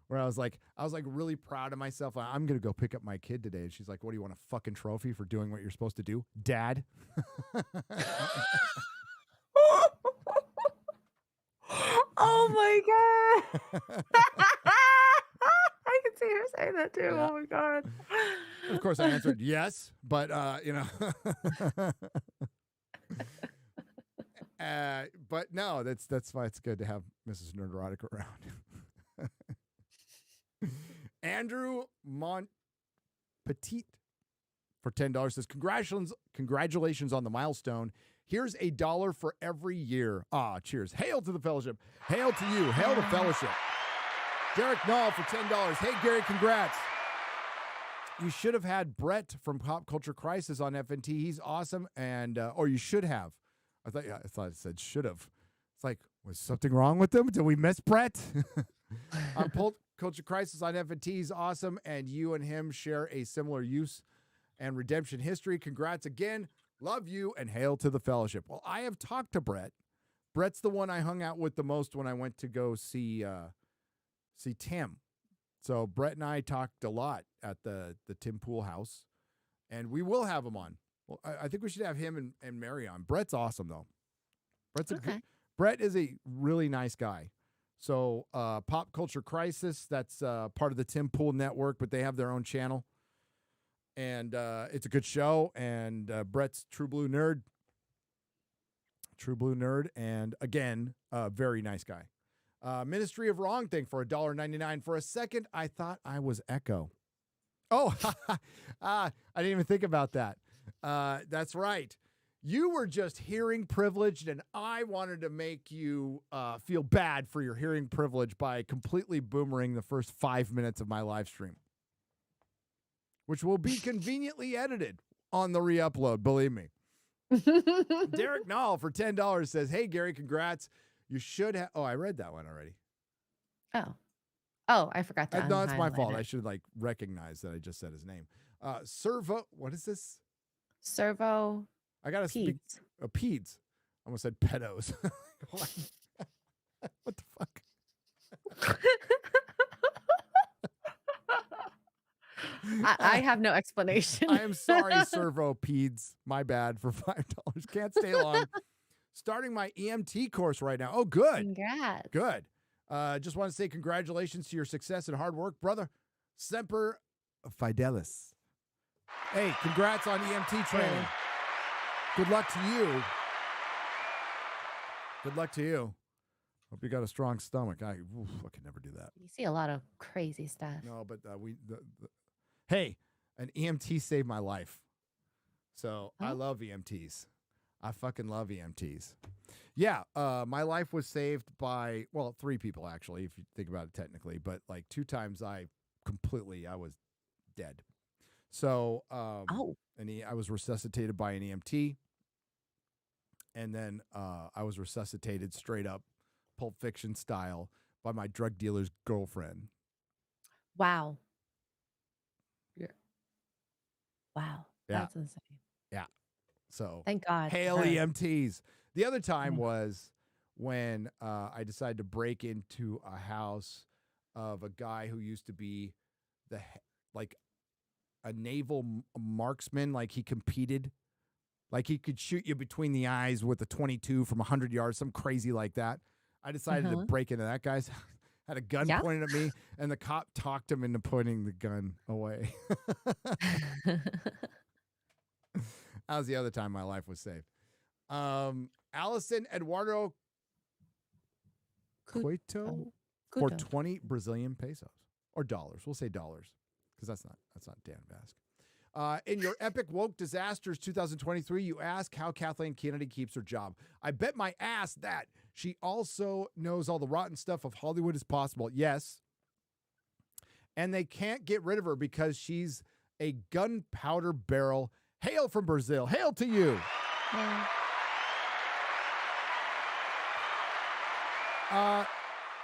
where I was like really proud of myself. I'm going to go pick up my kid today. And she's like, what do you want, a fucking trophy for doing what you're supposed to do, Dad? Oh my God. I can see her saying that too. Yeah. Oh my God. Of course I answered yes, but but no, that's why it's good to have Mrs. Nerdrotic around. Andrew Montpetit for $10 says, congratulations on the milestone. Here's $1 for every year. Ah, cheers. Hail to the fellowship. Hail to you. Hail to fellowship. Derek Knoll for $10. Hey, Gary, congrats. You should have had Brett from Pop Culture Crisis on FNT. He's awesome. And, or you should have. I thought it said should have. It's like, was something wrong with him? Did we miss Brett? On Pop Culture Crisis on FNT, he's awesome. And you and him share a similar use and redemption history. Congrats again. Love you and hail to the fellowship. Well, I have talked to Brett. Brett's the one I hung out with the most when I went to go see Tim. So Brett and I talked a lot at the Tim Pool house, and we will have him on. Well, I think we should have him and Mary on. Brett's awesome though. Brett is a really nice guy. So Pop Culture Crisis, that's part of the Tim Pool network, but they have their own channel. And it's a good show. And Brett's True Blue Nerd. And again, very nice guy. Ministry of Wrong thing for $1.99. For a second, I thought I was Echo. Oh, I didn't even think about that. That's right. You were just hearing privileged, and I wanted to make you feel bad for your hearing privilege by completely boomering the first 5 minutes of my live stream, which will be conveniently edited on the re-upload, believe me. Derek Knoll for $10 says, hey, Gary, congrats. You should have. Oh, I read that one already. Oh, I forgot that. No, it's my fault. I should recognize that I just said his name. Servo. What is this? Servo. I got to speak. Peds. I almost said pedos. What the fuck? I have no explanation. I am sorry, Servo Peds. My bad for $5. Can't stay long. Starting my EMT course right now. Oh, good. Congrats. Good. Just want to say congratulations to your success and hard work, brother. Semper Fidelis. Hey, congrats on EMT training. Good luck to you. Good luck to you. Hope you got a strong stomach. I could never do that. You see a lot of crazy stuff. No, but hey, an EMT saved my life. So I love EMTs. I fucking love EMTs. Yeah, my life was saved by, 3 people, actually, if you think about it technically. But 2 times I was dead. So I was resuscitated by an EMT. And then I was resuscitated straight up Pulp Fiction style by my drug dealer's girlfriend. Wow. Wow. Yeah. That's insane. Yeah. So thank God. Hail EMTs. The other time was when I decided to break into a house of a guy who used to be a naval marksman. He competed. He could shoot you between the eyes with a 22 from 100 yards, some crazy like that. I decided to break into that guy's house. Had a gun pointed at me, and the cop talked him into pointing the gun away. That was the other time my life was saved. Allison Eduardo Coito for 20 Brazilian pesos or dollars. We'll say dollars because that's not Dan Vasque. In your epic woke disasters 2023, you ask how Kathleen Kennedy keeps her job. I bet my ass that she also knows all the rotten stuff of Hollywood as possible. Yes. And they can't get rid of her because she's a gunpowder barrel. Hail from Brazil. Hail to you. Yeah.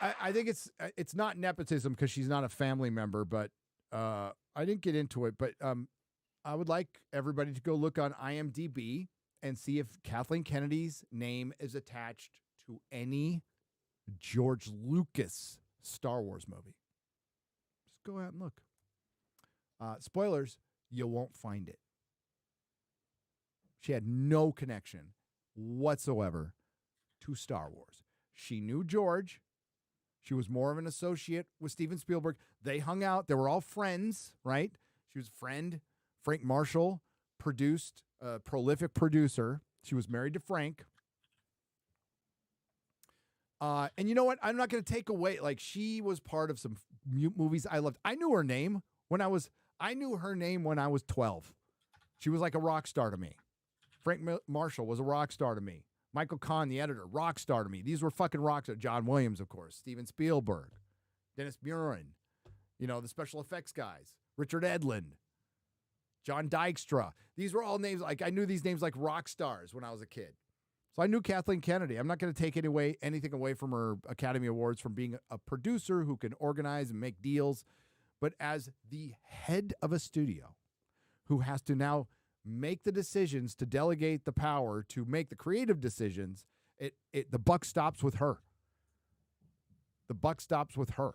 I think it's not nepotism because she's not a family member, but I didn't get into it. But I would like everybody to go look on IMDb and see if Kathleen Kennedy's name is attached to any George Lucas Star Wars movie. Just go out and look. Spoilers, you won't find it. She had no connection whatsoever to Star Wars. She knew George. She was more of an associate with Steven Spielberg. They hung out. They were all friends, right? She was a friend. Frank Marshall produced, a prolific producer. She was married to Frank. And you know what? I'm not going to take away, she was part of some movies I loved. I knew her name when I was 12. She was like a rock star to me. Frank Marshall was a rock star to me. Michael Kahn, the editor, rock star to me. These were fucking rock stars. John Williams, of course. Steven Spielberg. Dennis Muren. The special effects guys. Richard Edlund. John Dykstra. These were all names, like I knew these names like rock stars when I was a kid. So I knew Kathleen Kennedy. I'm not going to take anything away from her Academy Awards from being a producer who can organize and make deals. But as the head of a studio who has to now make the decisions to delegate the power to make the creative decisions, the buck stops with her. The buck stops with her.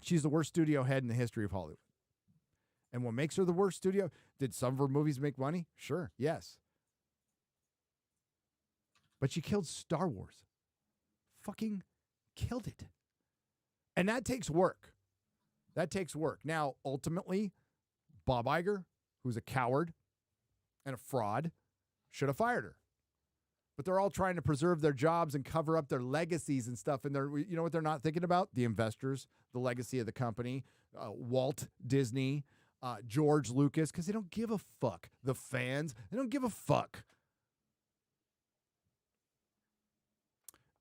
She's the worst studio head in the history of Hollywood. And what makes her the worst studio? Did some of her movies make money? Sure, yes. But she killed Star Wars. Fucking killed it. And that takes work. That takes work. Now, ultimately, Bob Iger, who's a coward and a fraud, should have fired her. But they're all trying to preserve their jobs and cover up their legacies and stuff. And you know what they're not thinking about? The investors, the legacy of the company, Walt Disney, George Lucas, because they don't give a fuck. The fans, they don't give a fuck.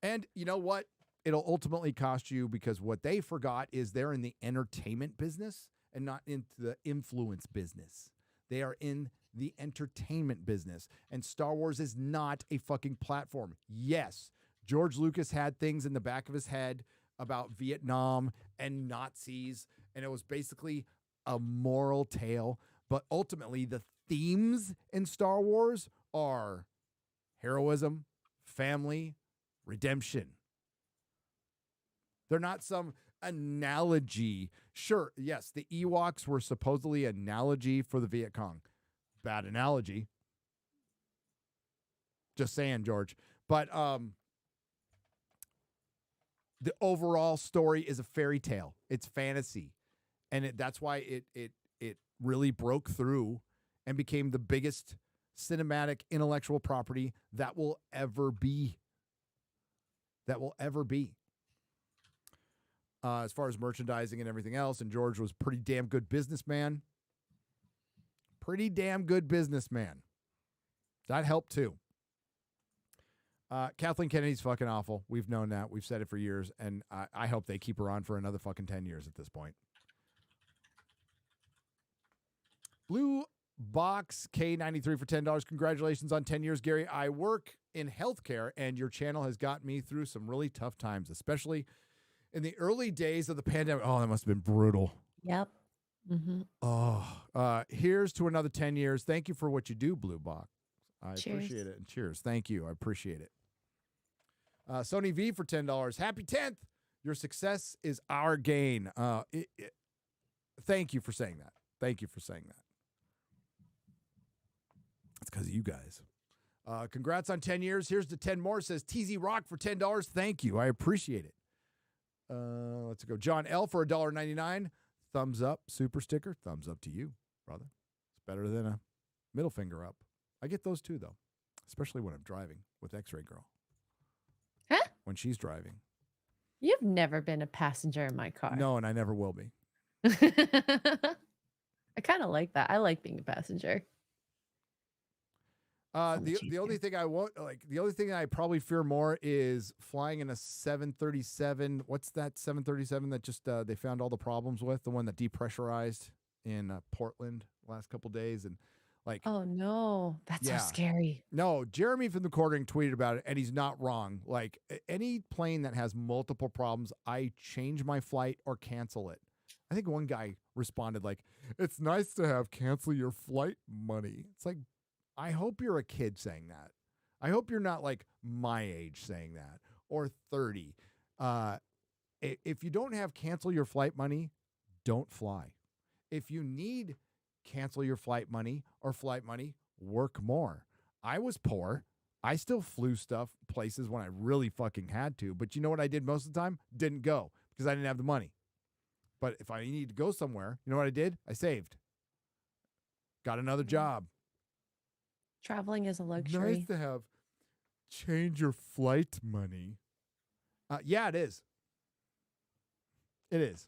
And you know what? It'll ultimately cost you, because what they forgot is they're in the entertainment business and not into the influence business. They are in the entertainment business. And Star Wars is not a fucking platform. Yes, George Lucas had things in the back of his head about Vietnam and Nazis, and it was basically a moral tale. But ultimately, the themes in Star Wars are heroism, family, redemption. They're not some analogy. Sure, yes, the Ewoks were supposedly an analogy for the Viet Cong. Bad analogy. Just saying, George. But the overall story is a fairy tale. It's fantasy. And that's why it really broke through and became the biggest cinematic intellectual property that will ever be. That will ever be. As far as merchandising and everything else, and George was pretty damn good businessman. Pretty damn good businessman. That helped too. Kathleen Kennedy's fucking awful. We've known that. We've said it for years, and I hope they keep her on for another fucking 10 years at this point. Blue Box K93 for $10. Congratulations on 10 years, Gary. I work in healthcare, and your channel has got me through some really tough times, especially in the early days of the pandemic. Oh, that must have been brutal. Yep. Mm-hmm. Oh, here's to another 10 years. Thank you for what you do, Blue Box. I Cheers. appreciate it. And cheers. Thank you. I appreciate it. Sony V for $10. Happy 10th. Your success is our gain. Thank you for saying that. Thank you for saying that. It's because of you guys. Congrats on 10 years. Here's to 10 more. Says TZ Rock for $10. Thank you. I appreciate it. Let's go. John L for $1.99. Thumbs up. Super sticker. Thumbs up to you, brother. It's better than a middle finger up. I get those too, though, especially when I'm driving with X-Ray Girl. Huh? When she's driving. You've never been a passenger in my car. No, and I never will be. I kind of like that. I like being a passenger. The only thing I won't like, the only thing I probably fear more is flying in a 737. What's that 737 that just they found all the problems with? The one that depressurized in Portland last couple days, and like, oh no, that's so scary. No, Jeremy from the Quartering tweeted about it, and he's not wrong. Like, any plane that has multiple problems, I change my flight or cancel it. I think one guy responded like, "It's nice to have cancel your flight money." It's like, I hope you're a kid saying that. I hope you're not like my age saying that, or 30. If you don't have cancel your flight money, don't fly. If you need cancel your flight money or flight money, work more. I was poor. I still flew places when I really fucking had to. But you know what I did most of the time? Didn't go because I didn't have the money. But if I needed to go somewhere, you know what I did? I saved. Got another job. Traveling is a luxury. Nice to have change your flight money. Yeah, it is. It is.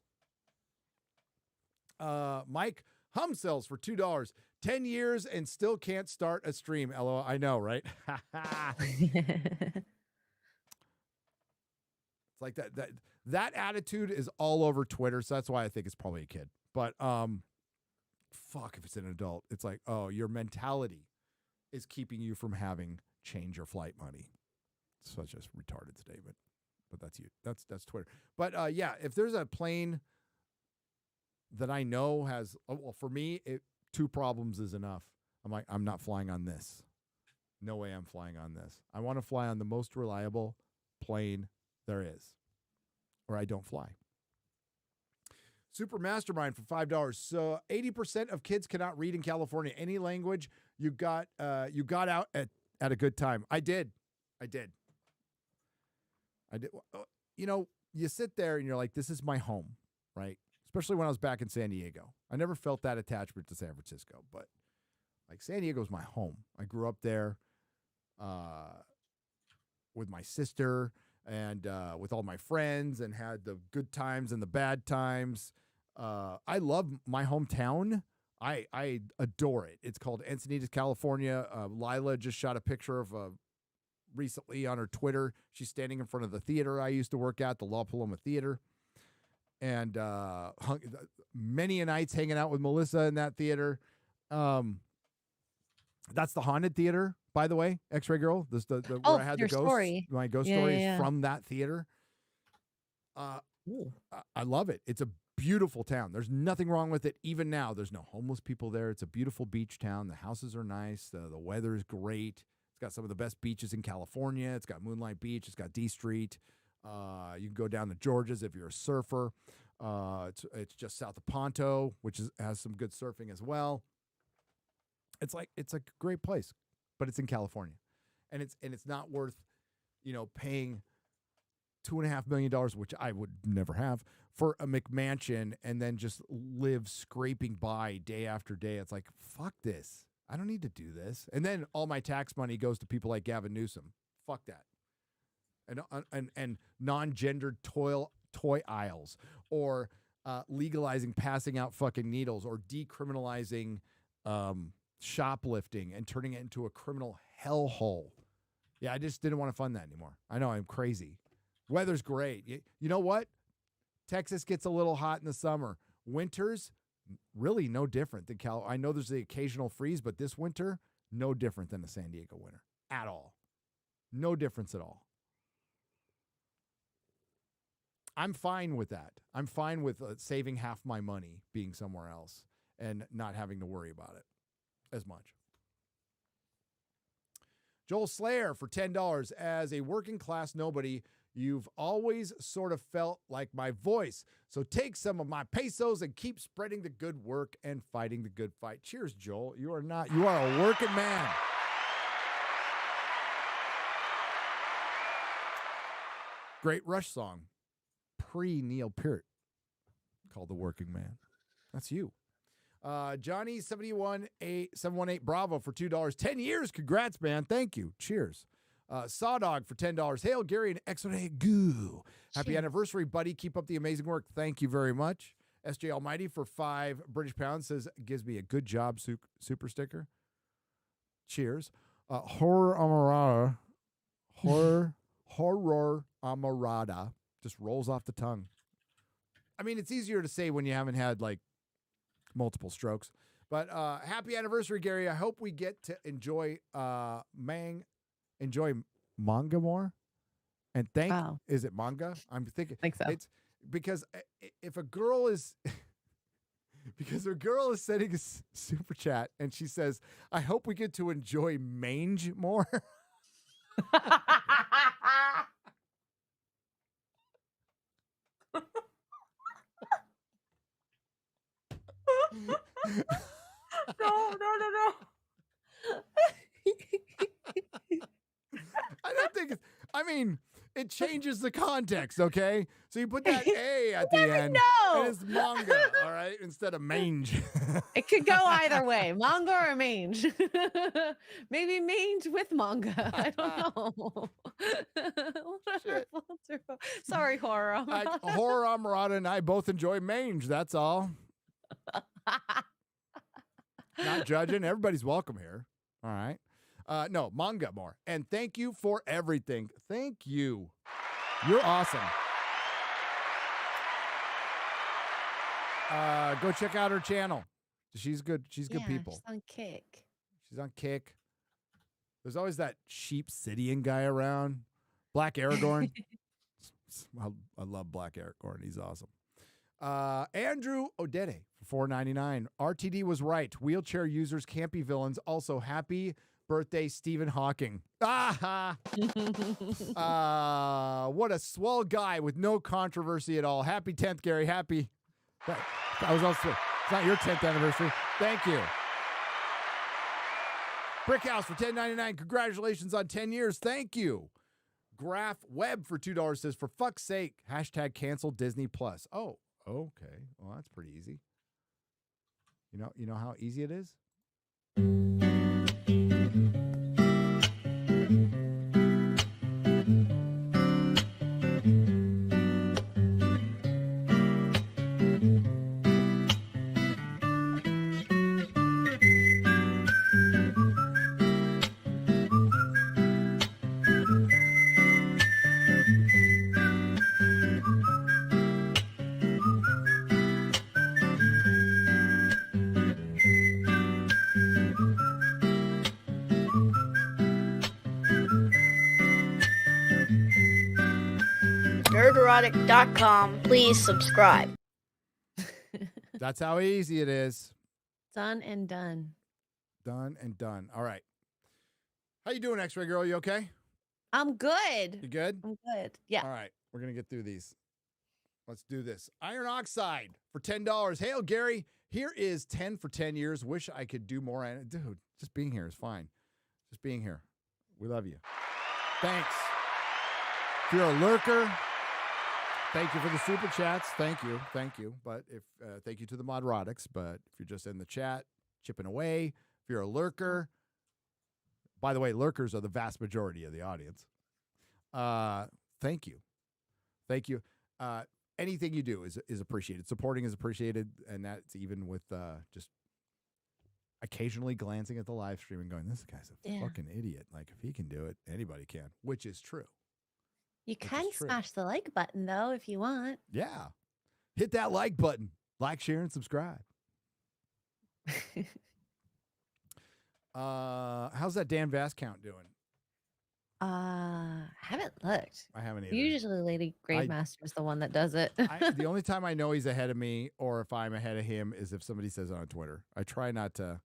Mike Hum sells for $2. 10 years and still can't start a stream. LOL. I know, right? It's like that attitude is all over Twitter, so that's why I think it's probably a kid. But fuck if it's an adult. It's like, oh, your mentality is keeping you from having change your flight money. Such a retarded statement. But that's you. That's Twitter. But yeah, if there's a plane that I know has, well, for me, 2 problems is enough. I'm like, I'm not flying on this. No way I'm flying on this. I want to fly on the most reliable plane there is, or I don't fly. Super Mastermind for $5. So 80% of kids cannot read in California. Any language, you got out at a good time. I did. You know, you sit there and you're like, this is my home, right? Especially when I was back in San Diego. I never felt that attachment to San Francisco, but like San Diego's my home. I grew up there with my sister and with all my friends and had the good times and the bad times. I love my hometown. I adore it. It's called Encinitas, California. Lila just shot a picture of recently on her Twitter. She's standing in front of the theater I used to work at, the La Paloma Theater. And many a nights hanging out with Melissa in that theater. That's the haunted theater, by the way, X-Ray Girl. This where I had the ghost story. My ghost story is from that theater. I love it. It's a beautiful town. There's nothing wrong with it. Even now, there's no homeless people there. It's a beautiful beach town. The houses are nice. The weather is great. It's got some of the best beaches in California. It's got Moonlight Beach. It's got D Street. You can go down to Georgia's if you're a surfer. It's just south of Ponto, which has some good surfing as well. It's a great place, but it's in California, and it's not worth, paying $2.5 million, which I would never have, for a McMansion and then just live scraping by day after day. It's like, fuck this. I don't need to do this. And then all my tax money goes to people like Gavin Newsom. Fuck that. And non-gendered toy aisles, or legalizing passing out fucking needles, or decriminalizing shoplifting and turning it into a criminal hellhole. Yeah, I just didn't want to fund that anymore. I know I'm crazy. Weather's great. You know what? Texas gets a little hot in the summer. Winters, really no different than Cal. I know there's the occasional freeze, but this winter, no different than the San Diego winter at all. No difference at all. I'm fine with that. I'm fine with saving half my money being somewhere else and not having to worry about it as much. Joel Slayer for $10. As a working class nobody, you've always sort of felt like my voice. So take some of my pesos and keep spreading the good work and fighting the good fight. Cheers, Joel. You are a working man. Great Rush song. Pre-Neil Peart, called The Working Man. That's you. Johnny 718 Bravo for $2. 10 years. Congrats, man. Thank you. Cheers. Sawdog for $10. Hail Gary and X-Ray Goo. Happy anniversary, buddy. Keep up the amazing work. Thank you very much. SJ Almighty for $5 British pounds says, gives me a good job super sticker. Cheers. Horror Amarada. Just rolls off the tongue. I mean, it's easier to say when you haven't had like multiple strokes. But happy anniversary, Gary. I hope we get to enjoy manga more. And is it manga? I'm thinking. I think so. It's because if a girl is sending a super chat and she says, I hope we get to enjoy mange more. No. I don't think it changes the context, okay? So you put that A at the end, and it's manga, all right, instead of mange. It could go either way, manga or mange. Maybe mange with manga. I don't know. Shit. Sorry, Horror Amarada. Horror Amarada and I both enjoy mange, that's all. Not judging. Everybody's welcome here. All right. No, manga more. And thank you for everything. Thank you. You're awesome. Go check out her channel. She's good. She's good people. She's on Kick. She's on Kick. There's always that sheep Sidian guy around. Black Aragorn. I love Black Aragorn. He's awesome. Andrew Odede for $4.99. RTD was right. Wheelchair users can't be villains. Also, happy birthday, Stephen Hawking. What a swell guy with no controversy at all. Happy 10th, Gary. Happy. That was also, it's not your 10th anniversary. Thank you. Brickhouse for $10.99. Congratulations on 10 years. Thank you. Graph Web for $2 says, for fuck's sake, hashtag cancel Disney Plus. Oh, okay. Well, that's pretty easy. You know how easy it is? Nerdrotic.com. Please subscribe. That's how easy it is. Done and done. Done and done. All right. How you doing, X-Ray Girl? You okay? I'm good. You good? I'm good. Yeah. All right. We're going to get through these. Let's do this. Iron Oxide for $10. Hail, Gary. Here is 10 for 10 years. Wish I could do more. Dude, just being here is fine. Just being here. We love you. Thanks. If you're a lurker, thank you for the super chats. Thank you. Thank you. But thank you to the Modrotics. But if you're just in the chat, chipping away, if you're a lurker, by the way, lurkers are the vast majority of the audience. Thank you. Thank you. Anything you do is appreciated. Supporting is appreciated. And that's even with just occasionally glancing at the live stream and going, this guy's a fucking idiot. Like, if he can do it, anybody can, which is true. You can smash the like button, though, if you want. Yeah. Hit that like button. Like, share, and subscribe. How's that Dan Vass count doing? Haven't looked. I haven't either. Usually Lady Gravemaster is the one that does it. The only time I know he's ahead of me or if I'm ahead of him is if somebody says it on Twitter. I try not to.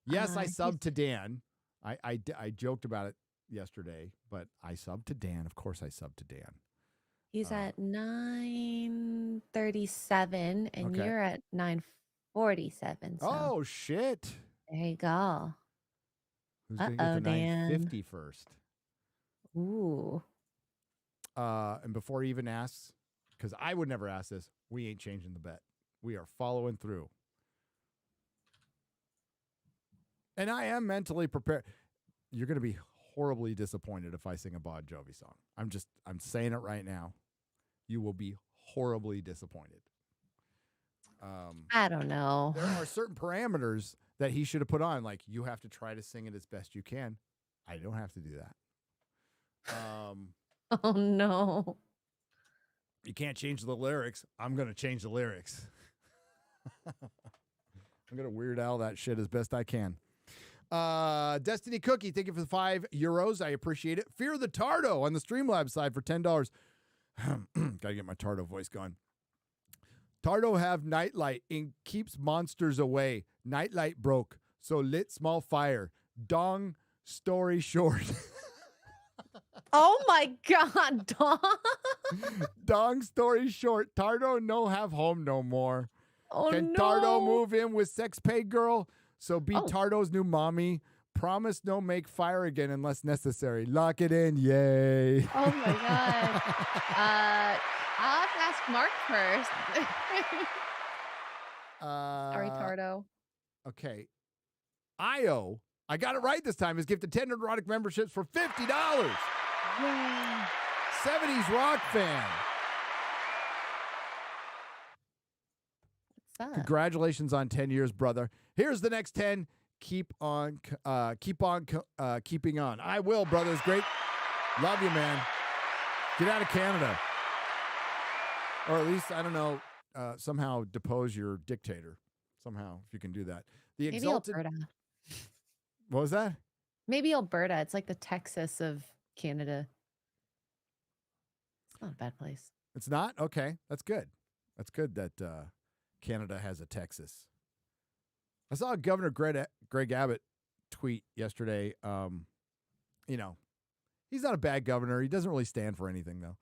Yes, I subbed to Dan. I joked about it yesterday, but I subbed to Dan. Of course I subbed to Dan. He's at 9:37 and you're at 9:47. So Oh, shit. there you go. Who's going to get to Dan. 950 first? Ooh. And before he even asks, because I would never ask this, we ain't changing the bet. We are following through. And I am mentally prepared. You're going to be horribly disappointed if I sing a Bon Jovi song. I'm saying it right now. You will be horribly disappointed. I don't know. There are certain parameters that he should have put on. Like, you have to try to sing it as best you can. I don't have to do that. Oh, no. You can't change the lyrics. I'm going to change the lyrics. I'm going to Weird Al that shit as best I can. Destiny Cookie, thank you for the €5. I appreciate it. Fear the Tardo on the Streamlabs side for $10. Gotta get my Tardo voice going. Tardo have nightlight and keeps monsters away. Nightlight broke, so lit small fire. Dong story short. Oh my God, Dawn. Dong story short. Tardo no have home no more. Oh, Can no. Tardo move in with sex paid girl? So be Tardo's new mommy. Promise no make fire again unless necessary. Lock it in. Yay. Oh my God. I'll have to ask Mark first. Sorry, Tardo. Okay. Io, I got it right this time, is gifted 10 Nerdrotic memberships for $50. Yay. 70s rock fan. What's up? Congratulations on 10 years, brother. Here's the next 10. Keep on keeping on. I will, brother. It's great. Love you, man. Get out of Canada. Or at least, I don't know, somehow depose your dictator. Somehow, if you can do that. The Maybe exalted. Alberta. What was that? Maybe Alberta. It's like the Texas of Canada. It's not a bad place. It's not? Okay. That's good. That's good that Canada has a Texas. I saw Governor Greg Abbott tweet yesterday. You know, he's not a bad governor. He doesn't really stand for anything, though.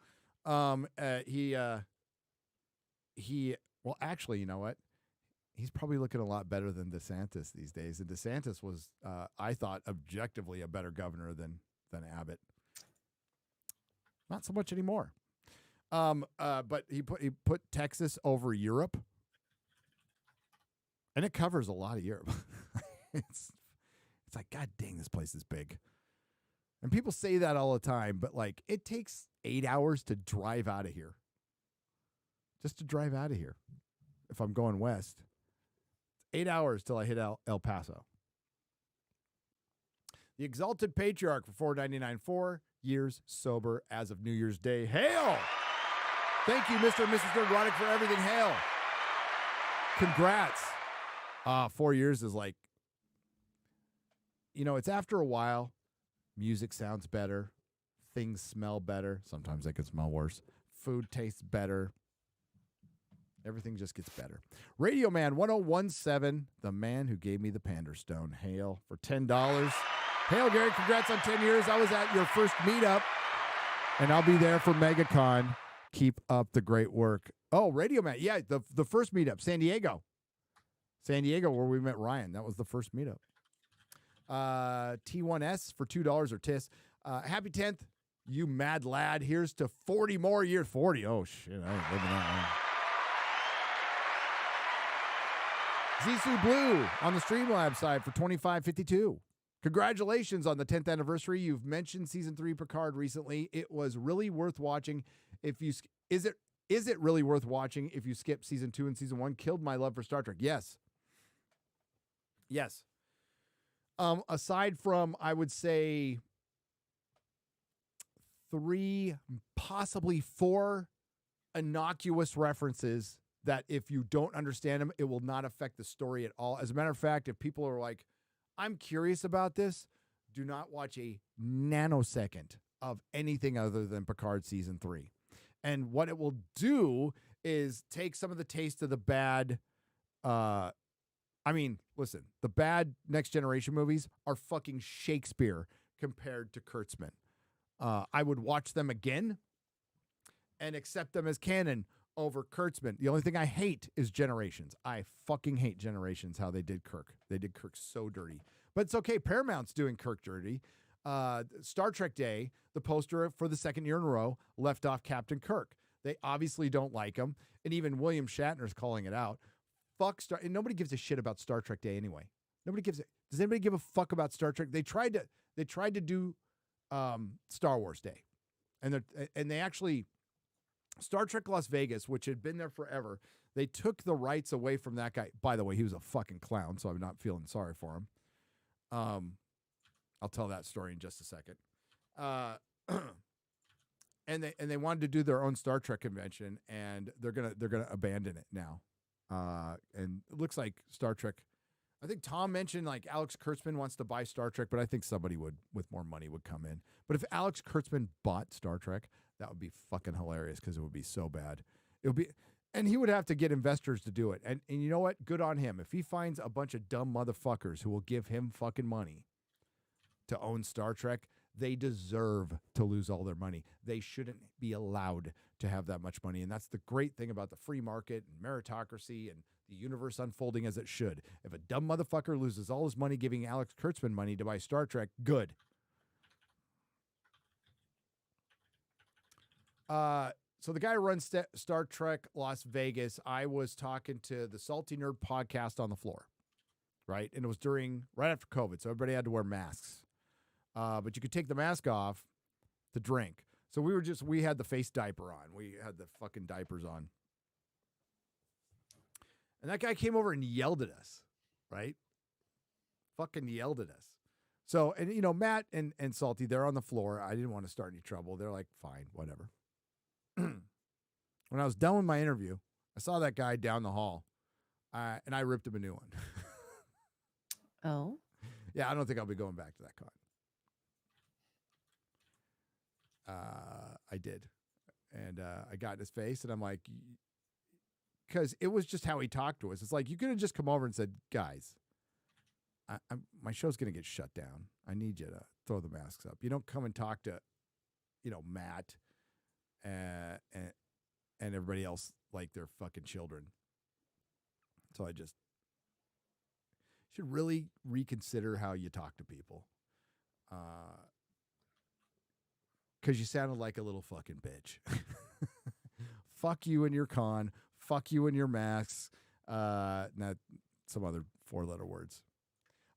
Well, actually, you know what? He's probably looking a lot better than DeSantis these days. And DeSantis was, I thought, objectively a better governor than Abbott. Not so much anymore. But he put Texas over Europe, and it covers a lot of Europe. It's like, God dang, this place is big. And people say that all the time, but like, it takes 8 hours to drive out of here. Just to drive out of here. If I'm going west, 8 hours till I hit El Paso. The Exalted Patriarch for $4.99, 4 years sober as of New Year's Day. Hail! Thank you, Mr. and Mrs. Nerdrotic, for everything. Hail! Congrats. 4 years is like, you know, it's after a while. Music sounds better. Things smell better. Sometimes they can smell worse. Food tastes better. Everything just gets better. Radio Man 1017, the man who gave me the Pander Stone. Hail for $10. Hail, Gary. Congrats on 10 years. I was at your first meetup, and I'll be there for MegaCon. Keep up the great work. Oh, Radio Man. Yeah, the first meetup, San Diego. San Diego, where we met Ryan. That was the first meetup. T1S for $2 or TIS. Happy 10th, you mad lad. Here's to 40 more years. 40. Oh, shit. I ain't living that long. Zissou Blue on the Streamlabs side for $25.52. Congratulations on the 10th anniversary. You've mentioned season 3 Picard recently. It was really worth watching. Is it really worth watching if you skip season 2 and season 1? Killed my love for Star Trek. Yes. Yes. Aside from, I would say, 3, possibly 4 innocuous references that if you don't understand them, it will not affect the story at all. As a matter of fact, if people are like, I'm curious about this, do not watch a nanosecond of anything other than Picard season 3. And what it will do is take some of the taste of the bad. Listen, the bad Next Generation movies are fucking Shakespeare compared to Kurtzman. I would watch them again and accept them as canon over Kurtzman. The only thing I hate is Generations. I fucking hate Generations, how they did Kirk. They did Kirk so dirty. But it's okay. Paramount's doing Kirk dirty. Star Trek Day, the poster for the second year in a row, left off Captain Kirk. They obviously don't like him. And even William Shatner's calling it out. And nobody gives a shit about Star Trek Day anyway. Does anybody give a fuck about Star Trek? They tried to do Star Wars Day. And they actually, Star Trek Las Vegas, which had been there forever, they took the rights away from that guy. By the way, he was a fucking clown, so I'm not feeling sorry for him. I'll tell that story in just a second. And they wanted to do their own Star Trek convention, and they're gonna abandon it now. And it looks like Star Trek. I think Tom mentioned like Alex Kurtzman wants to buy Star Trek, but I think somebody with more money would come in. But if Alex Kurtzman bought Star Trek, that would be fucking hilarious because it would be so bad. It would be, and he would have to get investors to do it. And you know what? Good on him. If he finds a bunch of dumb motherfuckers who will give him fucking money to own Star Trek, they deserve to lose all their money. They shouldn't be allowed to have that much money. And that's the great thing about the free market and meritocracy and the universe unfolding as it should. If a dumb motherfucker loses all his money giving Alex Kurtzman money to buy Star Trek, good. So the guy who runs Star Trek Las Vegas, I was talking to the Salty Nerd podcast on the floor, right? And it was right after COVID, so everybody had to wear masks. But you could take the mask off to drink. So we had the face diaper on. We had the fucking diapers on. And that guy came over and yelled at us, right? Fucking yelled at us. So, and you know, Matt and Salty, they're on the floor. I didn't want to start any trouble. They're like, fine, whatever. When I was done with my interview, I saw that guy down the hall, and I ripped him a new one. Oh. Yeah, I don't think I'll be going back to that con. I did. And I got in his face, and I'm like, because it was just how he talked to us. It's like, you could have just come over and said, guys, my show's going to get shut down. I need you to throw the masks up. You don't come and talk to, you know, Matt and everybody else like they're fucking children. So I just should really reconsider how you talk to people. Because you sounded like a little fucking bitch. Fuck you and your con. Fuck you and your masks. Not some other 4-letter words.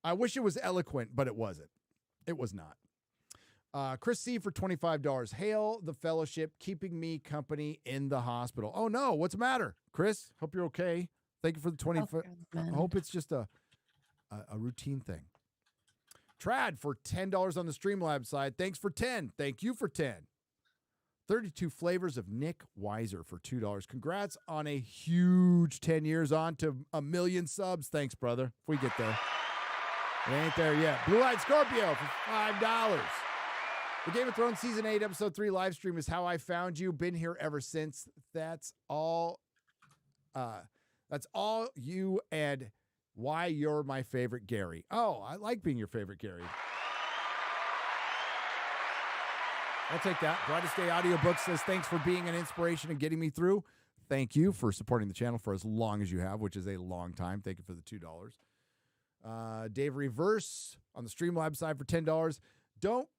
I wish it was eloquent, but it wasn't. It was not. Chris C. for $25. Hail the fellowship, keeping me company in the hospital. Oh, no. What's the matter? Chris, hope you're okay. Thank you for the 25. I hope it's just a routine thing. Trad for $10 on the Streamlabs side. Thanks for 10. Thank you for 10. 32 flavors of Nick Weiser for $2. Congrats on a huge 10 years on to 1 million subs. Thanks, brother. If we get there. It ain't there yet. Blue-Eyed Scorpio for $5. The Game of Thrones Season 8, Episode 3 live stream is how I found you. Been here ever since. That's all you and why you're my favorite Gary. Oh, I like being your favorite Gary. I'll take that. Brightest Day Audiobook says, thanks for being an inspiration and getting me through. Thank you for supporting the channel for as long as you have, which is a long time. Thank you for the $2. Dave Reverse on the Streamlabs side for $10. Don't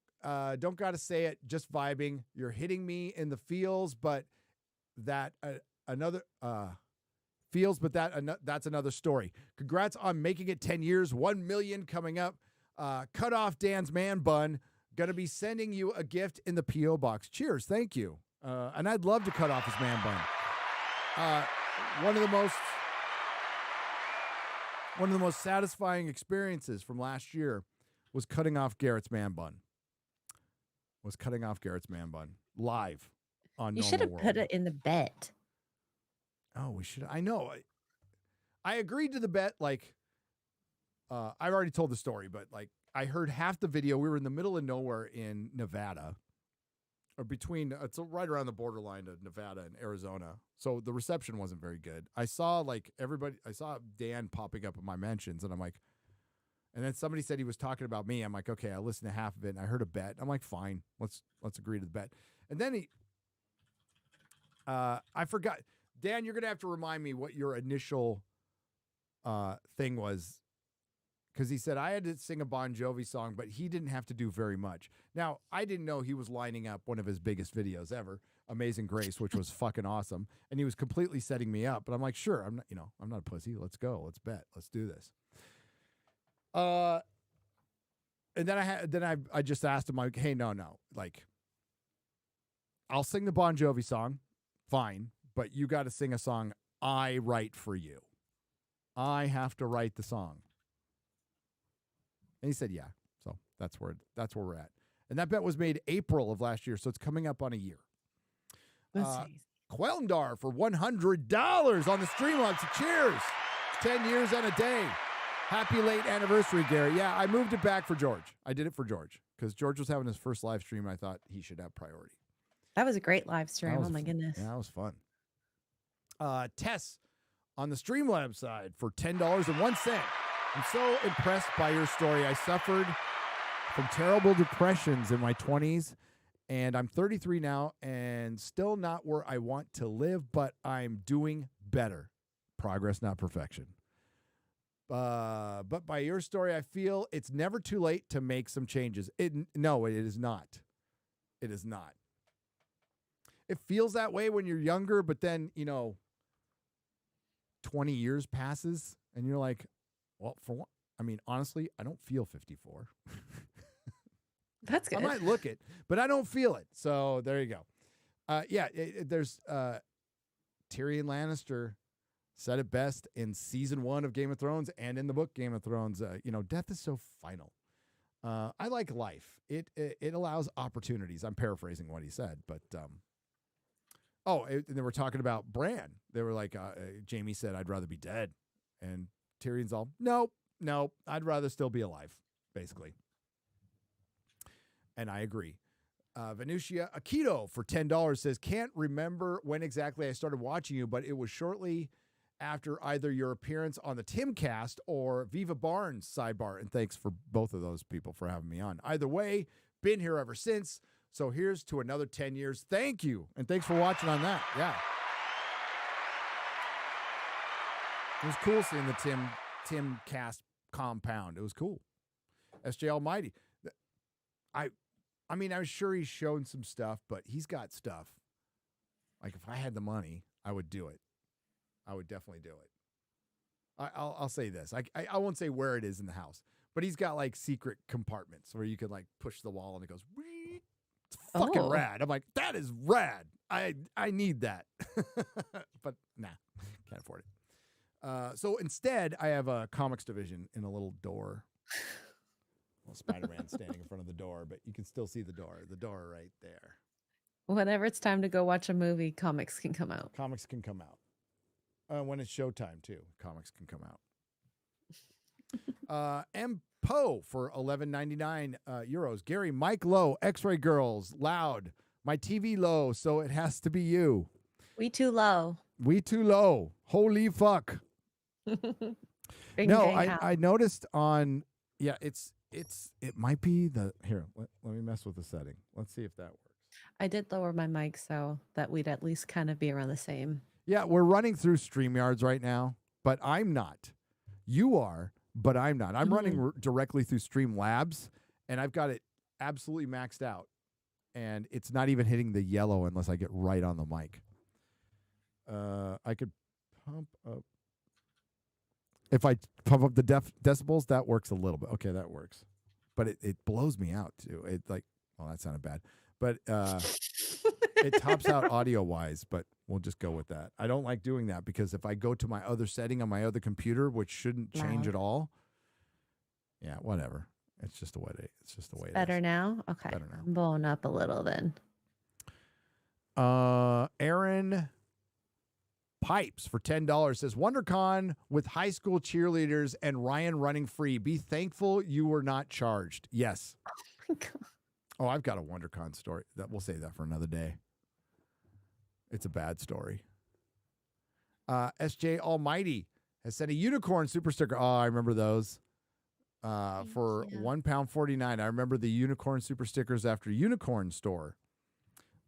gotta say it, just vibing. You're hitting me in the feels, but that's another story. Congrats on making it 10 years, 1 million coming up. Cut off Dan's man bun. Gonna be sending you a gift in the P.O. box. Cheers, thank you. And I'd love to cut off his man bun. One of the most satisfying experiences from last year was cutting off Garrett's man bun. Live on You Normal should have World. put it in the bet. Oh, we should. I know. I agreed to the bet. Like, I've already told the story, but like, I heard half the video. We were in the middle of nowhere in Nevada, or between. It's right around the borderline of Nevada and Arizona. So the reception wasn't very good. I saw like everybody. I saw Dan popping up in my mentions, and I'm like, and then somebody said he was talking about me. I'm like, okay, I listened to half of it, and I heard a bet. I'm like, fine, let's agree to the bet. And then I forgot. Dan, you're gonna have to remind me what your initial thing was, because he said I had to sing a Bon Jovi song, but he didn't have to do very much. Now, I didn't know he was lining up one of his biggest videos ever, Amazing Grace, which was fucking awesome, and he was completely setting me up. But I'm like, sure, I'm not a pussy. Let's go. Let's bet. Let's do this. And then I just asked him, like, hey, no, like, I'll sing the Bon Jovi song, fine, but you got to sing a song I write for you. I have to write the song. And he said, yeah. So that's where we're at. And that bet was made April of last year, so it's coming up on a year. Quelndar for $100 on the Streamlabs. Cheers. 10 years and a day. Happy late anniversary, Gary. Yeah, I moved it back for George. I did it for George because George was having his first live stream, and I thought he should have priority. That was a great live stream. Oh my goodness. Yeah, that was fun. Tess on the Streamlabs side for $10.01. I'm so impressed by your story. I suffered from terrible depressions in my 20s, and I'm 33 now and still not where I want to live, but I'm doing better. Progress, not perfection. But by your story, I feel it's never too late to make some changes. No, it is not. It is not. It feels that way when you're younger, but then, 20 years passes and you're like, well, honestly, I don't feel 54. That's good. I might look it, but I don't feel it. So there you go. There's Tyrion Lannister said it best in season 1 of Game of Thrones and in the book Game of Thrones. Death is so final. I like life. It allows opportunities. I'm paraphrasing what he said, but they were talking about Bran. They were like, Jaime said, "I'd rather be dead," and Tyrion's all, "Nope, I'd rather still be alive," basically. And I agree. Venusia Akito for $10 says, "Can't remember when exactly I started watching you, but it was shortly after either your appearance on the Timcast or Viva Barnes sidebar." And thanks for both of those people for having me on. Either way, been here ever since. So here's to another 10 years. Thank you. And thanks for watching on that. Yeah. It was cool seeing the Timcast compound. It was cool. SJ Almighty. I mean, I'm sure he's shown some stuff, but he's got stuff. Like, if I had the money, I would do it. I would definitely do it. I'll say this. I won't say where it is in the house, but he's got, like, secret compartments where you can, like, push the wall and it goes, "Wee." It's fucking rad. I'm like, that is rad. I need that. But, nah, can't afford it. So instead, I have a comics division in a little door. Well, Spider-Man standing in front of the door, but you can still see the door right there. Whenever it's time to go watch a movie, comics can come out. Comics can come out. When it's showtime, too, comics can come out. M. Poe for €11.99 euros. Gary, Mike Low, X-Ray Girls, Loud. My TV low, so it has to be you. We too low. We too low. Holy fuck. No, I noticed on, yeah, it might be the, here, let me mess with the setting. Let's see if that works. I did lower my mic so that we'd at least kind of be around the same. Yeah, we're running through StreamYards right now, but I'm not. You are, but I'm not. I'm running directly through Streamlabs, and I've got it absolutely maxed out, and it's not even hitting the yellow unless I get right on the mic. I could pump up. If I pump up the decibels, that works a little bit. Okay, that works. But it blows me out, too. It like, well, that sounded bad. But it tops out audio-wise, but we'll just go with that. I don't like doing that because if I go to my other setting on my other computer, which shouldn't change at all, yeah, whatever. It's just the way it is. Better now? Okay. Better now. I'm blowing up a little then. Aaron Pipes for $10 says, WonderCon with high school cheerleaders and Ryan running free. Be thankful you were not charged. Yes. Oh my God. Oh, I've got a WonderCon story. We'll save that for another day. It's a bad story. SJ Almighty has sent a unicorn super sticker. Oh, I remember those. For £1.49. I remember the unicorn super stickers after Unicorn Store.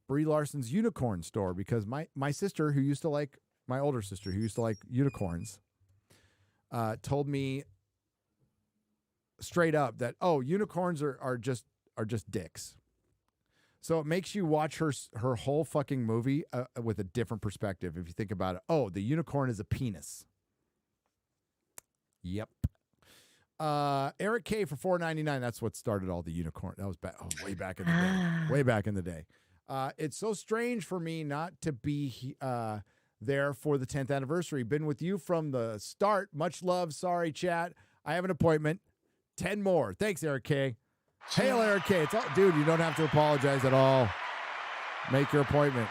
Brie Larson's Unicorn Store, because my sister, who used to like, my older sister, who used to like unicorns, told me straight up that, oh, unicorns are just dicks. So it makes you watch her whole fucking movie with a different perspective. If you think about it, oh, the unicorn is a penis. Yep. Eric K for $4.99. That's what started all the unicorn. That was way back in the day. Way back in the day. It's so strange for me not to be there for the 10th anniversary. Been with you from the start. Much love. Sorry, chat. I have an appointment. 10 more. Thanks, Eric K. Hail, Eric K. Dude, you don't have to apologize at all. Make your appointment.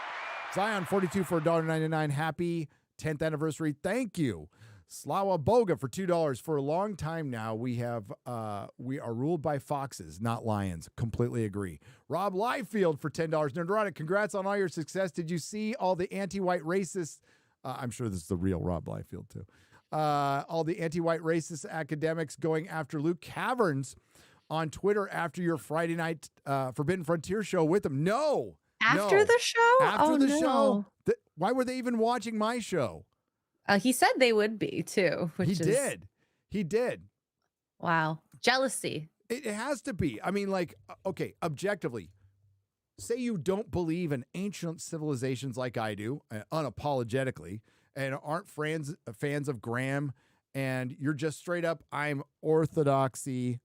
Zion 42 for $1.99. Happy 10th anniversary. Thank you. Slava Boga for $2. For a long time now, we are ruled by foxes, not lions. Completely agree. Rob Liefeld for $10. Nerdrotic, congrats on all your success. Did you see all the anti-white racists? I'm sure this is the real Rob Liefeld, too. All the anti-white racist academics going after Luke Caverns on Twitter after your Friday night Forbidden Frontier show with them. No. After the show? After the show. Why were they even watching my show? He said they would be too. He did. Wow. Jealousy. It has to be. I mean, like, okay, objectively, say you don't believe in ancient civilizations like I do, unapologetically, and aren't fans of Graham, and you're just straight up, I'm orthodoxy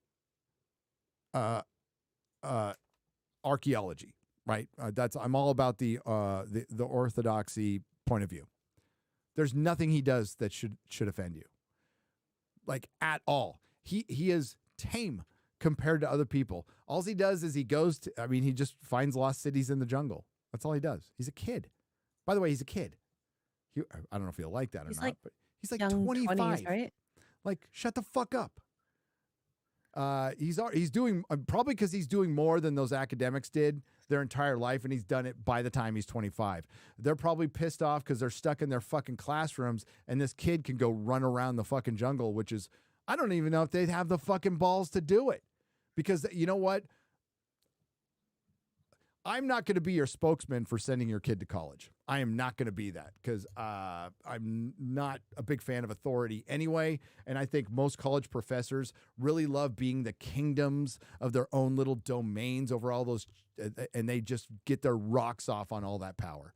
archaeology, right? I'm all about the orthodoxy point of view. There's nothing he does that should offend you, like at all. He is tame compared to other people. All he does is he just finds lost cities in the jungle. That's all he does. He's a kid. By the way, he's a kid. I don't know if he'll like that or not, but he's like young 25. 20s, right? Like, shut the fuck up. He's doing probably because he's doing more than those academics did their entire life, and he's done it by the time he's 25. They're probably pissed off because they're stuck in their fucking classrooms, and this kid can go run around the fucking jungle, which is, I don't even know if they'd have the fucking balls to do it. Because you know what? I'm not going to be your spokesman for sending your kid to college. I am not going to be that because I'm not a big fan of authority anyway. And I think most college professors really love being the kingdoms of their own little domains over all those, and they just get their rocks off on all that power.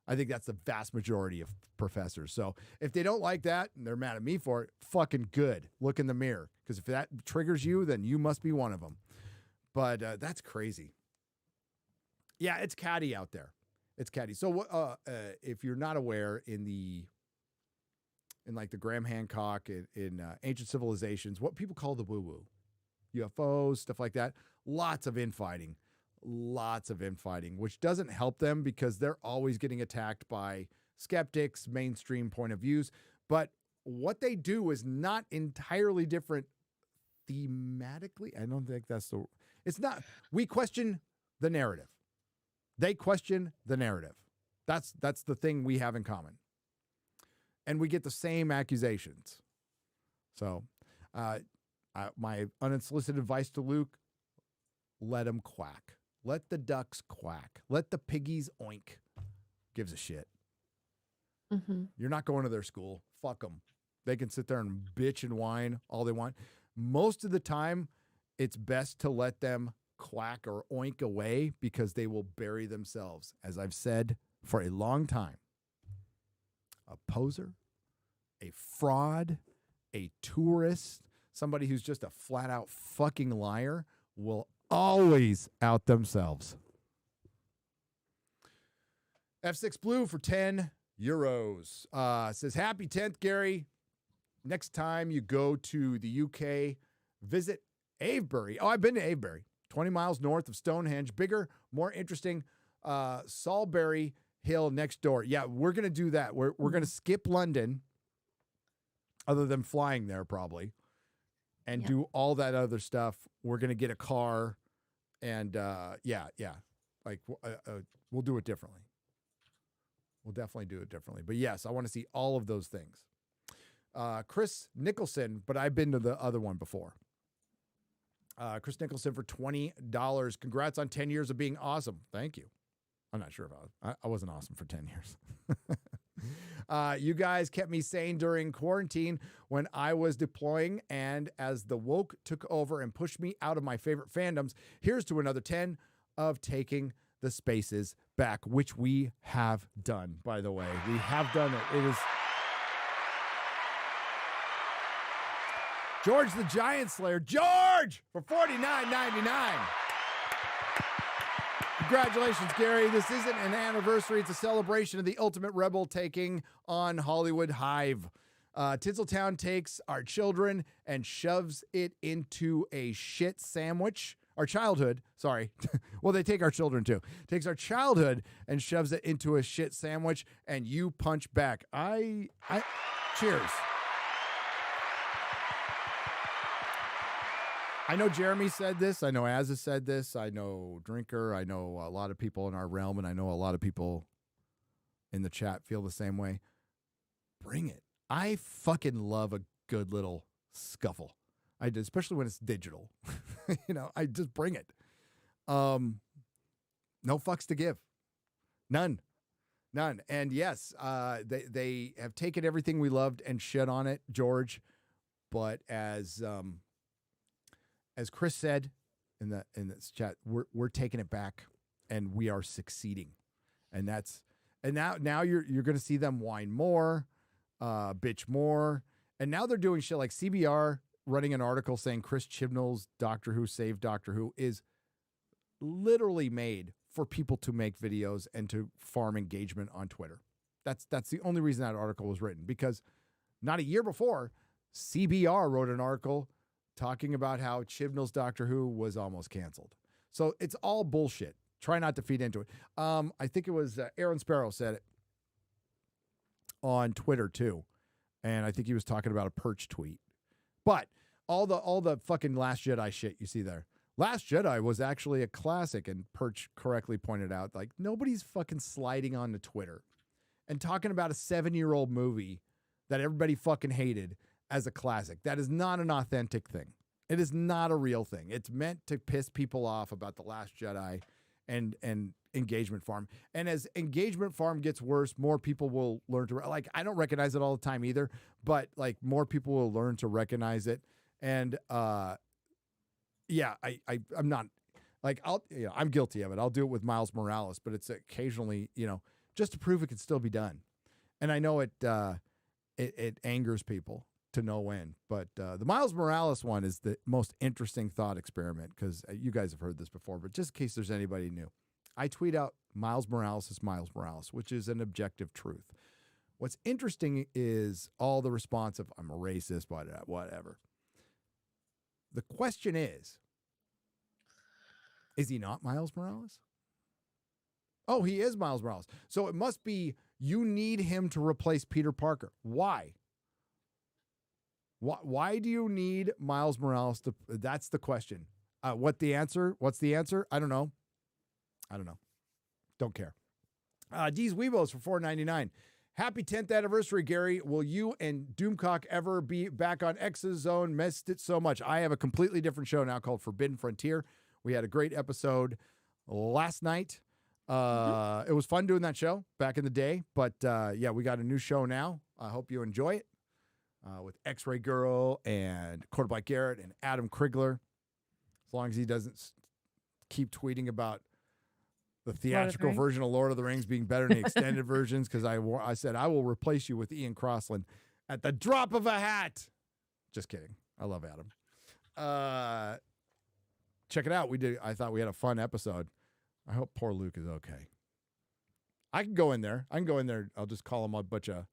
I think that's the vast majority of professors. So if they don't like that and they're mad at me for it, fucking good. Look in the mirror, because if that triggers you, then you must be one of them. But that's crazy. Yeah, it's catty out there. It's catty. So if you're not aware, in like the Graham Hancock in ancient civilizations, what people call the woo-woo, UFOs, stuff like that, lots of infighting, which doesn't help them because they're always getting attacked by skeptics, mainstream point of views. But what they do is not entirely different thematically. I don't think it's not. We question the narrative. They question the narrative. That's the thing we have in common. And we get the same accusations. So my unsolicited advice to Luke, let him quack. Let the ducks quack. Let the piggies oink. Gives a shit. Mm-hmm. You're not going to their school. Fuck them. They can sit there and bitch and whine all they want. Most of the time, it's best to let them quack or oink away because they will bury themselves. As I've said for a long time, a poser, a fraud, a tourist, somebody who's just a flat out fucking liar will always out themselves. F6 Blue for €10. Says, happy 10th, Gary. Next time you go to the UK, visit Avebury. Oh, I've been to Avebury. 20 miles north of Stonehenge. Bigger, more interesting. Salisbury Hill next door. Yeah, we're going to do that. We're going to skip London, other than flying there probably, and do all that other stuff. We're going to get a car, and like we'll do it differently. We'll definitely do it differently. But yes, I want to see all of those things. Chris Nicholson, but I've been to the other one before. Chris Nicholson for $20. Congrats on 10 years of being awesome. Thank you. I'm not sure if I wasn't awesome for 10 years. You guys kept me sane during quarantine when I was deploying, and as the woke took over and pushed me out of my favorite fandoms, here's to another 10 of taking the spaces back, which we have done, by the way. We have done it. It is George the Giant Slayer. George for $49.99. Congratulations, Gary. This isn't an anniversary. It's a celebration of the ultimate rebel taking on Hollywood Hive. Tinseltown takes our children and shoves it into a shit sandwich. Our childhood, sorry. Well, they take our children too. Takes our childhood and shoves it into a shit sandwich, and you punch back. Cheers. I know Jeremy said this. I know Az has said this. I know Drinker. I know a lot of people in our realm, and I know a lot of people in the chat feel the same way. Bring it. I fucking love a good little scuffle. I do, especially when it's digital. I just bring it. No fucks to give. None. And yes, they have taken everything we loved and shit on it, George. But as Chris said in this chat, we're taking it back, and we are succeeding. And now you're going to see them whine more, bitch more. And now they're doing shit like CBR running an article saying Chris Chibnall's Doctor Who Saved Doctor Who is literally made for people to make videos and to farm engagement on Twitter. That's the only reason that article was written, because not a year before, CBR wrote an article talking about how Chibnall's Doctor Who was almost canceled. So it's all bullshit. Try not to feed into it. I think it was Aaron Sparrow said it on Twitter too, and I think he was talking about a Perch tweet. But all the fucking Last Jedi shit you see there. Last Jedi was actually a classic, and Perch correctly pointed out, like, nobody's fucking sliding onto Twitter and talking about a 7-year-old movie that everybody fucking hated as a classic. That is not an authentic thing. It is not a real thing. It's meant to piss people off about The Last Jedi and Engagement Farm. And as Engagement Farm gets worse, more people will learn to, like, I don't recognize it all the time either, but like more people will learn to recognize it. And yeah, I'm not like, I'm guilty of it. I'll do it with Miles Morales, but it's occasionally, just to prove it can still be done. And I know it angers people to no end, but the Miles Morales one is the most interesting thought experiment, because you guys have heard this before, but just in case there's anybody new, I tweet out Miles Morales is Miles Morales, which is an objective truth. What's interesting is all the response of, I'm a racist, whatever. The question is he not Miles Morales? Oh, he is Miles Morales. So it must be you need him to replace Peter Parker. Why? Why do you need Miles Morales to? That's the question. What's the answer? I don't know. Don't care. D's Weebos for $4.99. Happy 10th anniversary, Gary. Will you and Doomcock ever be back on X's Zone? Missed it so much. I have a completely different show now called Forbidden Frontier. We had a great episode last night. It was fun doing that show back in the day, but yeah, we got a new show now. I hope you enjoy it with X-Ray Girl and Quarterback Garrett and Adam Krigler. As long as he doesn't keep tweeting about the theatrical version of Lord of the Rings being better than the extended versions, because I said I will replace you with Ian Crossland at the drop of a hat. Just kidding. I love Adam. Check it out. I thought we had a fun episode. I hope poor Luke is okay. I can go in there. I'll just call them a bunch of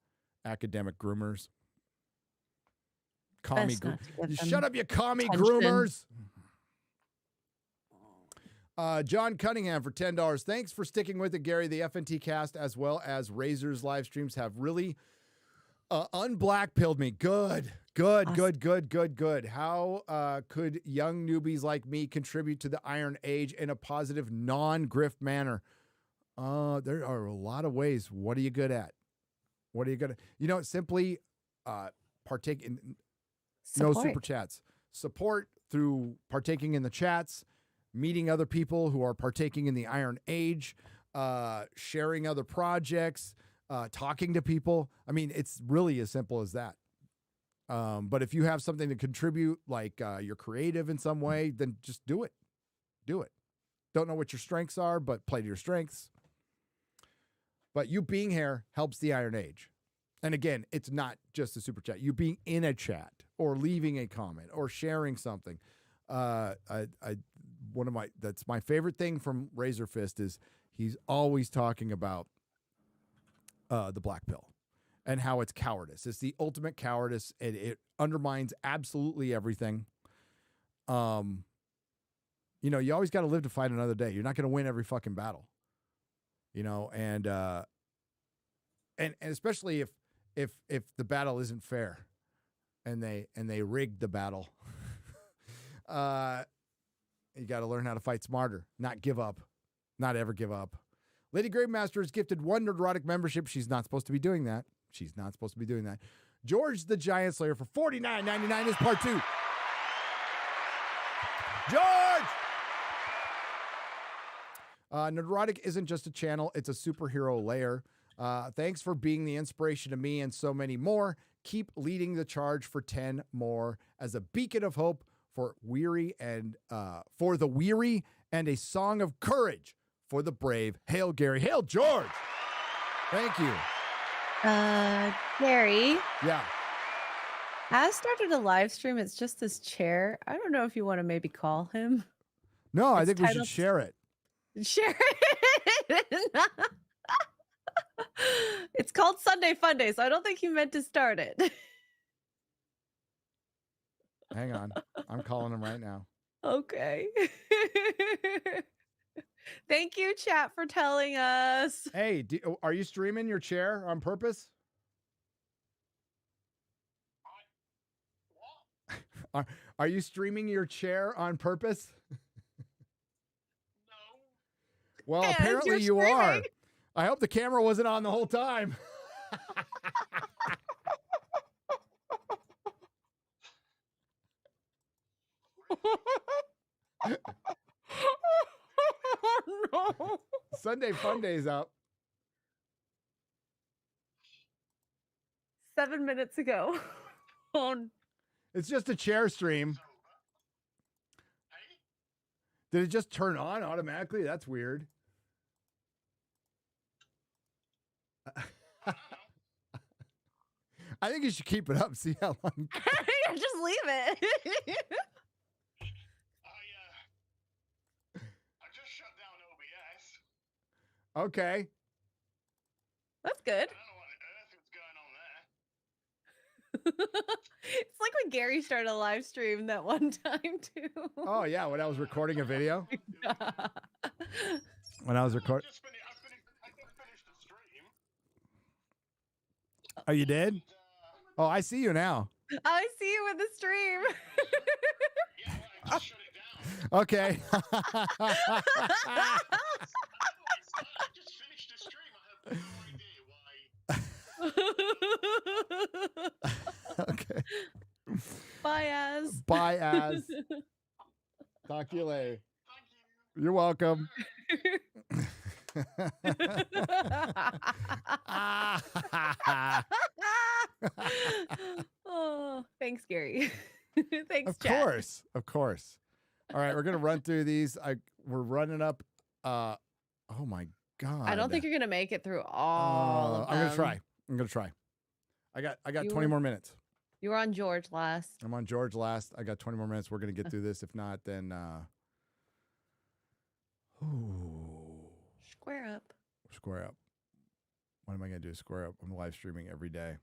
academic groomers. Shut up, you commie groomers. John Cunningham for $10. Thanks for sticking with it, Gary. The FNT cast as well as Razor's live streams have really unblackpilled me. Good. How could young newbies like me contribute to the Iron Age in a positive, non-grift manner? There are a lot of ways. What are you good at? Simply partake in no super chats. Support through partaking in the chats, meeting other people who are partaking in the Iron Age, sharing other projects, talking to people. I mean, it's really as simple as that. But if you have something to contribute, like you're creative in some way, then just do it. Don't know what your strengths are, but play to your strengths. But you being here helps the Iron Age. And again, it's not just a super chat. You being in a chat or leaving a comment or sharing something. That's my favorite thing from Razor Fist is he's always talking about the black pill and how it's cowardice. It's the ultimate cowardice. It undermines absolutely everything. You always got to live to fight another day. You're not going to win every fucking battle. And especially if the battle isn't fair and they rigged the battle. You got to learn how to fight smarter, not give up, not ever give up. Lady Gravemaster is gifted 1 Nerdrotic membership. She's not supposed to be doing that. George the Giant Slayer for $49.99 is part 2. George! Nerdrotic isn't just a channel. It's a superhero layer. Thanks for being the inspiration to me and so many more. Keep leading the charge for 10 more as a beacon of hope for the weary and a song of courage for the brave. Hail Gary. Hail George. Thank you. Gary. Yeah. I started a live stream. It's just this chair. I don't know if you want to maybe call him. No, I think we should share it. Share it. It's called Sunday Fun Day, so I don't think you meant to start it. Hang on. I'm calling him right now. Okay. Thank you, chat, for telling us. Hey, are you streaming your chair on purpose? Are you streaming your chair on purpose? No. Well, Yes, apparently you're you are. streaming. I hope the camera wasn't on the whole time. No. Sunday Fun Day's up. 7 minutes ago. Oh, It's just a chair stream. Hey? Did it just turn on automatically? That's weird. I think you should keep it up. See how long. just leave it. I just shut down OBS. Okay. That's good. I don't know what on earth is going on there. It's like when Gary started a live stream that one time too. Oh yeah, when I was recording a video. When I was recording. I just finished the stream. Oh, you did? And, Oh, I see you now. I see you in the stream. yeah, I just shut it down. Okay. I just finished the stream. I have no idea why. Okay. Bye, Az. Bye, Az. Talk to you later. Thank you. You're welcome. Oh, thanks, Gary. Thanks, Of chat. course. Of course. All right, we're gonna run through these. We're running up. Oh my god. I don't think you're gonna make it through all of them. I'm gonna try. I got You 20 were- more minutes. You were on George last. I'm on George last. I got 20 more minutes. We're gonna get through this. If not, then Square up. square up. What am I gonna do? Square up. I'm live streaming every day.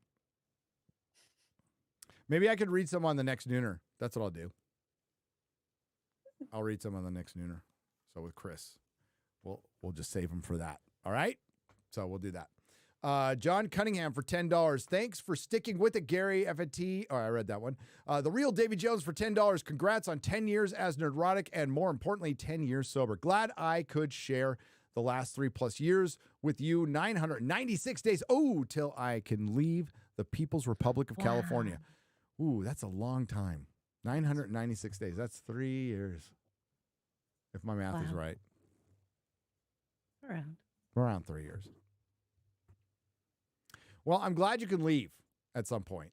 Maybe I could read some on the next nooner. That's what I'll do. I'll read some on the next nooner. So with Chris, we'll just save them for that. All right. So we'll do that. John Cunningham for $10. Thanks for sticking with it, Gary. FNT. Oh, I read that one. The real Davy Jones for $10. Congrats on 10 years as Nerdrotic and more importantly, 10 years sober. Glad I could share the last 3+ years with you. 996 days. Oh, till I can leave the People's Republic of California. Ooh, that's a long time. 996 days. That's 3 years. If my math is Wow. right. Around. 3 years. Well, I'm glad you can leave at some point.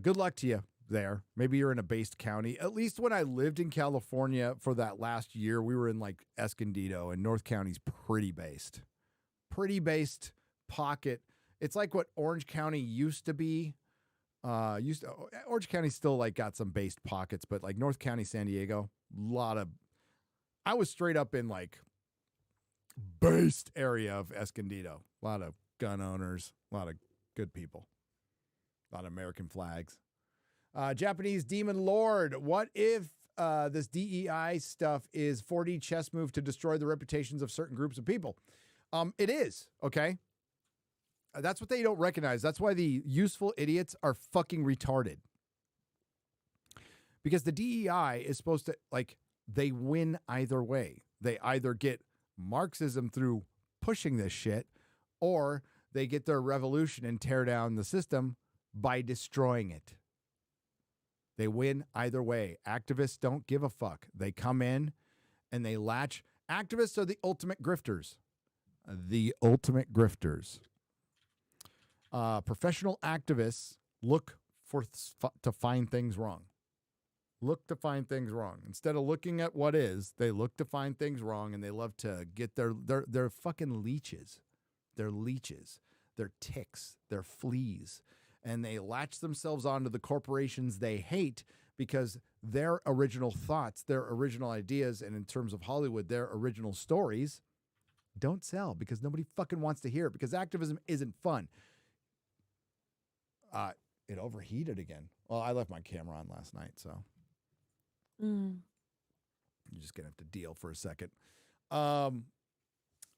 Good luck to you there. Maybe you're in a based county. At least when I lived in California for that last year, we were in like Escondido, and North County's pretty based. Pretty based pocket. It's like what Orange County used to be. Orange County still like got some based pockets, but like North County, San Diego, I was straight up in like based area of Escondido. A lot of gun owners, a lot of good people, a lot of American flags. Japanese Demon Lord, what if this DEI stuff is 4D chess move to destroy the reputations of certain groups of people? It is, okay? That's what they don't recognize. That's why the useful idiots are fucking retarded. Because the DEI is supposed to, like, they win either way. They either get Marxism through pushing this shit, or they get their revolution and tear down the system by destroying it. They win either way. Activists don't give a fuck. They come in and they latch. Activists are the ultimate grifters. The ultimate grifters. Professional activists look to find things wrong. Look to find things wrong. Instead of looking at what is, they look to find things wrong, and they love to get their fucking leeches. They're leeches. They're ticks. They're fleas. And they latch themselves onto the corporations they hate because their original thoughts, their original ideas, and in terms of Hollywood, their original stories Don't sell because nobody fucking wants to hear it because activism isn't fun. It overheated again. Well, I left my camera on last night, so you're just gonna have to deal for a second.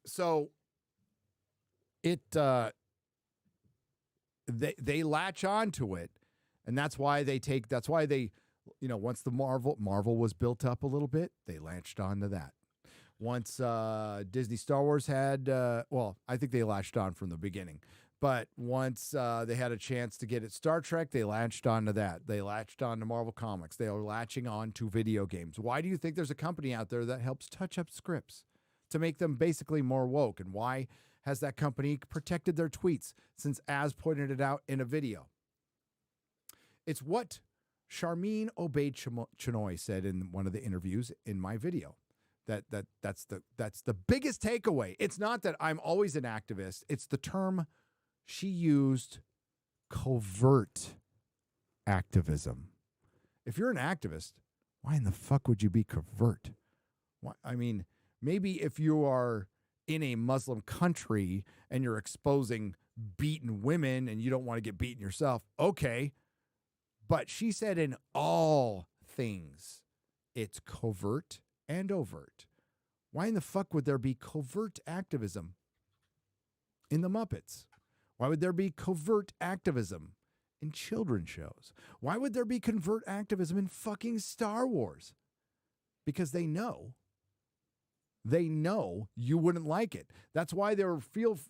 So it they latch on to it, and that's why they, once the Marvel was built up a little bit, they latched on to that. Once Disney Star Wars had, I think they latched on from the beginning. But once they had a chance to get at Star Trek, they latched on to that. They latched on to Marvel Comics. They are latching on to video games. Why do you think there's a company out there that helps touch up scripts to make them basically more woke? And why has that company protected their tweets since Az pointed it out in a video? It's what Charmine Obaid-Chinoy said in one of the interviews in my video. That's the biggest takeaway. It's not that I'm always an activist. It's the term she used, covert activism. If you're an activist, why in the fuck would you be covert? Why, I mean, maybe if you are in a Muslim country and you're exposing beaten women and you don't want to get beaten yourself, okay. But she said in all things, it's covert and overt. Why in the fuck would there be covert activism in the Muppets? Why would there be covert activism in children's shows? Why would there be covert activism in fucking Star Wars? Because they know you wouldn't like it. That's why they're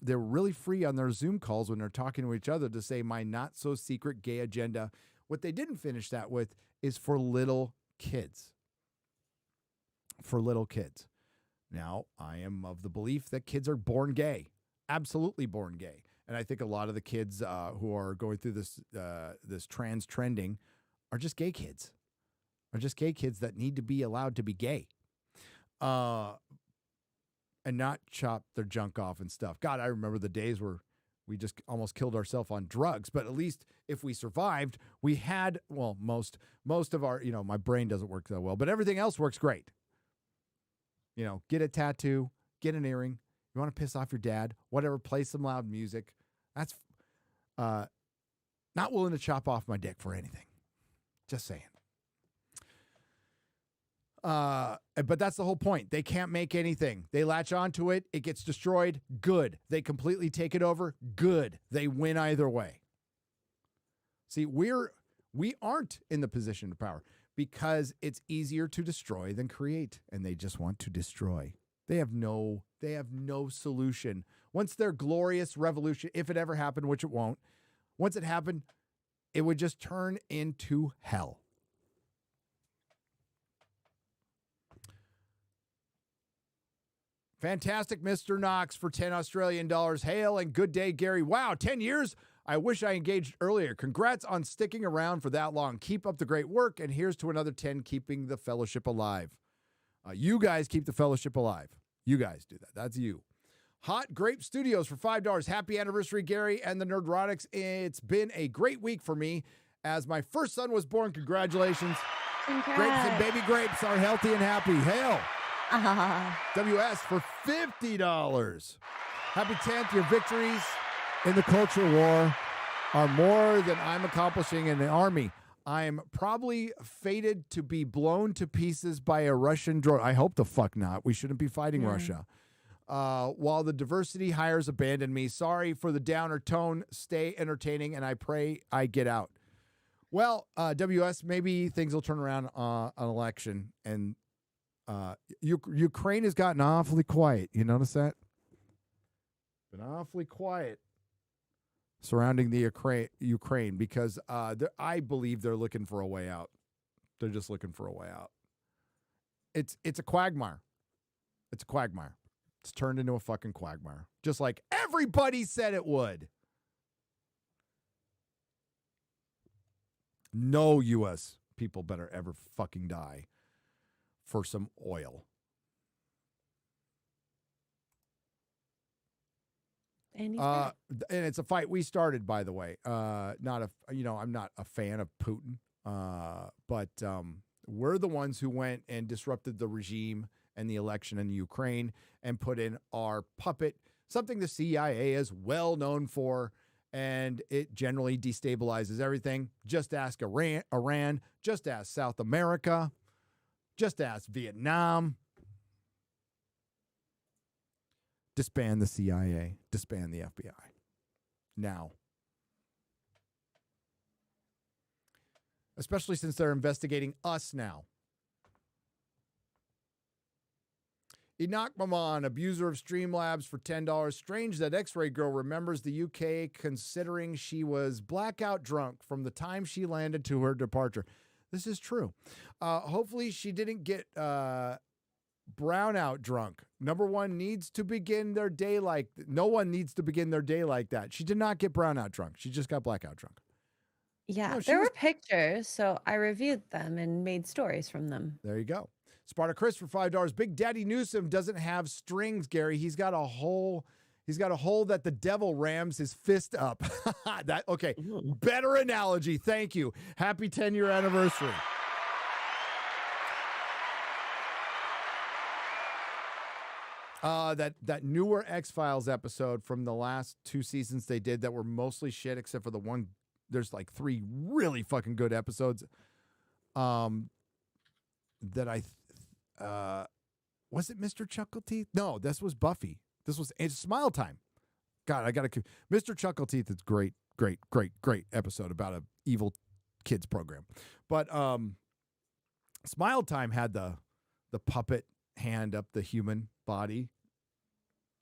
really free on their Zoom calls when they're talking to each other to say my not so secret gay agenda. What they didn't finish that with is for little kids. For little kids. Now, I am of the belief that kids are born gay. Absolutely born gay. And I think a lot of the kids who are going through this trans trending are just gay kids. Are just gay kids that need to be allowed to be gay. And not chop their junk off and stuff. God, I remember the days where we just almost killed ourselves on drugs. But at least if we survived, we had, most of our, my brain doesn't work that well, but everything else works great. Get a tattoo, get an earring. You want to piss off your dad, whatever, play some loud music. That's not willing to chop off my dick for anything. Just saying. But that's the whole point. They can't make anything. They latch onto it. It gets destroyed. Good. They completely take it over. Good. They win either way. See, we aren't in the position of power because it's easier to destroy than create, and they just want to destroy. They have no solution. Once their glorious revolution, if it ever happened, which it won't, once it happened, it would just turn into hell. Fantastic, Mr. Knox, for 10 Australian dollars. Hail and good day, Gary. Wow, 10 years? I wish I engaged earlier. Congrats on sticking around for that long. Keep up the great work, and here's to another 10 keeping the fellowship alive. You guys keep the fellowship alive. You guys do that. That's you. Hot Grape Studios for $5. Happy anniversary, Gary and the Nerdrotics. It's been a great week for me as my first son was born. Congratulations. Congrats. Grapes and baby grapes are healthy and happy. Hail. WS for $50. Happy 10th. Your victories in the culture war are more than I'm accomplishing in the army. I am probably fated to be blown to pieces by a Russian drone. I hope the fuck not. We shouldn't be fighting Russia. While the diversity hires abandon me. Sorry for the downer tone. Stay entertaining, and I pray I get out. Well, WS, maybe things will turn around on election, and Ukraine has gotten awfully quiet. You notice that? Been awfully quiet surrounding the Ukraine because I believe they're looking for a way out. They're just looking for a way out. It's a quagmire. It's a quagmire. It's turned into a fucking quagmire, just like everybody said it would. No U.S. people better ever fucking die for some oil. And it's a fight we started, by the way. I'm not a fan of Putin, but we're the ones who went and disrupted the regime and the election in Ukraine and put in our puppet, something the CIA is well known for, and it generally destabilizes everything. Just ask Iran, just ask South America, just ask Vietnam. Disband the CIA, disband the FBI. Now. Especially since they're investigating us now. Enoch Maman, abuser of Streamlabs for $10. Strange that X-Ray Girl remembers the UK considering she was blackout drunk from the time she landed to her departure. This is true. Hopefully she didn't get brownout drunk. Number one needs to begin their day like... No one needs to begin their day like that. She did not get brownout drunk. She just got blackout drunk. Yeah, No, she there was- were pictures, so I reviewed them and made stories from them. There you go. Sparta Chris for $5. Big Daddy Newsom doesn't have strings, Gary. He's got a hole. He's got a hole that the devil rams his fist up. That okay. Better analogy. Thank you. Happy 10-year anniversary. That newer X-Files episode from the last 2 seasons they did that were mostly shit, except for the one. There's like 3 really fucking good episodes. That was it Mr. Chuckleteeth? No, this was Buffy. It's Smile Time. God, I gotta. Mr. Chuckleteeth is great episode about a evil kids program. But Smile Time had the puppet hand up the human body.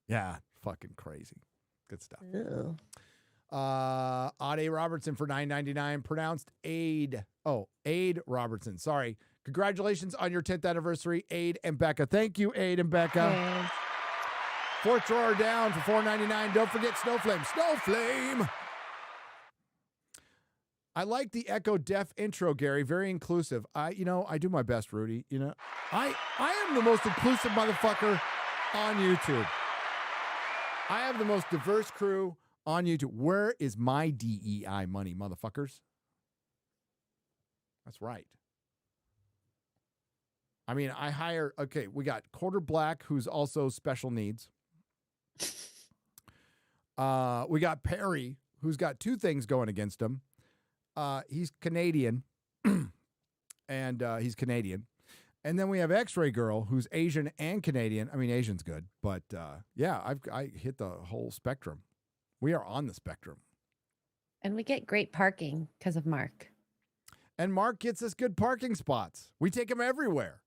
Yeah, fucking crazy. Good stuff. Ew. Ade Robertson for $9.99, pronounced Aid. Oh, Aid Robertson. Sorry. Congratulations on your 10th anniversary, Aid and Becca. Thank you, Aid and Becca. Yes. Fourth drawer down for $4.99. Don't forget Snowflame. Snowflame. I like the Echo Deaf intro, Gary. Very inclusive. I do my best, Rudy. I am the most inclusive motherfucker on YouTube. I have the most diverse crew on YouTube. Where is my DEI money, motherfuckers? That's right. I mean, we got Quarter Black, who's also special needs. We got Perry, who's got 2 things going against him. He's Canadian, and he's Canadian. And then we have X-Ray Girl, who's Asian and Canadian. I mean, Asian's good, but yeah, I hit the whole spectrum. We are on the spectrum. And we get great parking because of Mark. And Mark gets us good parking spots. We take him everywhere.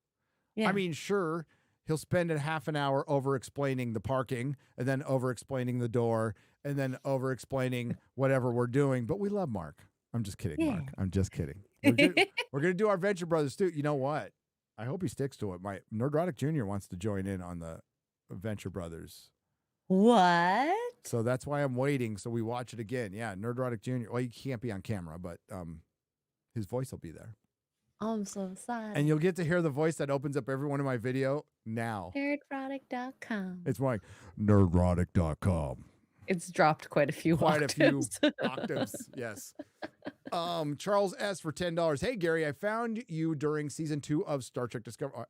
Yeah. I mean, sure, he'll spend a half an hour over-explaining the parking and then over-explaining the door and then over-explaining whatever we're doing. But we love Mark. I'm just kidding, Yeah. Mark. I'm just kidding. We're gonna do our Venture Brothers too. You know what? I hope he sticks to it. My Nerdrotic Jr. wants to join in on the Venture Brothers. What? So that's why I'm waiting. So we watch it again. Yeah, Nerdrotic Jr. Well, he can't be on camera, but his voice will be there. I'm so sad. And you'll get to hear the voice that opens up every one of my video now. Nerdrotic.com. It's like nerdrotic.com. It's dropped quite a few octaves. Octaves, yes. Charles S. for $10. Hey, Gary, I found you during season 2 of Star Trek Discovery.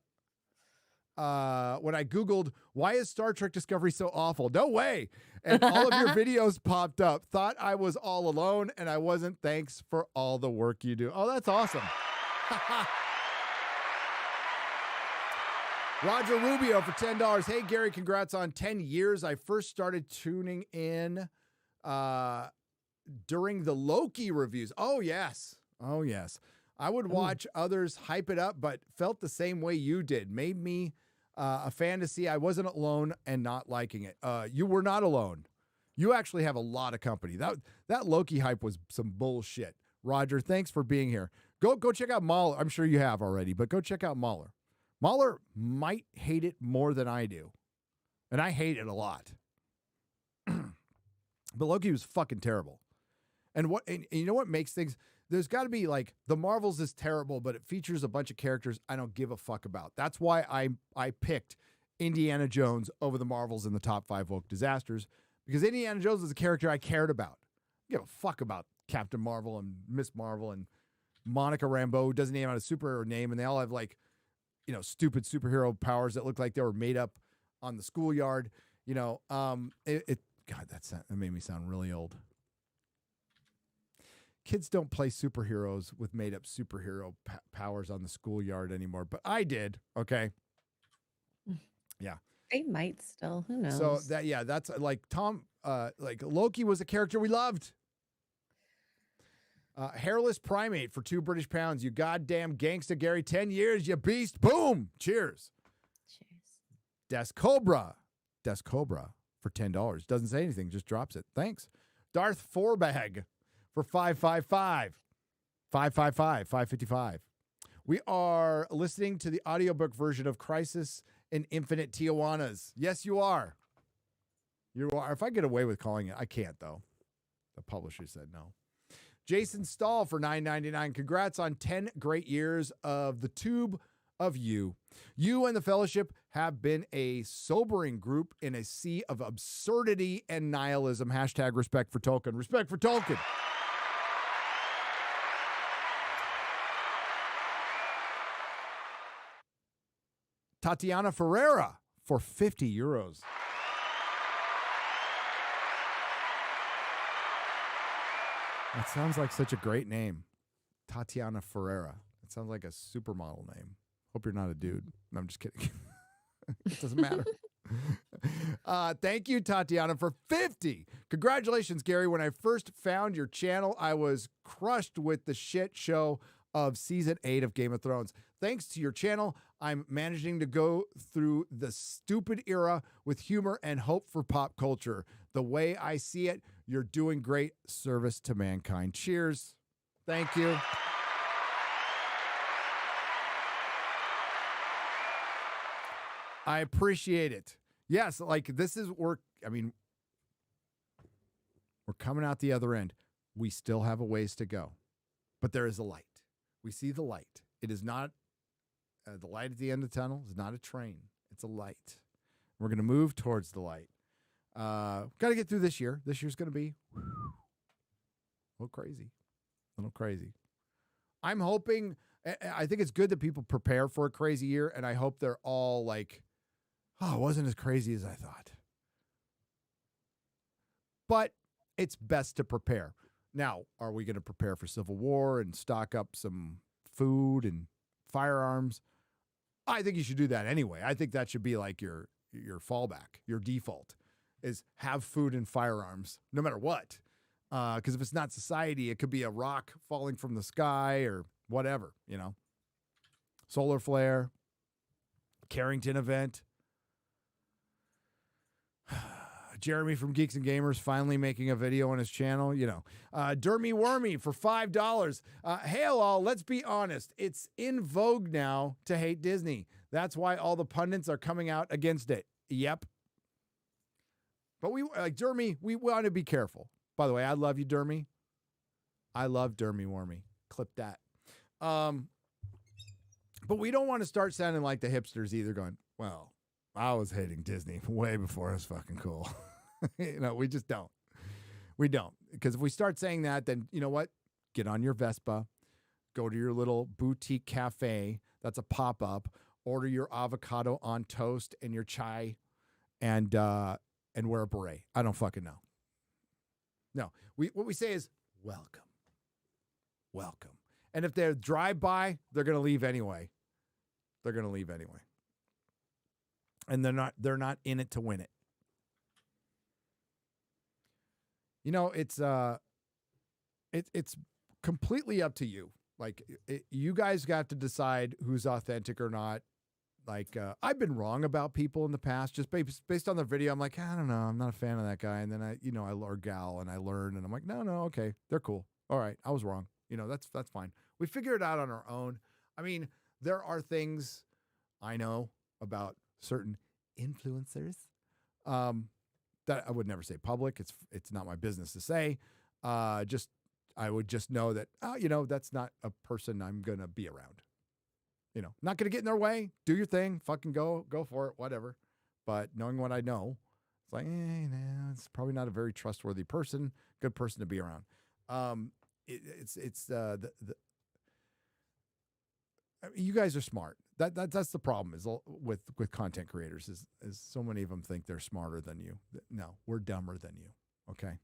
When I Googled, why is Star Trek Discovery so awful? No way. And all of your videos popped up. Thought I was all alone and I wasn't. Thanks for all the work you do. Oh, that's awesome. Roger Rubio for $10. Hey, Gary, congrats on 10 years. I first started tuning in during the Loki reviews. Oh, yes. Oh, yes. I would watch others hype it up, but felt the same way you did. Made me a fantasy. I wasn't alone and not liking it. You were not alone. You actually have a lot of company. That Loki hype was some bullshit. Roger, thanks for being here. Go check out Mahler. I'm sure you have already, but go check out Mahler. Mahler might hate it more than I do. And I hate it a lot. But Loki was fucking terrible. And you know what makes things... There's got to be like, the Marvels is terrible, but it features a bunch of characters I don't give a fuck about. That's why I picked Indiana Jones over the Marvels in the top 5 woke disasters, because Indiana Jones is a character I cared about. I give a fuck about Captain Marvel and Miss Marvel and Monica Rambeau, who doesn't even have a superhero name, and they all have like stupid superhero powers that looked like they were made up on the schoolyard. God, that made me sound really old. Kids don't play superheroes with made up superhero powers on the schoolyard anymore, but I did. Okay. Yeah. They might still. Who knows? So that's like like Loki was a character we loved. Hairless primate for £2 British. You goddamn gangsta, Gary. 10 years, you beast. Boom. Cheers. Des Cobra for $10. Doesn't say anything, just drops it. Thanks. Darth Forbag for $555. We are listening to the audiobook version of Crisis in Infinite Tijuanas. Yes, you are. You are. If I get away with calling it, I can't, though. The publisher said no. Jason Stahl for $9.99. Congrats on 10 great years of the tube of you. You and the Fellowship have been a sobering group in a sea of absurdity and nihilism. Hashtag respect for Tolkien. Respect for Tolkien. Tatiana Ferreira for €50. That sounds like such a great name. Tatiana Ferreira. It sounds like a supermodel name. Hope you're not a dude. No, I'm just kidding. It doesn't matter. Thank you, Tatiana, for 50. Congratulations, Gary. When I first found your channel, I was crushed with the shit show of season 8 of Game of Thrones. Thanks to your channel, I'm managing to go through the stupid era with humor and hope for pop culture. The way I see it, you're doing great service to mankind. Cheers. Thank you. I appreciate it. Yes, like this is work. I mean, we're coming out the other end. We still have a ways to go, but there is a light. We see the light. It is not the light at the end of the tunnel. It's not a train. It's a light. We're going to move towards the light. Got to get through this year. This year's going to be a little crazy. I'm hoping, I think it's good that people prepare for a crazy year, and I hope they're all like, oh, it wasn't as crazy as I thought. But it's best to prepare. Now, are we going to prepare for civil war and stock up some food and firearms? I think you should do that anyway. I think that should be like your fallback, your default, is have food and firearms no matter what. Because if it's not society, it could be a rock falling from the sky or whatever, Solar flare, Carrington event. Jeremy from Geeks and Gamers finally making a video on his channel, Dermy Wormy for $5. Hail all, let's be honest. It's in vogue now to hate Disney. That's why all the pundits are coming out against it. Yep. But Dermy, we want to be careful. By the way, I love you, Dermy. I love Dermy Wormy. Clip that. But we don't want to start sounding like the hipsters either, going, well, I was hating Disney way before it was fucking cool. We just don't. We don't. Because if we start saying that, then you know what? Get on your Vespa, go to your little boutique cafe that's a pop-up, order your avocado on toast and your chai, and wear a beret. I don't fucking know. No. What we say is welcome. Welcome. And if they're drive-by, they're going to leave anyway. And they're not in it to win it. It's completely up to you. Like you guys got to decide who's authentic or not. Like I've been wrong about people in the past, just based on the video. I'm like, I don't know, I'm not a fan of that guy. And then I or gal, and I learn, and I'm like, no, okay, they're cool. All right, I was wrong. That's fine. We figure it out on our own. I mean, there are things I know about certain influencers that I would never say public. It's not my business to say. I would just know that that's not a person I'm gonna be around. Not gonna get in their way. Do your thing. Fucking go for it. Whatever. But knowing what I know, it's like, it's probably not a very trustworthy person. Good person to be around. You guys are smart. That's the problem is with content creators is so many of them think they're smarter than you. No, we're dumber than you. Okay.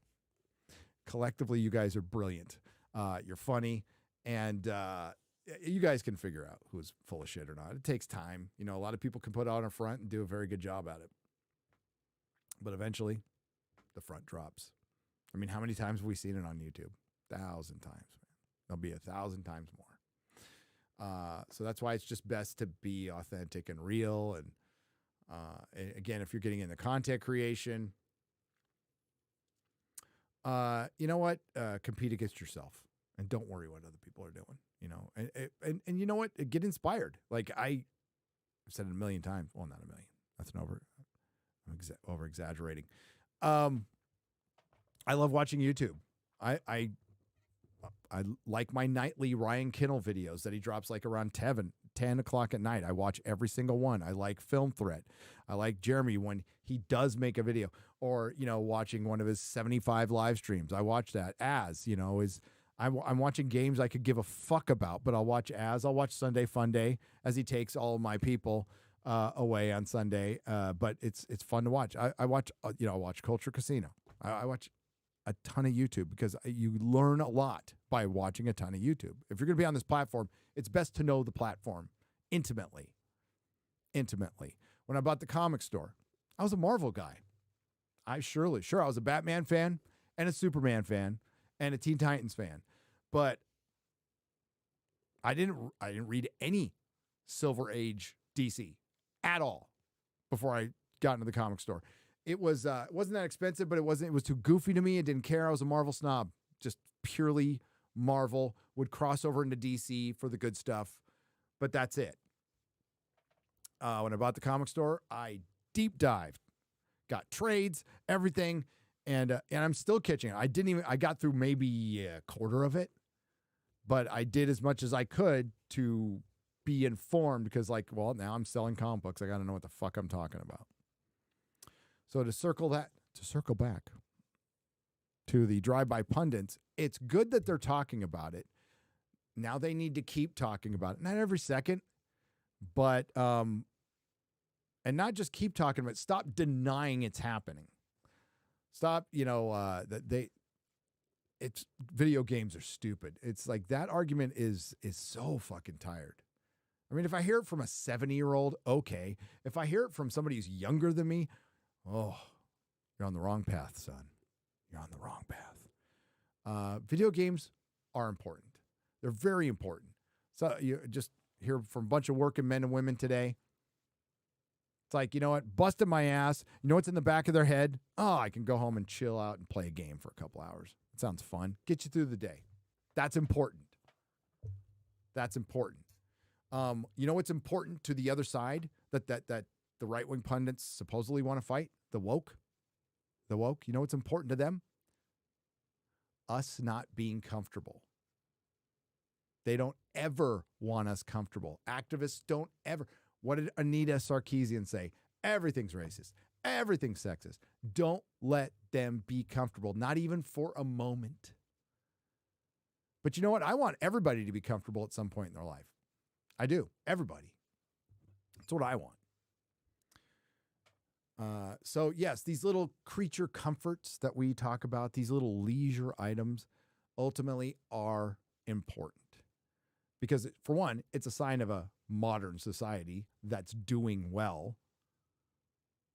Collectively, you guys are brilliant. You're funny, and you guys can figure out who's full of shit or not. It takes time. You know, a lot of people can put out a front and do a very good job at it. But eventually, the front drops. I mean, how many times have we seen it on YouTube? 1,000 times. There'll be 1,000 times more. So that's why it's just best to be authentic and real. And again, if you're getting into content creation, you know what? Compete against yourself and don't worry what other people are doing. You know, and you know what? Get inspired. Like I've said it a million times. Well, not a million. That's I'm over exaggerating. I love watching YouTube. I like my nightly Ryan Kinnell videos that he drops like around 10 o'clock at night. I watch every single one. I like Film Threat. I like Jeremy when he does make a video, or, you know, watching one of his 75 live streams. I watch that. I'm watching games I could give a fuck about, but I'll watch Sunday Fun Day as he takes all of my people away on Sunday. But it's fun to watch. I watch Culture Casino. I watch a ton of YouTube because you learn a lot by watching a ton of YouTube. If you're going to be on this platform, it's best to know the platform intimately. When I bought the comic store, I was a Marvel guy. I was a Batman fan and a Superman fan and a Teen Titans fan. But I didn't read any Silver Age DC at all before I got into the comic store. It wasn't that expensive, but it was too goofy to me. I didn't care. I was a Marvel snob, just purely Marvel. Would cross over into DC for the good stuff, but that's it. When I bought the comic store, I deep dived, got trades, everything, and I'm still catching it. I got through maybe a quarter of it, but I did as much as I could to be informed because, now I'm selling comic books. I got to know what the fuck I'm talking about. So to circle back to the drive-by pundits, it's good that they're talking about it. Now they need to keep talking about it. Not every second, but and not just keep talking about it. Stop denying it's happening. Stop, it's video games are stupid. It's like that argument is so fucking tired. I mean, if I hear it from a 70-year-old, okay. If I hear it from somebody who's younger than me, oh, you're on the wrong path, son. You're on the wrong path. Video games are important. They're very important. So you just hear from a bunch of working men and women today. It's like, you know what? Busted my ass. You know what's in the back of their head? Oh, I can go home and chill out and play a game for a couple hours. It sounds fun. Get you through the day. That's important. That's important. You know what's important to the other side that the right-wing pundits supposedly want to fight? The woke. You know what's important to them? Us not being comfortable. They don't ever want us comfortable. Activists don't ever. What did Anita Sarkeesian say? Everything's racist. Everything's sexist. Don't let them be comfortable, not even for a moment. But you know what? I want everybody to be comfortable at some point in their life. I do. Everybody. That's what I want. So yes, these little creature comforts that we talk about, these little leisure items, ultimately are important. Because for one, it's a sign of a modern society that's doing well.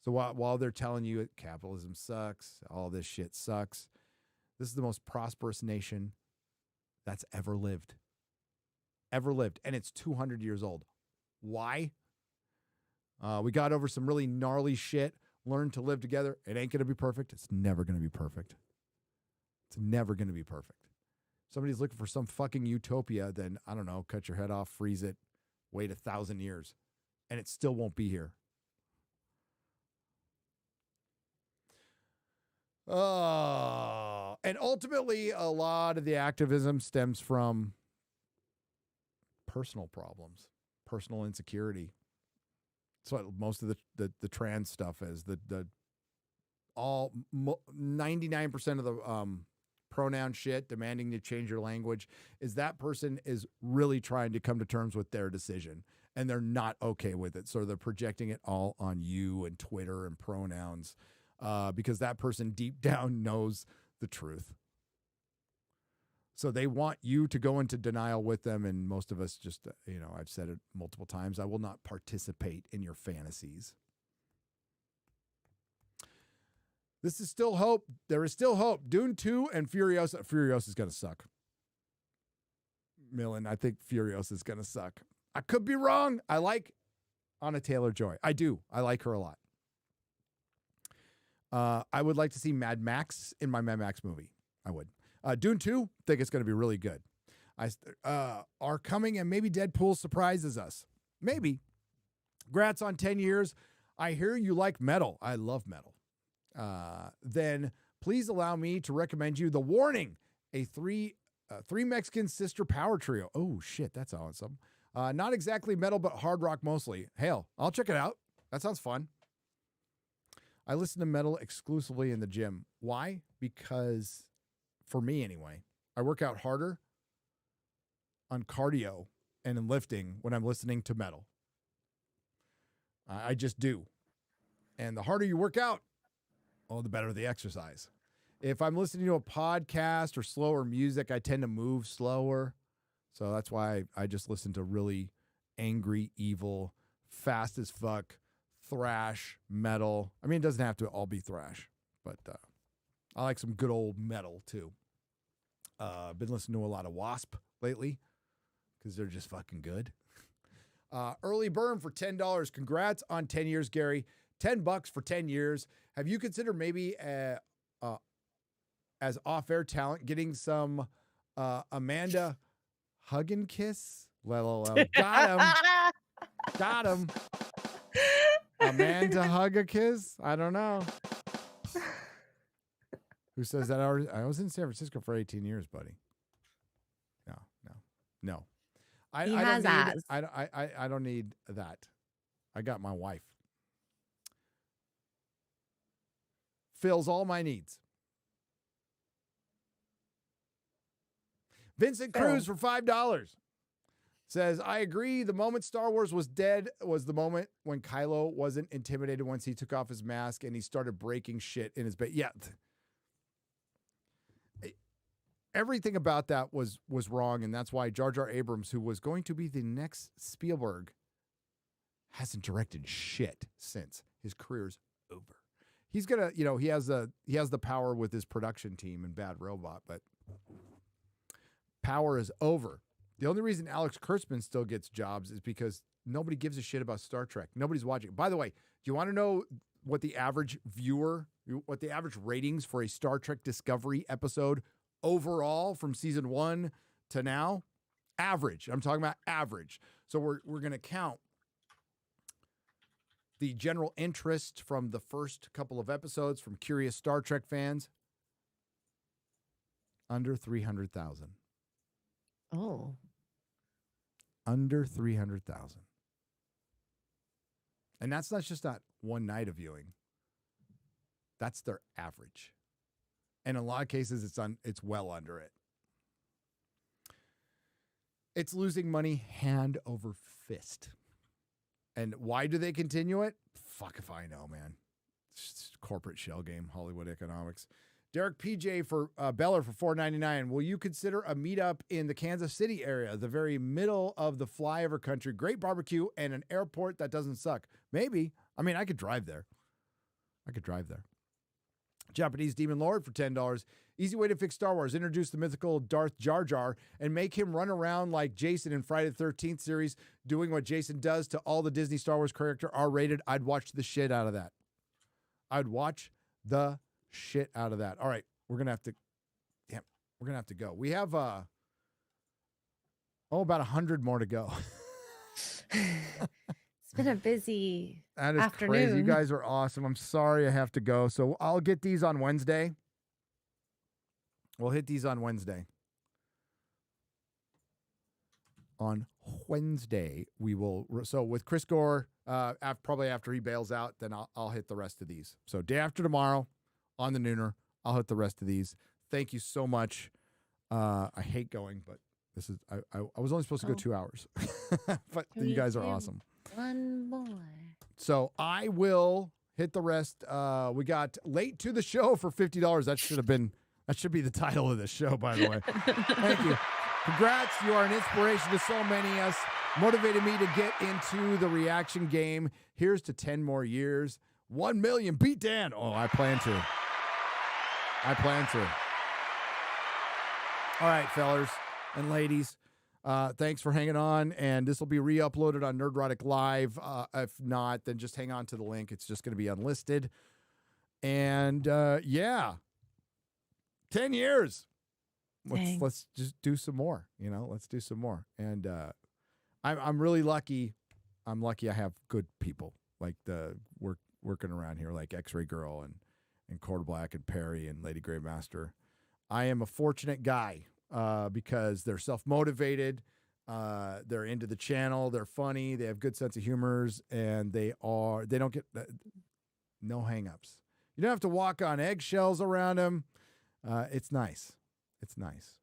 So while they're telling you capitalism sucks, all this shit sucks, this is the most prosperous nation that's ever lived. Ever lived. And it's 200 years old. Why? We got over some really gnarly shit, learned to live together. It ain't going to be perfect. It's never going to be perfect. It's never going to be perfect. Somebody's looking for some fucking utopia, then, I don't know, cut your head off, freeze it, wait 1,000 years, and it still won't be here. And ultimately, a lot of the activism stems from personal problems, personal insecurity. That's what most of the trans stuff is. 99% of the pronoun shit, demanding to change your language, is that person is really trying to come to terms with their decision. and they're not okay with it. So they're projecting it all on you and Twitter and pronouns because that person deep down knows the truth. So they want you to go into denial with them. And most of us just, I've said it multiple times, I will not participate in your fantasies. This is still hope. There is still hope. Dune 2 and Furiosa. Furiosa is going to suck. Millen, I think Furiosa is going to suck. I could be wrong. I like Anna Taylor-Joy. I do. I like her a lot. I would like to see Mad Max in my Mad Max movie. I would. Dune 2, think it's going to be really good. Are coming and maybe Deadpool surprises us. Maybe. Grats on 10 years. I hear you like metal. I love metal. Then please allow me to recommend you The Warning, a three Mexican sister power trio. Oh, shit, that's awesome. Not exactly metal, but hard rock mostly. Hell, I'll check it out. That sounds fun. I listen to metal exclusively in the gym. Why? Because, for me anyway, I work out harder on cardio and in lifting when I'm listening to metal. I just do. And the harder you work out, the better the exercise. If I'm listening to a podcast or slower music, I tend to move slower. So that's why I just listen to really angry, evil, fast as fuck, thrash, metal. I mean, it doesn't have to all be thrash, but I like some good old metal too. I've been listening to a lot of Wasp lately because they're just fucking good. Early burn for $10. Congrats on 10 years, Gary. $10 for 10 years. Have you considered maybe as off-air talent getting some Amanda Hug and Kiss? Got him. Got him. Amanda Hug a Kiss? I don't know. Who says that? I was in San Francisco for 18 years, buddy. No. I don't need that. I got my wife. Fills all my needs. Vincent Cruz for $5 says, I agree. The moment Star Wars was dead was the moment when Kylo wasn't intimidated once he took off his mask and he started breaking shit in his bed. Yeah. Everything about that was wrong, and that's why Jar Jar Abrams, who was going to be the next Spielberg, hasn't directed shit since. His career's over. He's gonna, he has the power with his production team in Bad Robot, but power is over. The only reason Alex Kurtzman still gets jobs is because nobody gives a shit about Star Trek. Nobody's watching. By the way, do you want to know what the average ratings for a Star Trek Discovery episode overall from season 1 to now? Average. I'm talking about average. So we're going to count the general interest from the first couple of episodes from curious Star Trek fans. Under 300,000. Oh. Under 300,000. And that's not just that one night of viewing. That's their average. And in a lot of cases, it's well under it. It's losing money hand over fist. And why do they continue it? Fuck if I know, man. It's just a corporate shell game, Hollywood economics. Derek PJ for Beller for $4.99. Will you consider a meetup in the Kansas City area, the very middle of the flyover country? Great barbecue and an airport that doesn't suck. Maybe. I mean, I could drive there. Japanese Demon Lord for $10. Easy way to fix Star Wars. Introduce the mythical Darth Jar Jar and make him run around like Jason in Friday the 13th series, doing what Jason does to all the Disney Star Wars character, R-rated. I'd watch the shit out of that. All right, we're going to have to go. We have about 100 more to go. It's been a busy That is afternoon. crazy. You guys are awesome. I'm sorry I have to go. So I'll get these on Wednesday. We'll hit these on Wednesday. On Wednesday, we will. So with Chris Gore, probably after he bails out, then I'll hit the rest of these. So day after tomorrow on the Nooner, I'll hit the rest of these. Thank you so much. I hate going, but This is I was only supposed to go 2 hours, but you guys are awesome. One more. So I will hit the rest. We got late to the show for $50. That should be the title of the show, by the way. Thank you. Congrats. You are an inspiration to so many of us. Motivated me to get into the reaction game. Here's to 10 more years. 1 million. Beat Dan. Oh, I plan to. All right, fellers and ladies. Thanks for hanging on, and this will be re-uploaded on Nerdrotic Live. If not, then just hang on to the link. It's just going to be unlisted. And yeah, 10 years. Let's just do some more. Let's do some more. And I'm really lucky. I'm lucky I have good people like the working around here, like X-Ray Girl and Quarter Black and Perry and Lady Grey Master. I am a fortunate guy. Because they're self-motivated, they're into the channel, they're funny, they have good sense of humors, and they don't get no hang-ups. You don't have to walk on eggshells around them. It's nice. It's nice.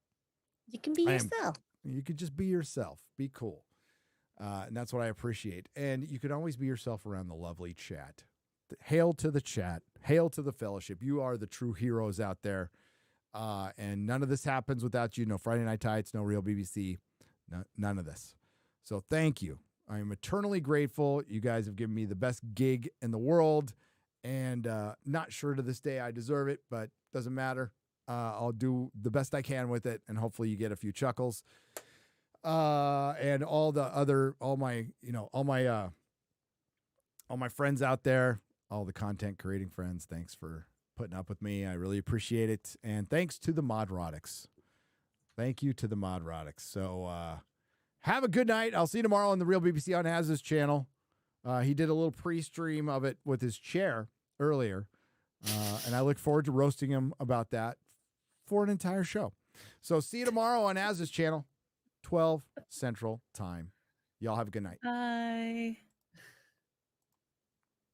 You can be yourself. You could just be yourself. Be cool. And that's what I appreciate. And you can always be yourself around the lovely chat. Hail to the chat. Hail to the fellowship. You are the true heroes out there. And none of this happens without you. No Friday Night Tights, no Real BBC, none of this. So thank you. I am eternally grateful. You guys have given me the best gig in the world, and not sure to this day I deserve it, but doesn't matter. I'll do the best I can with it, and hopefully you get a few chuckles. And all my friends out there, all the content creating friends, thanks for putting up with me. I really appreciate it. And thanks to the Modrotics. Thank you to the Modrotics. So have a good night. I'll see you tomorrow on the Real BBC on Haz's channel. He did a little pre-stream of it with his chair earlier. And I look forward to roasting him about that for an entire show. So see you tomorrow on Haz's channel, 12 Central Time. Y'all have a good night. Bye.